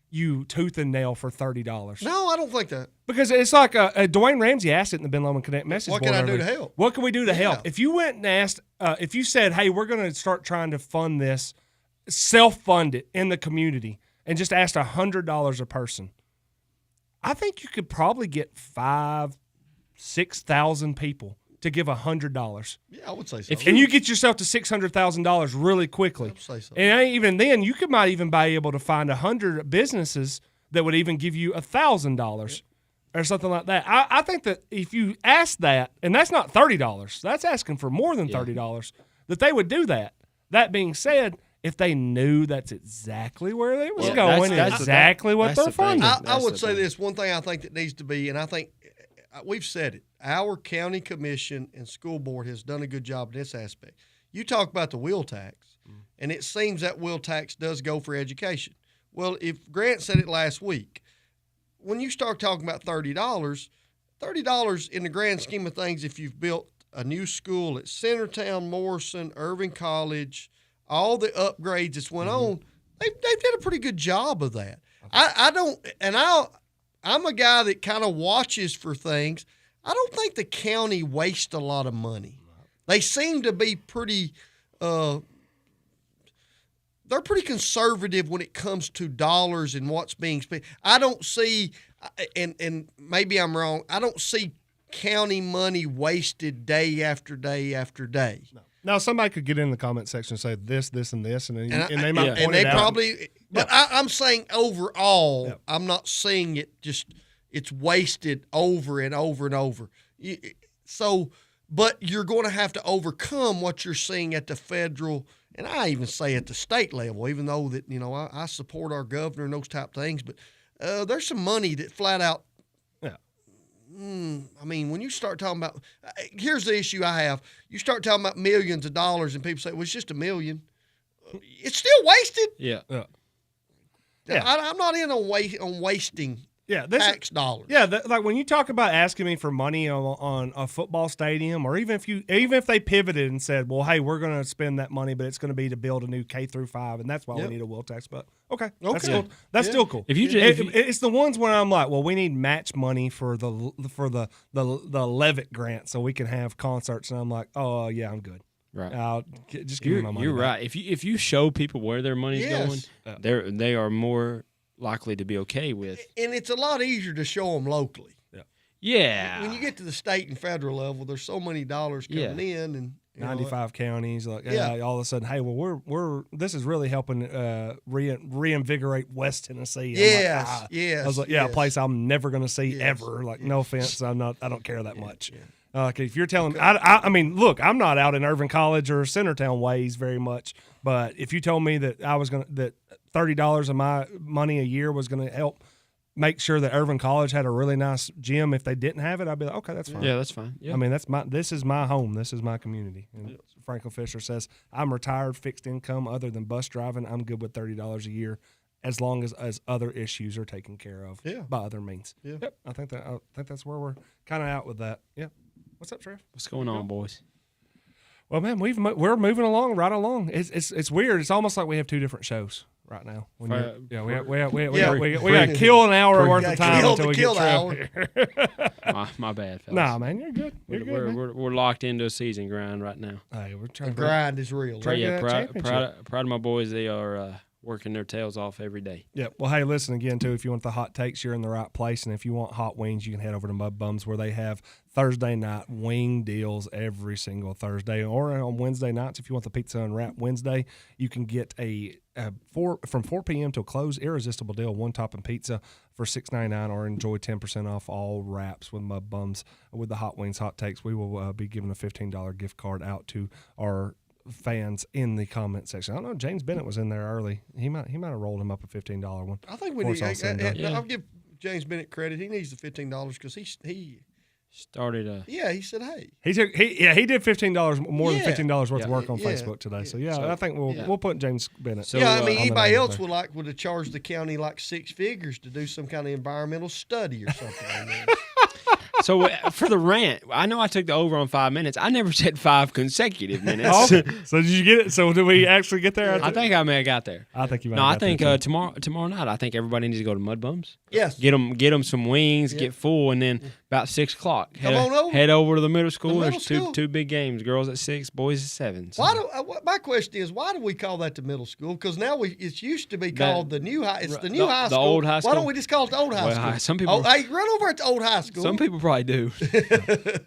S9: you tooth and nail for $30.
S10: No, I don't think that.
S9: Because it's like Dwayne Ramsey asked it in the Ben Lomond Connect message
S10: What
S9: board.
S10: can I do to help?
S9: What can we do to help? If you went and asked, if you said, hey, we're going to start trying to fund this, self-fund it in the community, and just asked $100 a person, I think you could probably get 6,000 people to give $100.
S10: Yeah, I would say so.
S9: And you get yourself to $600,000 really quickly.
S10: I would say so.
S9: And even then, you might even be able to find 100 businesses that would even give you $1,000 or something like that. I think that if you ask that, and that's not $30, that's asking for more than $30, that they would do that. That being said, if they knew that's exactly where they was going, that's exactly what they're funding.
S10: I would say this one thing I think that needs to be, and I think we've said it, our county commission and school board has done a good job in this aspect. You talk about the wheel tax, and it seems that wheel tax does go for education. Well, if Grant said it last week, when you start talking about $30 in the grand scheme of things, if you've built a new school at Centertown, Morrison, Irving College, all the upgrades that's went on, they've did a pretty good job of that. I'm a guy that kind of watches for things. I don't think the county wastes a lot of money. They seem to be pretty they're pretty conservative when it comes to dollars and what's being spent. I don't see, and maybe I'm wrong, I don't see county money wasted day after day after day.
S9: No. Now, somebody could get in the comment section and say this, and this, and they might point
S10: and they
S9: it out.
S10: probably, but I'm saying overall, I'm not seeing it just, it's wasted over and over and over. So, but you're going to have to overcome what you're seeing at the federal, and I even say at the state level, even though that, I support our governor and those type of things, but there's some money that flat out, I mean, when you start talking about, here's the issue I have. You start talking about millions of dollars and people say, well, it's just $1 million. It's still wasted.
S19: Yeah.
S10: I'm not in on wasting tax dollars.
S9: Yeah, like when you talk about asking me for money on a football stadium, or even if they pivoted and said, well, hey, we're going to spend that money, but it's going to be to build a new K-5, and that's why we need a wheel tax. But okay. That's cool. That's still cool. It's the ones where I'm like, well, we need match money for the Levitt grant so we can have concerts, and I'm like, oh yeah, I'm good.
S19: Right.
S9: Just give me my money.
S19: You're
S9: back.
S19: right. If you show people where their money's going, they are more likely to be okay with.
S10: And it's a lot easier to show them locally.
S19: Yeah.
S10: When you get to the state and federal level, there's so many dollars coming in, and
S9: 95 counties, all of a sudden, hey, well, we're this is really helping reinvigorate West Tennessee.
S10: Yes.
S9: I was like, a place I'm never going to see ever. Like, no offense, I don't care that much. If you're telling me, I mean, look, I'm not out in Irving College or Centertown ways very much, but if you told me that that $30 of my money a year was going to help make sure that Irving College had a really nice gym, if they didn't have it, I'd be like, okay, that's fine.
S19: Yeah, that's fine. Yeah.
S9: I mean, this is my home. This is my community. And Franklin Fisher says, I'm retired, fixed income, other than bus driving. I'm good with $30 a year, as long as other issues are taken care of by other means.
S10: Yeah.
S9: Yep. I think that's where we're kind of out with that. Yeah. What's up, Trev?
S19: What's going on, boys?
S9: Well, man, we're moving along right along. It's weird. It's almost like we have two different shows right now. We got to kill an hour worth of time until we get Trev here.
S19: My bad, fellas.
S9: Nah, man, you're good.
S19: We're locked into a season grind right now.
S9: Hey, we're trying.
S10: The grind is real.
S19: Proud of my boys. They are working their tails off every day.
S9: Yeah. Well, hey, listen again, too. If you want the hot takes, you're in the right place. And if you want hot wings, you can head over to Mud Bums, where they have Thursday night wing deals every single Thursday. Or on Wednesday nights, if you want the Pizza Unwrap Wednesday, you can get from 4 p.m. till close, irresistible deal, one topping pizza for $6.99, or enjoy 10% off all wraps with Mud Bums with the hot wings, hot takes. We will be giving a $15 gift card out to our fans in the comment section. I don't know. James Bennett was in there early. He might have rolled him up a $15 one.
S10: I think we need. I'll give James Bennett credit. He needs the $15 because he
S19: started a.
S10: Yeah, he said, "Hey."
S9: He did $15 more than $15 worth of work on Facebook today. So I think we'll put James Bennett.
S10: So, I mean, anybody else would have charged the county like 6 figures to do some kind of environmental study or something like that.
S19: So for the rant, I know I took the over on 5 minutes. I never said 5 consecutive minutes.
S9: Oh, so did you get it? So did we actually get there?
S19: I think I may have got there.
S9: I think you might.
S19: No,
S9: have
S19: I think tomorrow night. I think everybody needs to go to Mud Bums.
S10: Yes.
S19: Get them some wings, get full, and then about 6 o'clock,
S10: Come on over.
S19: head over to the middle school.
S10: middle
S19: There's
S10: school.
S19: two big games: girls at 6, boys at 7. So.
S10: My question is, why do we call that the middle school? Because now it used to be called the new high. It's the new high school.
S19: The old high school.
S10: Why don't we just call it the old high school?
S19: Some people.
S10: Hey, run over at the old high school.
S19: Some people probably do.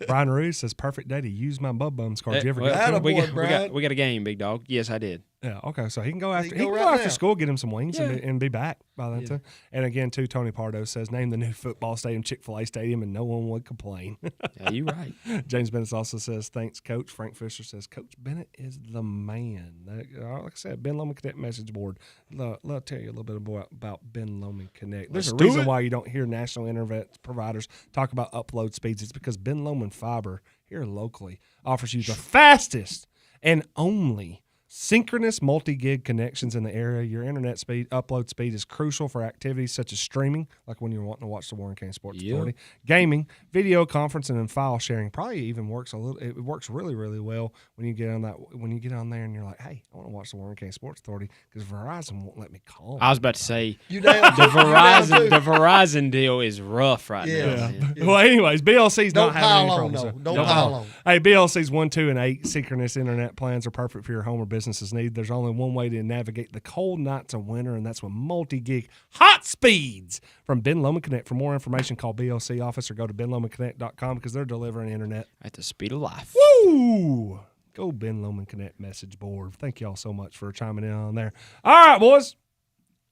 S9: Brian Ruiz says, perfect day to use my Mud Bums card. Did you ever get
S10: Atta
S9: it?
S10: boy,
S19: We got a game, big dog. Yes, I did.
S9: Yeah, okay. So he can go after
S10: right now.
S9: school, get him some wings,
S19: Yeah.
S9: and be back by then too. And again, too, Tony Pardo says, name the new football stadium Chick-fil-A Stadium, and no one would complain.
S19: Yeah, you're right.
S9: James Bennett also says, thanks, Coach. Frank Fisher says, Coach Bennett is the man. Like I said, Ben Lomond Connect message board. I'll tell you a little bit about Ben Lomond Connect. There's a reason why you don't hear national internet providers talk about upload speeds. It's because Ben Lomond Fiber here locally offers you the fastest and only synchronous multi-gig connections in the area. Your internet speed, upload speed is crucial for activities such as streaming, like when you're wanting to watch the Warren County Sports Authority, gaming, video conferencing, and file sharing. Probably even works a little. It works really, really well when you get on that. When you get on there and you're like, "Hey, I want to watch the Warren County Sports Authority," because Verizon won't let me call.
S19: I was about to say
S10: the
S19: Verizon deal is rough right now. Man.
S9: Well, anyways, BLC's
S10: Don't
S9: not having any
S10: pile on,
S9: problems.
S10: though. Don't pile on.
S9: Hey, BLC's 1, 2, and 8 synchronous internet plans are perfect for your home or business's need. There's only one way to navigate the cold nights of winter, and that's with multi-gig hot speeds from Ben Lomond Connect. For more information, call BLC office or go to benlomondconnect.com because they're delivering internet
S19: at the speed of life.
S9: Woo! Go Ben Lomond Connect message board. Thank y'all so much for chiming in on there. All right, boys.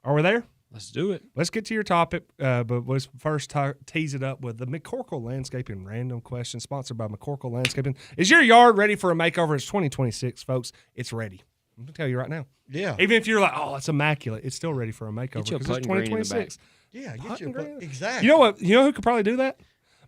S9: Are we there?
S19: Let's do it.
S9: Let's get to your topic, but let's first tease it up with the McCorkle Landscaping Random Question, sponsored by McCorkle Landscaping. Is your yard ready for a makeover? It's 2026, folks. It's ready. I'm going to tell you right now.
S10: Yeah.
S9: Even if you're like, oh, it's immaculate, it's still ready for a makeover.
S19: Get you a
S9: because it's
S19: putting green in the
S9: 2026.
S10: Yeah, get
S9: Putting
S10: you
S9: green.
S10: exactly.
S9: You know what? You know who could probably do that?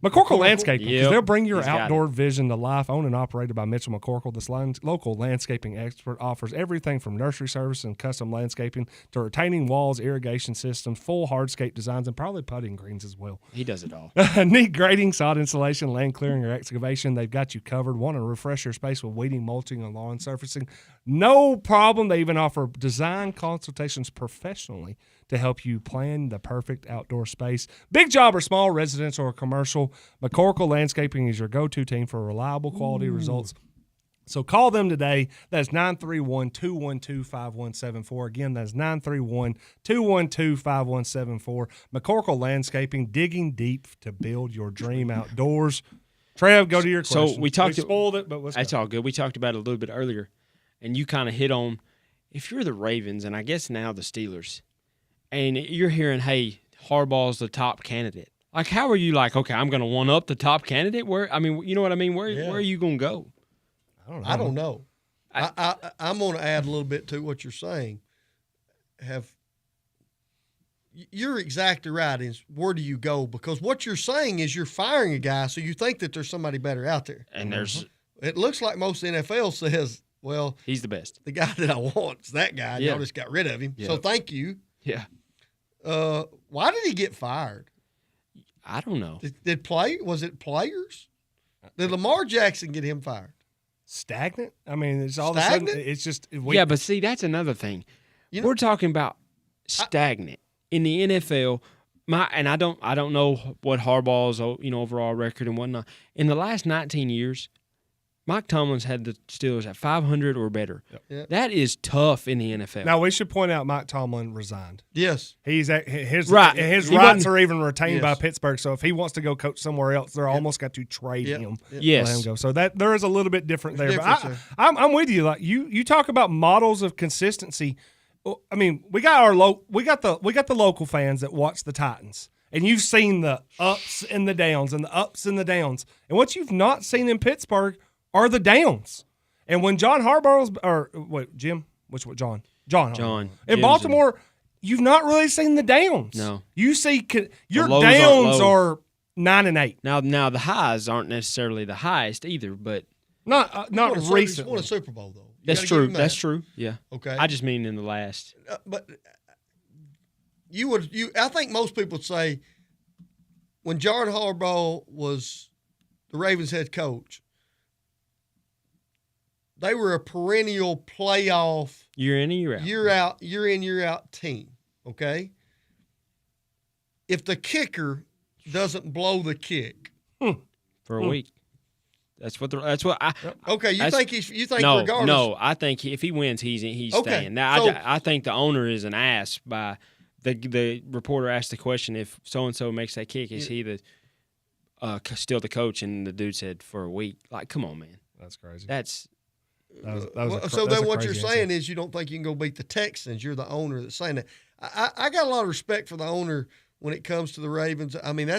S9: McCorkle Landscaping, because
S19: Yep.
S9: they'll bring your
S19: He's got
S9: outdoor vision to life. Owned and operated by Mitchell McCorkle, this local landscaping expert offers everything from nursery service and custom landscaping to retaining walls, irrigation systems, full hardscape designs, and probably putting greens as well.
S19: He does it all.
S9: Need grading, sod installation, land clearing, or excavation? They've got you covered. Want to refresh your space with weeding, mulching, and lawn surfacing? No problem. They even offer design consultations professionally to help you plan the perfect outdoor space. Big job or small, residential or commercial, McCorkle Landscaping is your go-to team for reliable quality results. So call them today. That's 931-212-5174. Again, that's 931-212-5174. McCorkle Landscaping, digging deep to build your dream outdoors. Trev, go to your question.
S19: So we
S9: spoiled it, but
S19: that's all good. We talked about it a little bit earlier, and you kind of hit on, if you're the Ravens, and I guess now the Steelers, and you're hearing, hey, Harbaugh's the top candidate. Like, how are you like, okay, I'm going to one-up the top candidate? Where, I mean, you know what I mean? Where are you going to go?
S10: I don't know. I'm going to add a little bit to what you're saying. You're exactly right. Is where do you go? Because what you're saying is you're firing a guy, so you think that there's somebody better out there.
S19: And there's
S10: it looks like most NFL says, well,
S19: he's the best.
S10: The guy that I want is that guy.
S19: Yeah.
S10: Y'all just got rid of him.
S19: Yeah.
S10: So thank you.
S19: Yeah.
S10: Why did he get fired?
S19: I don't know.
S10: Was it players? Did Lamar Jackson get him fired?
S9: Stagnant? I mean, it's all of a sudden, it's just.
S19: Yeah, but see, that's another thing. We're talking about stagnant in the NFL. And I don't know what Harbaugh's overall record and whatnot. In the last 19 years, Mike Tomlin's had the Steelers at 500 or better.
S10: Yep.
S19: That is tough in the NFL.
S9: Now we should point out Mike Tomlin resigned.
S10: Yes,
S9: his
S19: Right.
S9: rights
S19: He wasn't-
S9: are even retained by
S10: Yes.
S9: Pittsburgh. So if he wants to go coach somewhere else, they're almost got to trade
S10: Yep.
S9: him.
S10: Yep.
S19: Yes.
S9: Let him go. So that there is a little bit different
S10: There's
S9: there. But
S10: difference
S9: I'm with you. Like you talk about models of consistency. Well, I mean, we got the local fans that watch the Titans, and you've seen the ups and the downs and the ups and the downs. And what you've not seen in Pittsburgh are the downs. And when John Harbaugh's Jim, John Harbaugh. In
S19: Jim's
S9: Baltimore, you've not really seen the downs.
S19: No.
S9: You see your
S19: lows aren't
S9: downs
S19: low.
S9: are 9-8.
S19: Now the highs aren't necessarily the highest either, but
S9: Not
S10: He's
S9: recently.
S10: won a Super Bowl though. You
S19: that's
S10: gotta give
S19: true.
S10: him that.
S19: That's true. Yeah.
S10: Okay.
S19: I just mean in the last.
S10: But I think most people would say when John Harbaugh was the Ravens head coach, they were a perennial playoff
S19: Year in and year out.
S10: year in, year out team. Okay. If the kicker doesn't blow the kick
S19: For a week. That's what I.
S10: Okay, you think
S19: no,
S10: regardless?
S19: No, I think if he wins, he's
S10: Okay,
S19: staying. Now
S10: so-
S19: I think the owner is an ass. By the reporter asked the question, if so and so makes that kick, is he the still the coach? And the dude said for a week. Like, come on, man.
S9: That's crazy.
S19: That's
S10: So then what you're saying is you don't think you can go beat the Texans. You're the owner that's saying that. I got a lot of respect for the owner when it comes to the Ravens. I mean,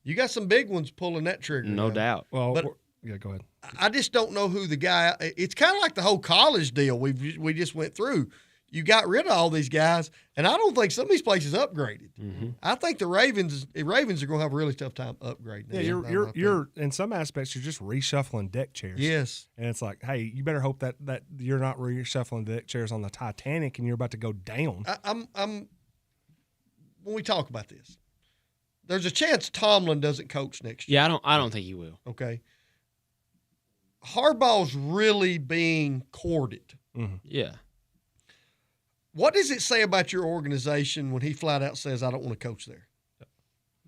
S10: you got some big ones pulling that trigger.
S19: no
S10: now.
S19: doubt.
S9: Well,
S10: But-
S9: yeah, go ahead.
S10: I just don't know who the guy. It's kind of like the whole college deal we just went through. You got rid of all these guys, and I don't think some of these places upgraded.
S19: Mm-hmm.
S10: I think the Ravens are going to have a really tough time upgrading.
S9: Yeah, you're in some aspects you're just reshuffling deck chairs.
S10: Yes,
S9: and it's like, hey, you better hope that you're not reshuffling deck chairs on the Titanic and you're about to go down.
S10: I'm when we talk about this, there's a chance Tomlin doesn't coach next year.
S19: Yeah, I don't think he will.
S10: Okay. Harbaugh's really being courted.
S9: Mm-hmm.
S19: Yeah.
S10: What does it say about your organization when he flat out says, I don't want to coach there?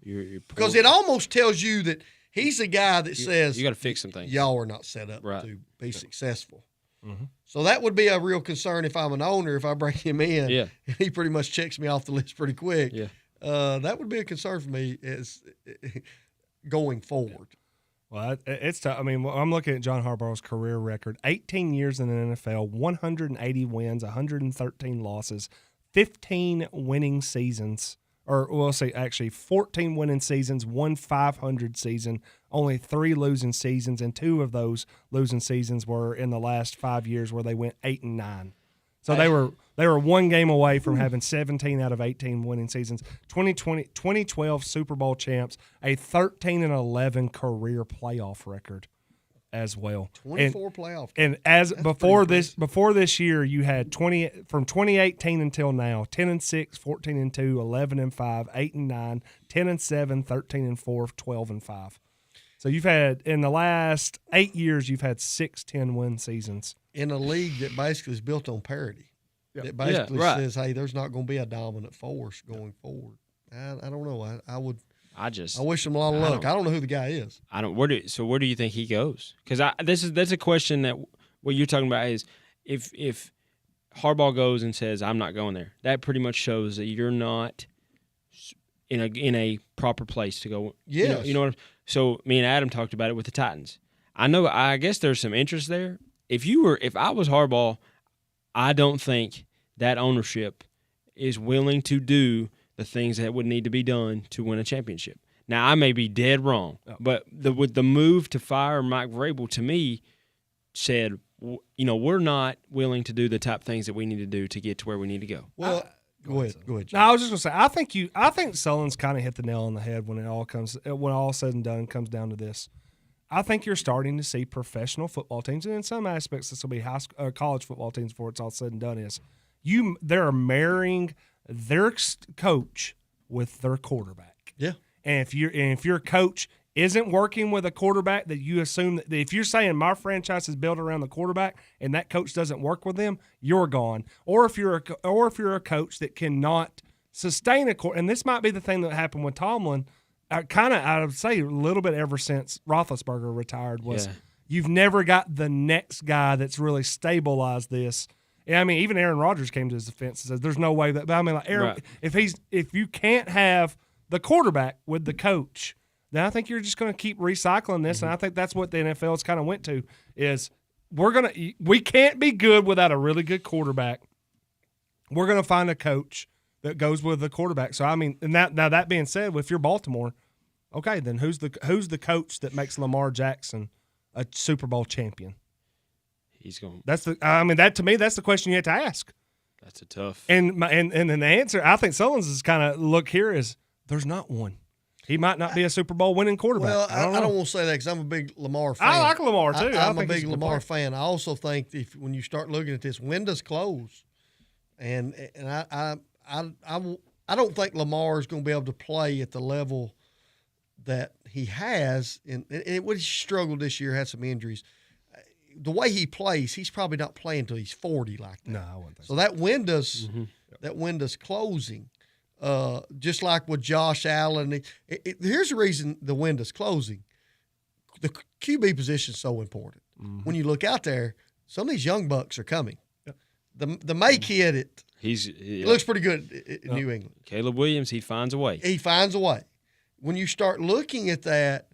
S19: You're
S10: Because it almost tells you that he's a guy that says,
S19: you got to fix some things.
S10: y'all are not set up
S19: Right.
S10: to be successful.
S9: Mm-hmm.
S10: So that would be a real concern if I'm an owner, if I bring him in.
S19: Yeah.
S10: And he pretty much checks me off the list pretty quick.
S19: Yeah.
S10: That would be a concern for me as going forward.
S9: Well, it's tough. I mean, I'm looking at John Harbaugh's career record: 18 years in the NFL, 180 wins, 113 losses, 15 winning seasons, or we'll say actually 14 winning seasons, one 500 season, only 3 losing seasons, and 2 of those losing seasons were in the last 5 years where they went 8-9. So they were 1 game away from having 17 out of 18 winning seasons. 2012 Super Bowl champs, a 13-11 career playoff record as well.
S10: 24 playoff.
S9: And before this year, you had 20 from 2018 until now: 10-6, 14-2, 11-5, 8-9, 10-7, 13-4, 12-5. So you've had in the last 8 years, you've had 6 10-win seasons.
S10: In a league that basically is built on parity.
S9: Yep.
S10: It basically
S19: Yeah, right.
S10: says, hey, there's not going to be a dominant force going forward. I don't know. I wish him a lot of luck. I don't know who the guy is.
S19: I don't. Where do you think he goes? Because that's a question that what you're talking about is if Harbaugh goes and says I'm not going there, that pretty much shows that you're not in a proper place to go.
S10: Yes.
S19: You know what? So me and Adam talked about it with the Titans. I guess there's some interest there. If I was Harbaugh, I don't think that ownership is willing to do the things that would need to be done to win a championship. Now, I may be dead wrong, but with the move to fire Mike Vrabel, to me, said, we're not willing to do the type things that we need to do to get to where we need to go.
S10: Well, go ahead.
S9: No, I was just gonna say, I think Sullen's kind of hit the nail on the head when all said and done comes down to this. I think you're starting to see professional football teams, and in some aspects, this will be college football teams before it's all said and done. They're marrying their coach with their quarterback.
S10: Yeah,
S9: and if your coach isn't working with a quarterback that you assume that if you're saying my franchise is built around the quarterback and that coach doesn't work with them, you're gone. Or if you're a coach that cannot sustain and this might be the thing that happened with Tomlin. I would say a little bit ever since Roethlisberger retired was you've never got the next guy that's really stabilized this. Yeah, I mean, even Aaron Rodgers came to his defense and says, "There's no way that." But I mean, like Aaron,
S19: Right.
S9: if you can't have the quarterback with the coach, then I think you're just going to keep recycling this, and I think that's what the NFL's kind of went to is we can't be good without a really good quarterback. We're going to find a coach that goes with the quarterback. So I mean, and now that being said, if you're Baltimore, okay, then who's the coach that makes Lamar Jackson a Super Bowl champion?
S19: He's going.
S9: That's to me that's the question you have to ask.
S19: That's a tough.
S9: And then the answer, I think Sullins' kind of look here is there's not one. He might not be a Super Bowl winning quarterback.
S10: Well,
S9: I don't
S10: want to say that because I'm a big Lamar fan.
S9: I like Lamar too.
S10: I'm a
S9: think he's
S10: big
S9: good
S10: Lamar
S9: player.
S10: fan. I also think when you start looking at this, windows close, and I don't think Lamar is going to be able to play at the level that he has. And it would struggled this year, had some injuries. The way he plays, he's probably not playing until he's 40 like that.
S9: No, I wouldn't think
S10: so. That window's closing. Just like with Josh Allen. Here's the reason the window's closing. The QB position is so important. When you look out there, some of these young bucks are coming. The May kid, he looks pretty good in New England.
S19: Caleb Williams, he finds a way.
S10: He finds a way. When you start looking at that,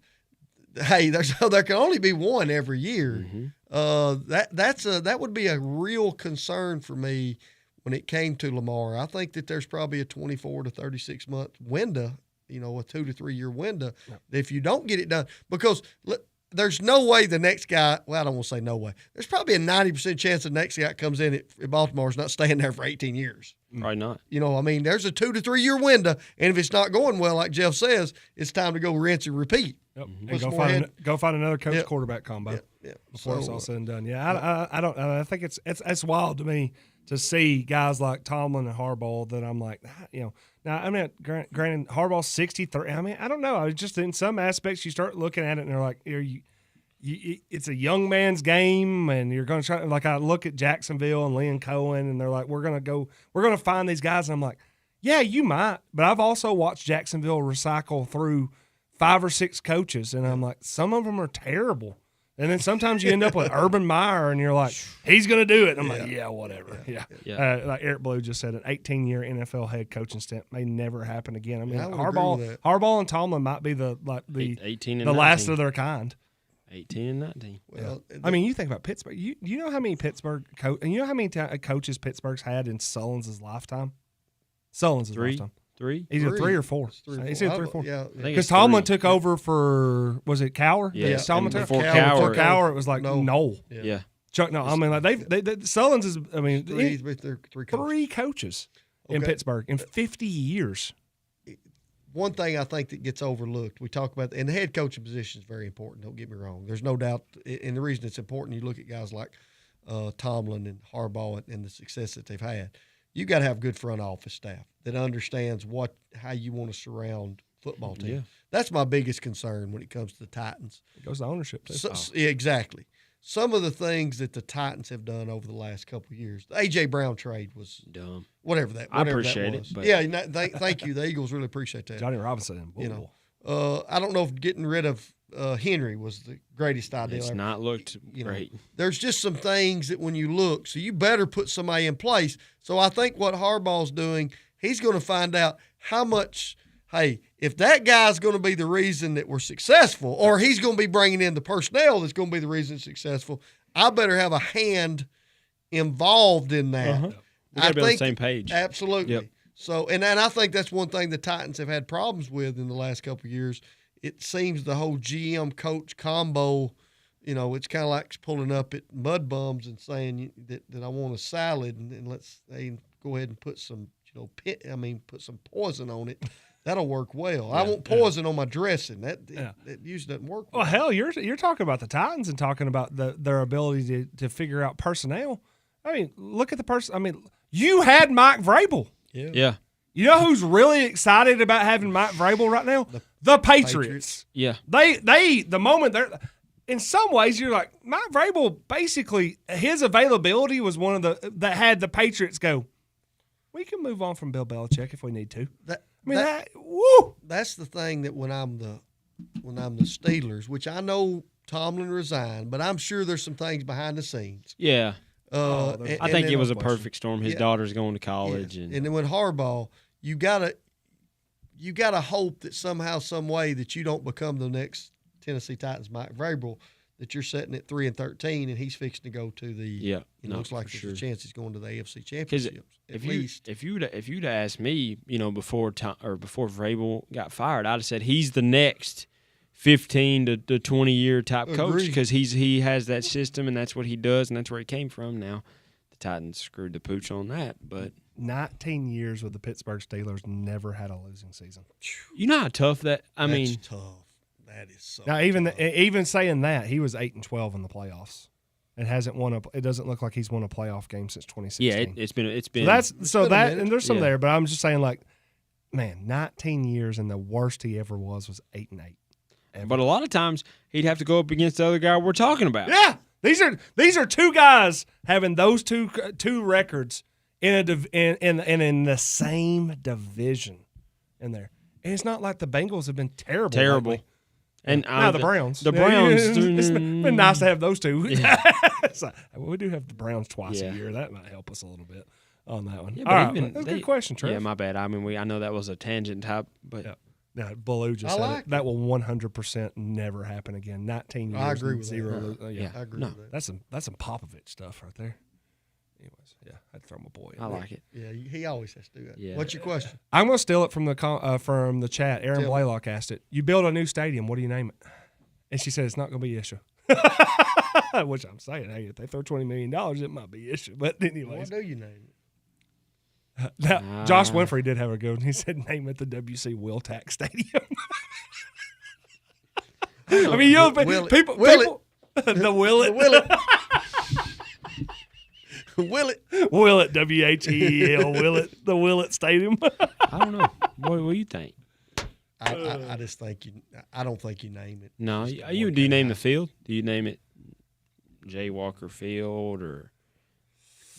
S10: hey, there can only be one every year. That would be a real concern for me when it came to Lamar. I think that there's probably a 24 to 36 month window, a 2 to 3 year window. If you don't get it done, because there's no way the next guy. Well, I don't want to say no way. There's probably a 90% chance the next guy that comes in at Baltimore is not staying there for 18 years.
S19: Probably not.
S10: There's a 2 to 3 year window, and if it's not going well, like Jeff says, it's time to go rinse and repeat.
S9: Yep. And go find another coach quarterback combo. Before it's all said and done. Yeah, I don't. I think it's wild to me to see guys like Tomlin and Harbaugh that I'm like, Now I mean, granted, Harbaugh's 63. I mean, I don't know. It's just in some aspects you start looking at it and they're like, it's a young man's game, and you're going to try. Like I look at Jacksonville and Lynn Cohen, and they're like, we're going to find these guys, and I'm like, yeah, you might, but I've also watched Jacksonville recycle through 5 or 6 coaches, and I'm like, some of them are terrible. And then sometimes you end up with Urban Meyer, and you're like, he's going to do it. And I'm like, yeah, whatever. Yeah. Like Eric Blue just said, an 18-year NFL head coaching stint may never happen again. I mean,
S10: I would agree with that.
S9: Harbaugh and Tomlin might be the
S19: 18 and
S9: the
S19: 19.
S9: last of their kind.
S19: 18 and 19.
S10: Well,
S9: I mean, you think about Pittsburgh. You know how many Pittsburgh you know how many coaches Pittsburgh's had in Sullins' lifetime? Sullins' lifetime.
S19: 3?
S9: Either 3 or 4.
S10: It's
S9: 3 or 4.
S10: Yeah.
S9: Because Tomlin took over for, was it Cowher?
S19: Yeah.
S9: Tomlin took
S19: Before
S9: Before
S19: Cowher.
S9: Cowher, it was like Noel.
S19: Yeah.
S9: Chuck, no, I mean, like they Sullins is, I mean,
S10: Three
S9: coaches in Pittsburgh in 50 years.
S10: One thing I think that gets overlooked, we talk about, and the head coaching position is very important. Don't get me wrong. There's no doubt, and the reason it's important, you look at guys like Tomlin and Harbaugh and the success that they've had. You got to have good front office staff that understands how you want to surround football team.
S19: Yeah.
S10: That's my biggest concern when it comes to the Titans.
S9: It goes to ownership too.
S10: Yeah, exactly. Some of the things that the Titans have done over the last couple of years, the A.J. Brown trade was
S19: dumb.
S10: Whatever that
S19: appreciate
S10: was.
S19: it. But.
S10: Yeah, thank you. The Eagles really appreciate that.
S9: Johnny Robinson.
S10: I don't know if getting rid of Henry was the greatest idea.
S19: It's not looked great.
S10: There's just some things that when you look, so you better put somebody in place. So I think what Harbaugh's doing, he's going to find out how much. Hey, if that guy's going to be the reason that we're successful, or he's going to be bringing in the personnel that's going to be the reason it's successful, I better have a hand involved in that.
S19: We got to be on the same page.
S10: Absolutely.
S19: Yep.
S10: So, and I think that's one thing the Titans have had problems with in the last couple of years. It seems the whole GM coach combo, it's kind of like pulling up at mud bums and saying that I want a salad, and let's go ahead and put some, put some poison on it. That'll work well. I want poison on my dressing. That usually doesn't work well.
S9: Well, hell, you're talking about the Titans and talking about their ability to figure out personnel. I mean, look at the person. I mean, you had Mike Vrabel.
S19: Yeah.
S9: You know who's really excited about having Mike Vrabel right now? The Patriots.
S19: Yeah.
S9: The moment they're in some ways you're like, Mike Vrabel basically his availability was one of that had the Patriots go, we can move on from Bill Belichick if we need to.
S10: That's the thing that when I'm the Steelers, which I know Tomlin resigned, but I'm sure there's some things behind the scenes.
S19: Yeah.
S10: I
S19: think it was a perfect storm. His daughter's going to college, and
S10: then with Harbaugh, you gotta hope that somehow, some way, that you don't become the next Tennessee Titans Mike Vrabel, that you're sitting at 3-13 and he's fixing to go to the. It looks like there's a chance he's going to the AFC Championship.
S19: If you'd asked me, before Vrabel got fired, I'd have said he's the next 15 to 20 year type coach, because he has that system and that's what he does and that's where he came from. Now the Titans screwed the pooch on that, but
S9: 19 years with the Pittsburgh Steelers, never had a losing season.
S19: You know how tough that.
S10: That's tough. That is so.
S9: Now even saying that, he was 8-12 in the playoffs, and hasn't won it doesn't look like he's won a playoff game since 2016.
S19: Yeah, it's been.
S9: And there's some there, but I'm just saying, like, man, 19 years and the worst he ever was 8-8.
S19: But a lot of times he'd have to go up against the other guy we're talking about.
S9: Yeah, these are two guys having those two records in the same division in there. And it's not like the Bengals have been terrible. Lately.
S19: And
S9: now the Browns.
S19: The Browns.
S9: It's been nice to have those two.
S19: Yeah.
S9: We do have the Browns twice a year. That might help us a little bit on that one.
S19: Yeah,
S9: all right, that's a good question, Trev.
S19: Yeah, my bad. I mean, I know that was a tangent type, but.
S9: Yeah. No, Baloo just said it. That will 100% never happen again. 19 years.
S10: I agree with
S9: zero.
S10: that.
S9: Yeah,
S10: I agree with that.
S9: That's some Popovich stuff right there. Anyways, yeah, I'd throw my boy in
S19: I
S9: there.
S19: like it.
S10: Yeah, he always has to do that.
S19: Yeah.
S10: What's your question?
S9: I'm going to steal it from the chat. Aaron Blaylock asked it. You build a new stadium. What do you name it? And she said it's not going to be issue. Which I'm saying, hey, if they throw $20 million, it might be issue. But anyways.
S10: What do you name it?
S9: Josh Winfrey did have a good one. He said, name it the W.C. Wiltack Stadium. I mean, people, the Willet. Willet, W-H-E-E-L, Willet, the Willet Stadium.
S19: I don't know. What do you think?
S10: I just think I don't think you name it.
S19: No, do you name the field? Do you name it J. Walker Field or?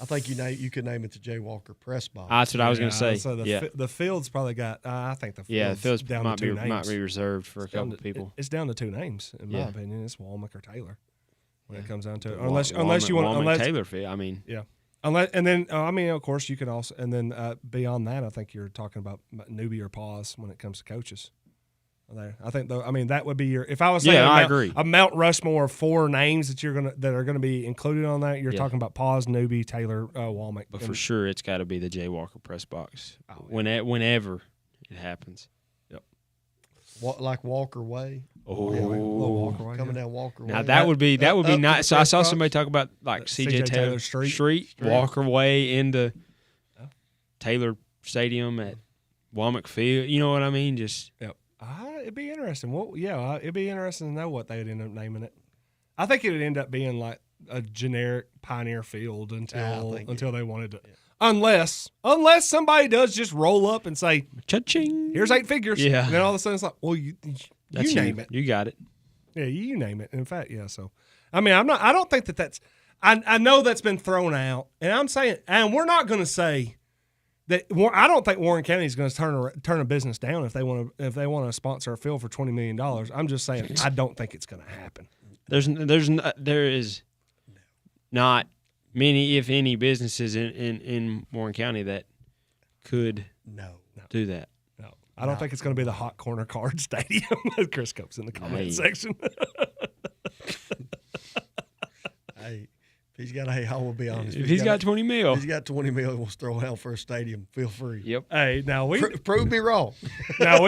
S10: I think you could name it the J. Walker Press Box.
S19: That's what I was going to say.
S9: So the field's probably got. I think the
S19: field's
S9: down
S19: might
S9: to two names.
S19: Might be reserved for a couple people.
S9: It's down to two names, in my opinion. It's Womack or Taylor when it comes down to it. Unless you want
S19: Taylor field. I mean,
S9: yeah. Of course, you could also, and then beyond that, I think you're talking about newbie or pause when it comes to coaches. There, I think that would be your. If I was saying,
S19: I agree.
S9: A Mount Rushmore of four names that are gonna be included on that. You're talking about Pause, Newbie, Taylor, Womack.
S19: But for sure, it's got to be the J. Walker Press Box whenever it happens.
S9: Yep.
S10: What, like Walker Way?
S19: Oh,
S9: Walker Way,
S10: coming down Walker Way.
S19: Now that would be nice. So I saw somebody talk about like C.J. Taylor Street, Walker Way into Taylor Stadium at Womack Field. You know what I mean? Just
S9: yep. It'd be interesting. It'd be interesting to know what they would end up naming it. I think it would end up being like a generic Pioneer Field until they wanted to. Yeah. Unless somebody does just roll up and say,
S19: "Cha-ching!
S9: Here's 8 figures."
S19: Yeah.
S9: And then all of a sudden it's like, well, you name it.
S19: You got it.
S9: Yeah, you name it. In fact, yeah. So, I mean, I don't think that's. I know that's been thrown out, and I'm saying, and we're not going to say. I don't think Warren County is going to turn a business down if they want to sponsor a field for $20 million. I'm just saying I don't think it's going to happen.
S19: There is not many, if any, businesses in Warren County that could do that.
S9: No, I don't think it's going to be the Hot Corner Card Stadium. Chris Cope's in the comment section.
S10: Hey. If he's got I will be honest.
S19: If he's got 20 mil.
S10: If he's got 20 mil, we'll throw out for a stadium. Feel free.
S19: Yep.
S9: Hey, now
S10: prove me wrong.
S9: Now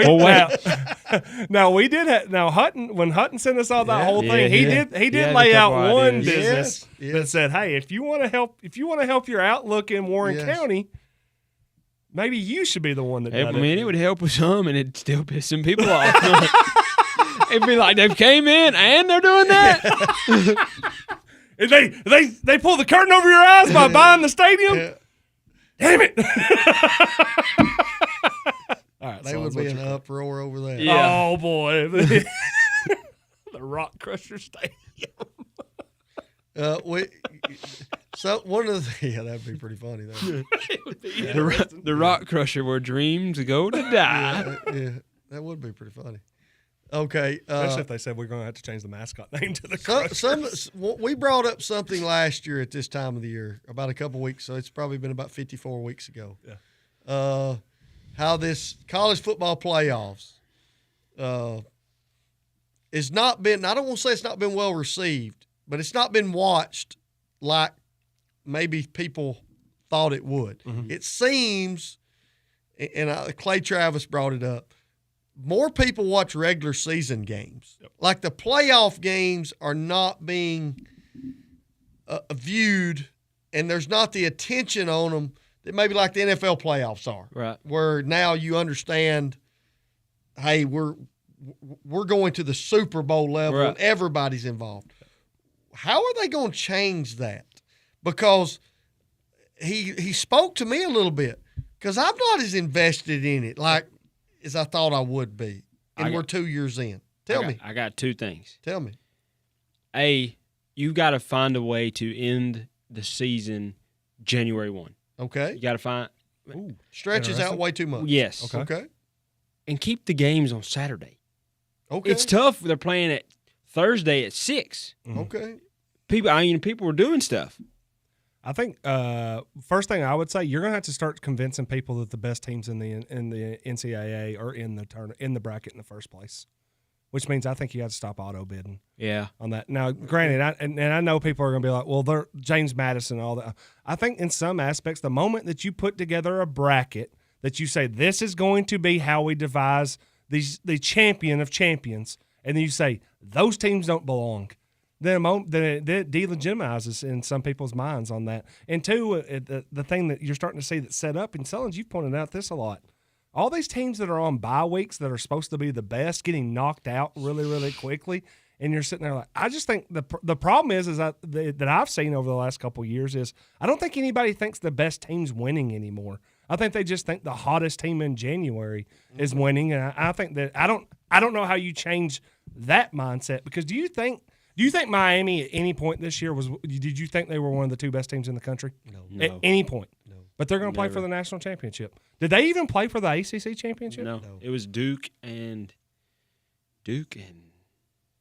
S9: we did have Hutton, when Hutton sent us all that whole thing, he did lay out one business that said, hey, if you want to help your outlook in Warren County, maybe you should be the one that does it.
S19: I mean, it would help with some, and it'd still piss some people off. It'd be like they've came in and they're doing that.
S9: And they pull the curtain over your eyes by buying the stadium? Yeah. Damn it. All right,
S10: they would be in an uproar over that.
S9: Yeah. Oh, boy. The Rock Crusher Stadium.
S10: One of the that'd be pretty funny though.
S19: The Rock Crusher where dreams go to die.
S10: Yeah, that would be pretty funny. Okay.
S9: Especially if they said we're going to have to change the mascot name to the Crushers.
S10: We brought up something last year at this time of the year, about a couple weeks, so it's probably been about 54 weeks ago.
S9: Yeah.
S10: How this college football playoffs has not been, I don't want to say it's not been well received, but it's not been watched like maybe people thought it would.
S9: Mm-hmm.
S10: It seems, and Clay Travis brought it up, more people watch regular season games.
S9: Yep.
S10: Like the playoff games are not being viewed, and there's not the attention on them that maybe like the NFL playoffs are.
S19: Right.
S10: Where now you understand, hey, we're going to the Super Bowl level
S19: Right.
S10: and everybody's involved. How are they going to change that? Because he spoke to me a little bit, because I'm not as invested in it like as I thought I would be. And we're 2 years in. Tell me.
S19: I got two things.
S10: Tell me.
S19: A, you got to find a way to end the season January 1.
S10: Okay.
S19: You got to find.
S10: Stretches out way too much.
S19: Yes.
S10: Okay.
S19: And keep the games on Saturday.
S10: Okay.
S19: It's tough. They're playing at Thursday at 6.
S10: Okay.
S19: People were doing stuff.
S9: I think first thing I would say, you're going to have to start convincing people that the best teams in the NCAA are in the bracket in the first place, which means I think you have to stop auto bidding.
S19: Yeah.
S9: On that. Now, granted, I know people are going to be like, well, they're James Madison and all that. I think in some aspects, the moment that you put together a bracket that you say this is going to be how we devise the champion of champions, and then you say those teams don't belong, then it delegitimizes in some people's minds on that. And two, the thing that you're starting to see that's set up, and Sullins, you've pointed out this a lot. All these teams that are on bye weeks that are supposed to be the best getting knocked out really, really quickly, and you're sitting there like, I just think the problem is that I've seen over the last couple of years is I don't think anybody thinks the best team's winning anymore. I think they just think the hottest team in January is winning, and I think that I don't know how you change that mindset, because do you think Miami at any point this year did you think they were one of the two best teams in the country?
S10: No.
S9: At any point?
S10: No.
S9: But they're going to play for the national championship. Did they even play for the ACC championship?
S19: No. It was Duke and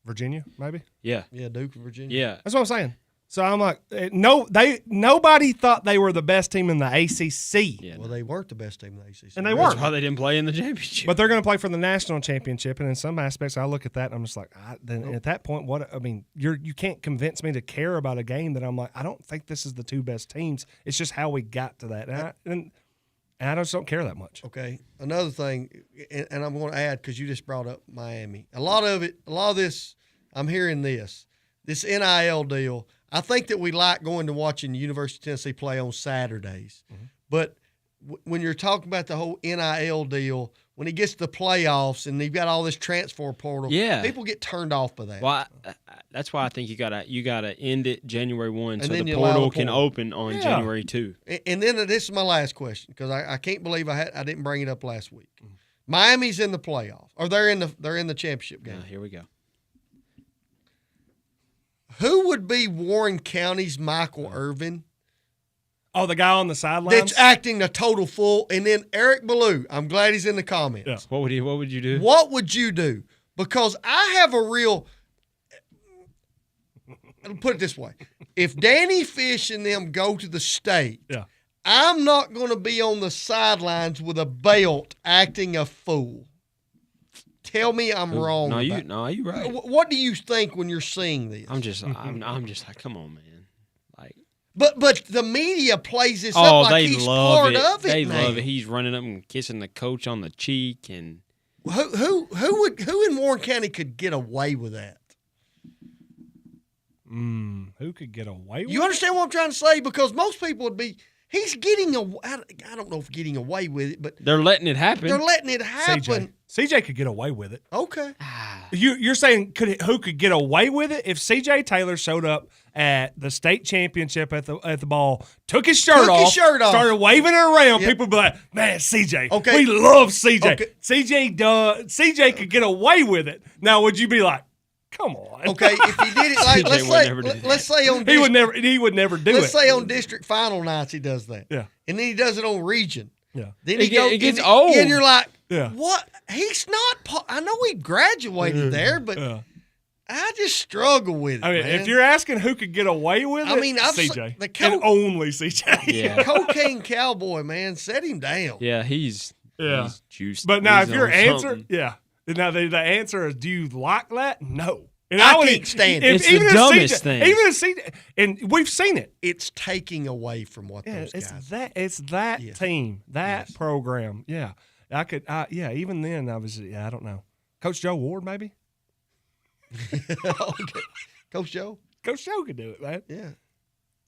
S9: Virginia, maybe?
S19: Yeah.
S10: Yeah, Duke, Virginia.
S19: Yeah.
S9: That's what I'm saying. So I'm like, nobody thought they were the best team in the ACC.
S19: Yeah,
S10: well, they weren't the best team in the ACC.
S9: And they weren't.
S19: That's why they didn't play in the championship.
S9: But they're going to play for the national championship, and in some aspects, I look at that and I'm just like, at that point, you can't convince me to care about a game that I'm like, I don't think this is the two best teams. It's just how we got to that, and I just don't care that much.
S10: Okay, another thing, and I'm going to add, because you just brought up Miami. A lot of this, I'm hearing this NIL deal. I think that we like going to watching the University of Tennessee play on Saturdays. Mm-hmm. But when you're talking about the whole NIL deal, when it gets to the playoffs and you've got all this transfer portal, people get turned off by that.
S19: Well, that's why I think you gotta end it January 1 so
S10: then
S19: the
S10: you allow
S19: portal
S10: the
S19: can
S10: portal.
S19: open on January 2.
S10: And then this is my last question, because I can't believe I didn't bring it up last week. Mm-hmm. Miami's in the playoffs, or they're in the championship game.
S19: Here we go.
S10: Who would be Warren County's Michael Irvin?
S9: Oh, the guy on the sidelines?
S10: That's acting a total fool. And then Eric Ballou. I'm glad he's in the comments.
S9: Yeah.
S19: What would you do?
S10: What would you do? Because I have a real – I'll put it this way. If Danny Fish and them go to the state, I'm not going to be on the sidelines with a belt acting a fool. Tell me I'm wrong.
S19: No, you're right.
S10: What do you think when you're seeing this?
S19: I'm just like, come on, man. Like,
S10: but the media plays this up like he's part of it.
S19: They love it. He's running up and kissing the coach on the cheek, and
S10: who in Warren County could get away with that?
S9: Who could get away with
S10: You understand what I'm trying to say? Because most people would be. He's getting away. I don't know if getting away with it, but
S19: they're letting it happen.
S10: They're letting it happen.
S9: CJ could get away with it.
S10: Okay.
S9: You're saying who could get away with it if CJ Taylor showed up at the state championship at the ball, took his shirt off, started waving it around. Yep. People would be like, "Man, CJ, we love CJ.
S10: Okay.
S9: CJ could get away with it." Now, would you be like, "Come on"?
S10: Okay, if he did it like let's say on
S9: he would never do it.
S10: Let's say on district final nights he does that.
S9: Yeah,
S10: and then he does it on region.
S9: Yeah,
S10: then
S19: it gets old.
S10: And you're like,
S9: Yeah.
S10: What? He's not. I know he graduated there, but I just struggle with it.
S9: I mean,
S10: man.
S9: if you're asking who could get away with it,
S10: I mean, I've
S9: CJ.
S10: the
S9: and only CJ.
S19: Yeah.
S10: cocaine cowboy, man, set him down.
S19: Yeah, he's juiced.
S9: But now,
S19: He's
S9: if your
S19: on
S9: answer,
S19: something.
S9: now the answer is, do you like that? No. And
S10: I
S9: would-
S10: can't stand
S9: if-
S10: it.
S19: It's the
S9: even if
S19: dumbest
S9: CJ
S19: thing.
S9: Even if CJ, and we've seen it.
S10: It's taking away from what
S9: Yeah,
S10: those
S9: it's
S10: guys.
S9: it's that team, that program. Yeah, I could. Even then, I was. I don't know. Coach Joe Ward, maybe.
S10: Okay. Coach Joe.
S9: Coach Joe could do it, man.
S10: Yeah.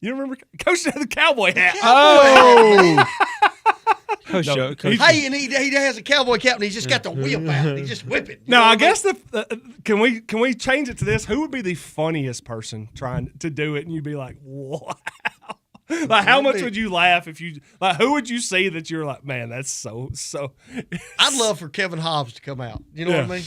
S9: You remember Coach Joe, the cowboy hat?
S19: Oh. Coach
S9: No,
S19: Joe. Coach
S10: Hey, and he has a cowboy cap, and he's just got the whip out. He's just whipping. You
S9: No,
S10: know
S9: I
S10: what
S9: guess can we change it to this? Who would be the funniest person trying to do it? And you'd be like, wow. Like, how much would you laugh if you who would you see that you're like, man, that's so.
S10: I'd love for Kevin Hobbs to come out. You know what I mean?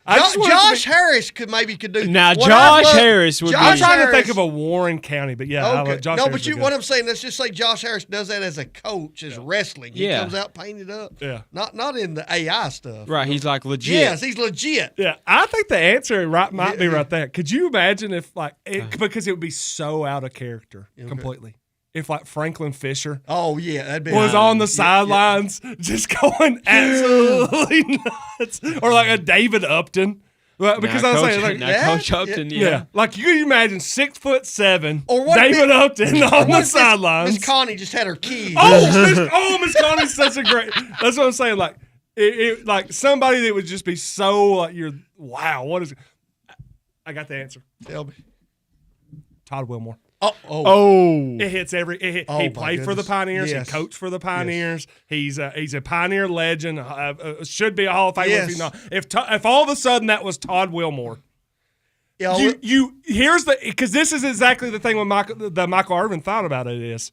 S9: I just want it to
S10: Josh
S9: be-
S10: Harris could do.
S19: Now,
S10: what
S19: Josh
S10: I'd love-
S19: Harris would
S9: I'm
S19: be.
S9: trying to think of a Warren County, but yeah, I
S10: Okay.
S9: love Josh
S10: No,
S9: Harris
S10: but
S9: would be
S10: what
S9: good.
S10: I'm saying, let's just say Josh Harris does that as a coach, as wrestling. He
S19: Yeah.
S10: comes out painted up.
S9: Yeah.
S10: Not in the AI stuff.
S19: Right, he's like legit.
S10: Yes, he's legit.
S9: Yeah, I think the answer might be right there. Could you imagine if because it would be so out of character completely. If like Franklin Fisher
S10: Oh yeah, that'd be
S9: was on the sidelines just going absolutely nuts, or like a David Upton. Well, because I was saying, like,
S19: Coach Upton, yeah.
S9: like you can imagine 6'7"
S10: Or what
S9: David
S10: if-
S9: Upton
S10: or
S9: on
S10: what
S9: the
S10: if
S9: sidelines.
S10: Miss Connie just had her keys.
S9: Miss Connie's such a great. That's what I'm saying. Like, like somebody that would just be so like wow. What is? I got the answer.
S10: Tell me.
S9: Todd Wilmore.
S19: Oh.
S9: It hits every. He
S10: my
S9: played for the
S10: goodness.
S9: Pioneers.
S10: Yes.
S9: He coached for the Pioneers. He's a Pioneer legend. Should be a Hall of Famer if he's not. If all of a sudden that was Todd Wilmore.
S10: Yeah,
S9: Here's because this is exactly the thing when Michael Irvin thought about it is,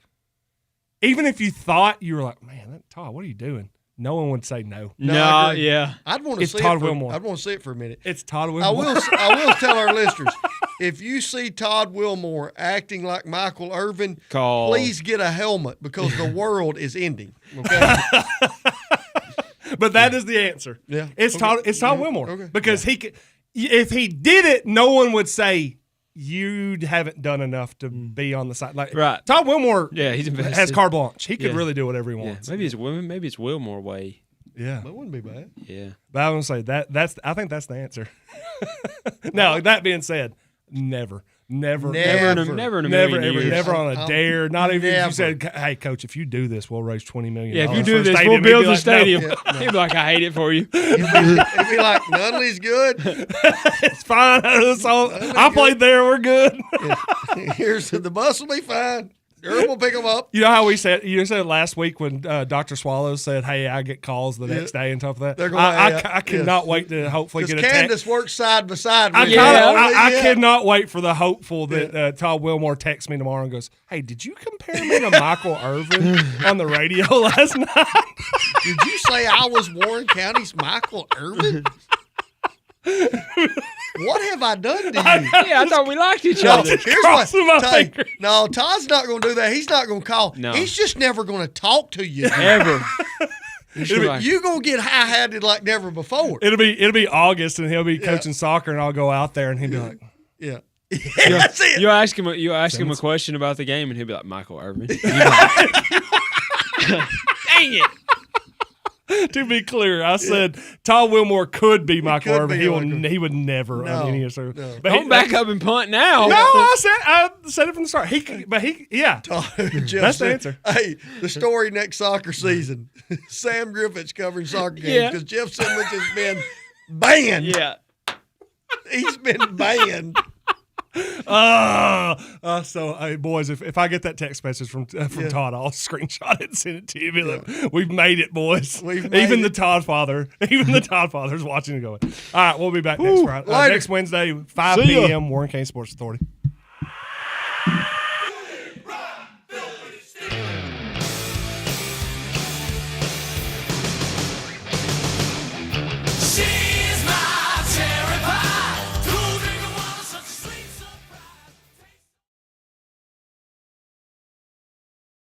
S9: even if you thought you were like, man, Todd, what are you doing? No one would say no.
S19: No, yeah.
S10: I'd want to
S9: It's
S10: see
S9: Todd
S10: it for,
S9: Wilmore.
S10: I'd want to see it for a minute.
S9: It's Todd Wilmore.
S10: I will tell our listeners, if you see Todd Wilmore acting like Michael Irvin, please get a helmet because the world is ending. Okay.
S9: But that is the answer.
S10: Yeah.
S9: It's Todd. It's Todd
S10: Yeah.
S9: Wilmore
S10: Okay.
S9: because he could. If he did it, no one would say you haven't done enough to be on the side. Like
S19: Right.
S9: Todd Wilmore,
S19: Yeah, he's invested.
S9: has carte blanche. He could
S19: Yeah.
S9: really do whatever he
S19: Yeah,
S9: wants.
S19: maybe it's Wilmore way.
S9: Yeah,
S10: That wouldn't be bad.
S19: Yeah.
S9: but I would say I think that's the answer. Now that being said, never in a million years. Never on a dare. Not even if
S10: Never.
S9: you said, "Hey, coach, if you do this, we'll raise $20 million."
S19: Yeah, if you
S9: for
S19: do
S9: a
S19: this,
S9: stadium."
S19: we'll build
S9: He'd be
S19: the
S9: like,
S19: stadium.
S9: "No."
S19: He'd be like, I hate it for you.
S10: It'd be like Nunley's good.
S9: It's fine. I played there. We're good.
S10: Here's the bus will be fine. Girl will pick them up.
S9: You know how we said last week when Dr. Swallows said, "Hey, I get calls the next day and stuff like that."
S10: They're going,
S9: I cannot wait to hopefully get a text.
S10: Candace works side by side
S9: I
S10: with
S9: I cannot wait for the hopeful that Todd Wilmore texts me tomorrow and goes, "Hey, did you compare me to Michael Irvin on the radio last night?"
S10: Did you say I was Warren County's Michael Irvin? What have I done to you?
S19: Yeah, I thought we liked each
S10: No,
S19: other.
S10: here's
S9: Crossing my
S10: Todd,
S9: fingers.
S10: no, Todd's not going to do that. He's not going to call.
S19: No.
S10: He's just never going to talk to you.
S19: Ever.
S10: You going to get high-hatted like never before.
S9: It'll be August and he'll be coaching soccer and I'll go out there and he'll be like,
S10: Yeah. That's it.
S19: You ask him a question about the game and he'll be like, Michael Irvin. Dang it.
S9: To be clear, I said Todd Wilmore could be Michael
S10: could
S9: Irvin.
S10: be Michael.
S9: He would never
S10: No,
S9: on any of those.
S10: no.
S9: But
S19: Don't back up and punt now.
S9: No, I said it from the start. Yeah.
S10: Jeff
S9: That's the
S10: said,
S9: answer.
S10: Hey, the story next soccer season. Sam Griffith's covering soccer games
S19: Yeah.
S10: because Jeff Simmons has been banned.
S19: Yeah.
S10: He's been banned.
S9: So, hey, boys, if I get that text message from Todd, I'll screenshot it and send it to you. Be like, we've made it, boys. Even the Todd father's watching and going, all right, we'll be back next Friday.
S10: Later.
S9: Next Wednesday, 5
S10: See ya.
S9: p.m., Warren County Sports Authority.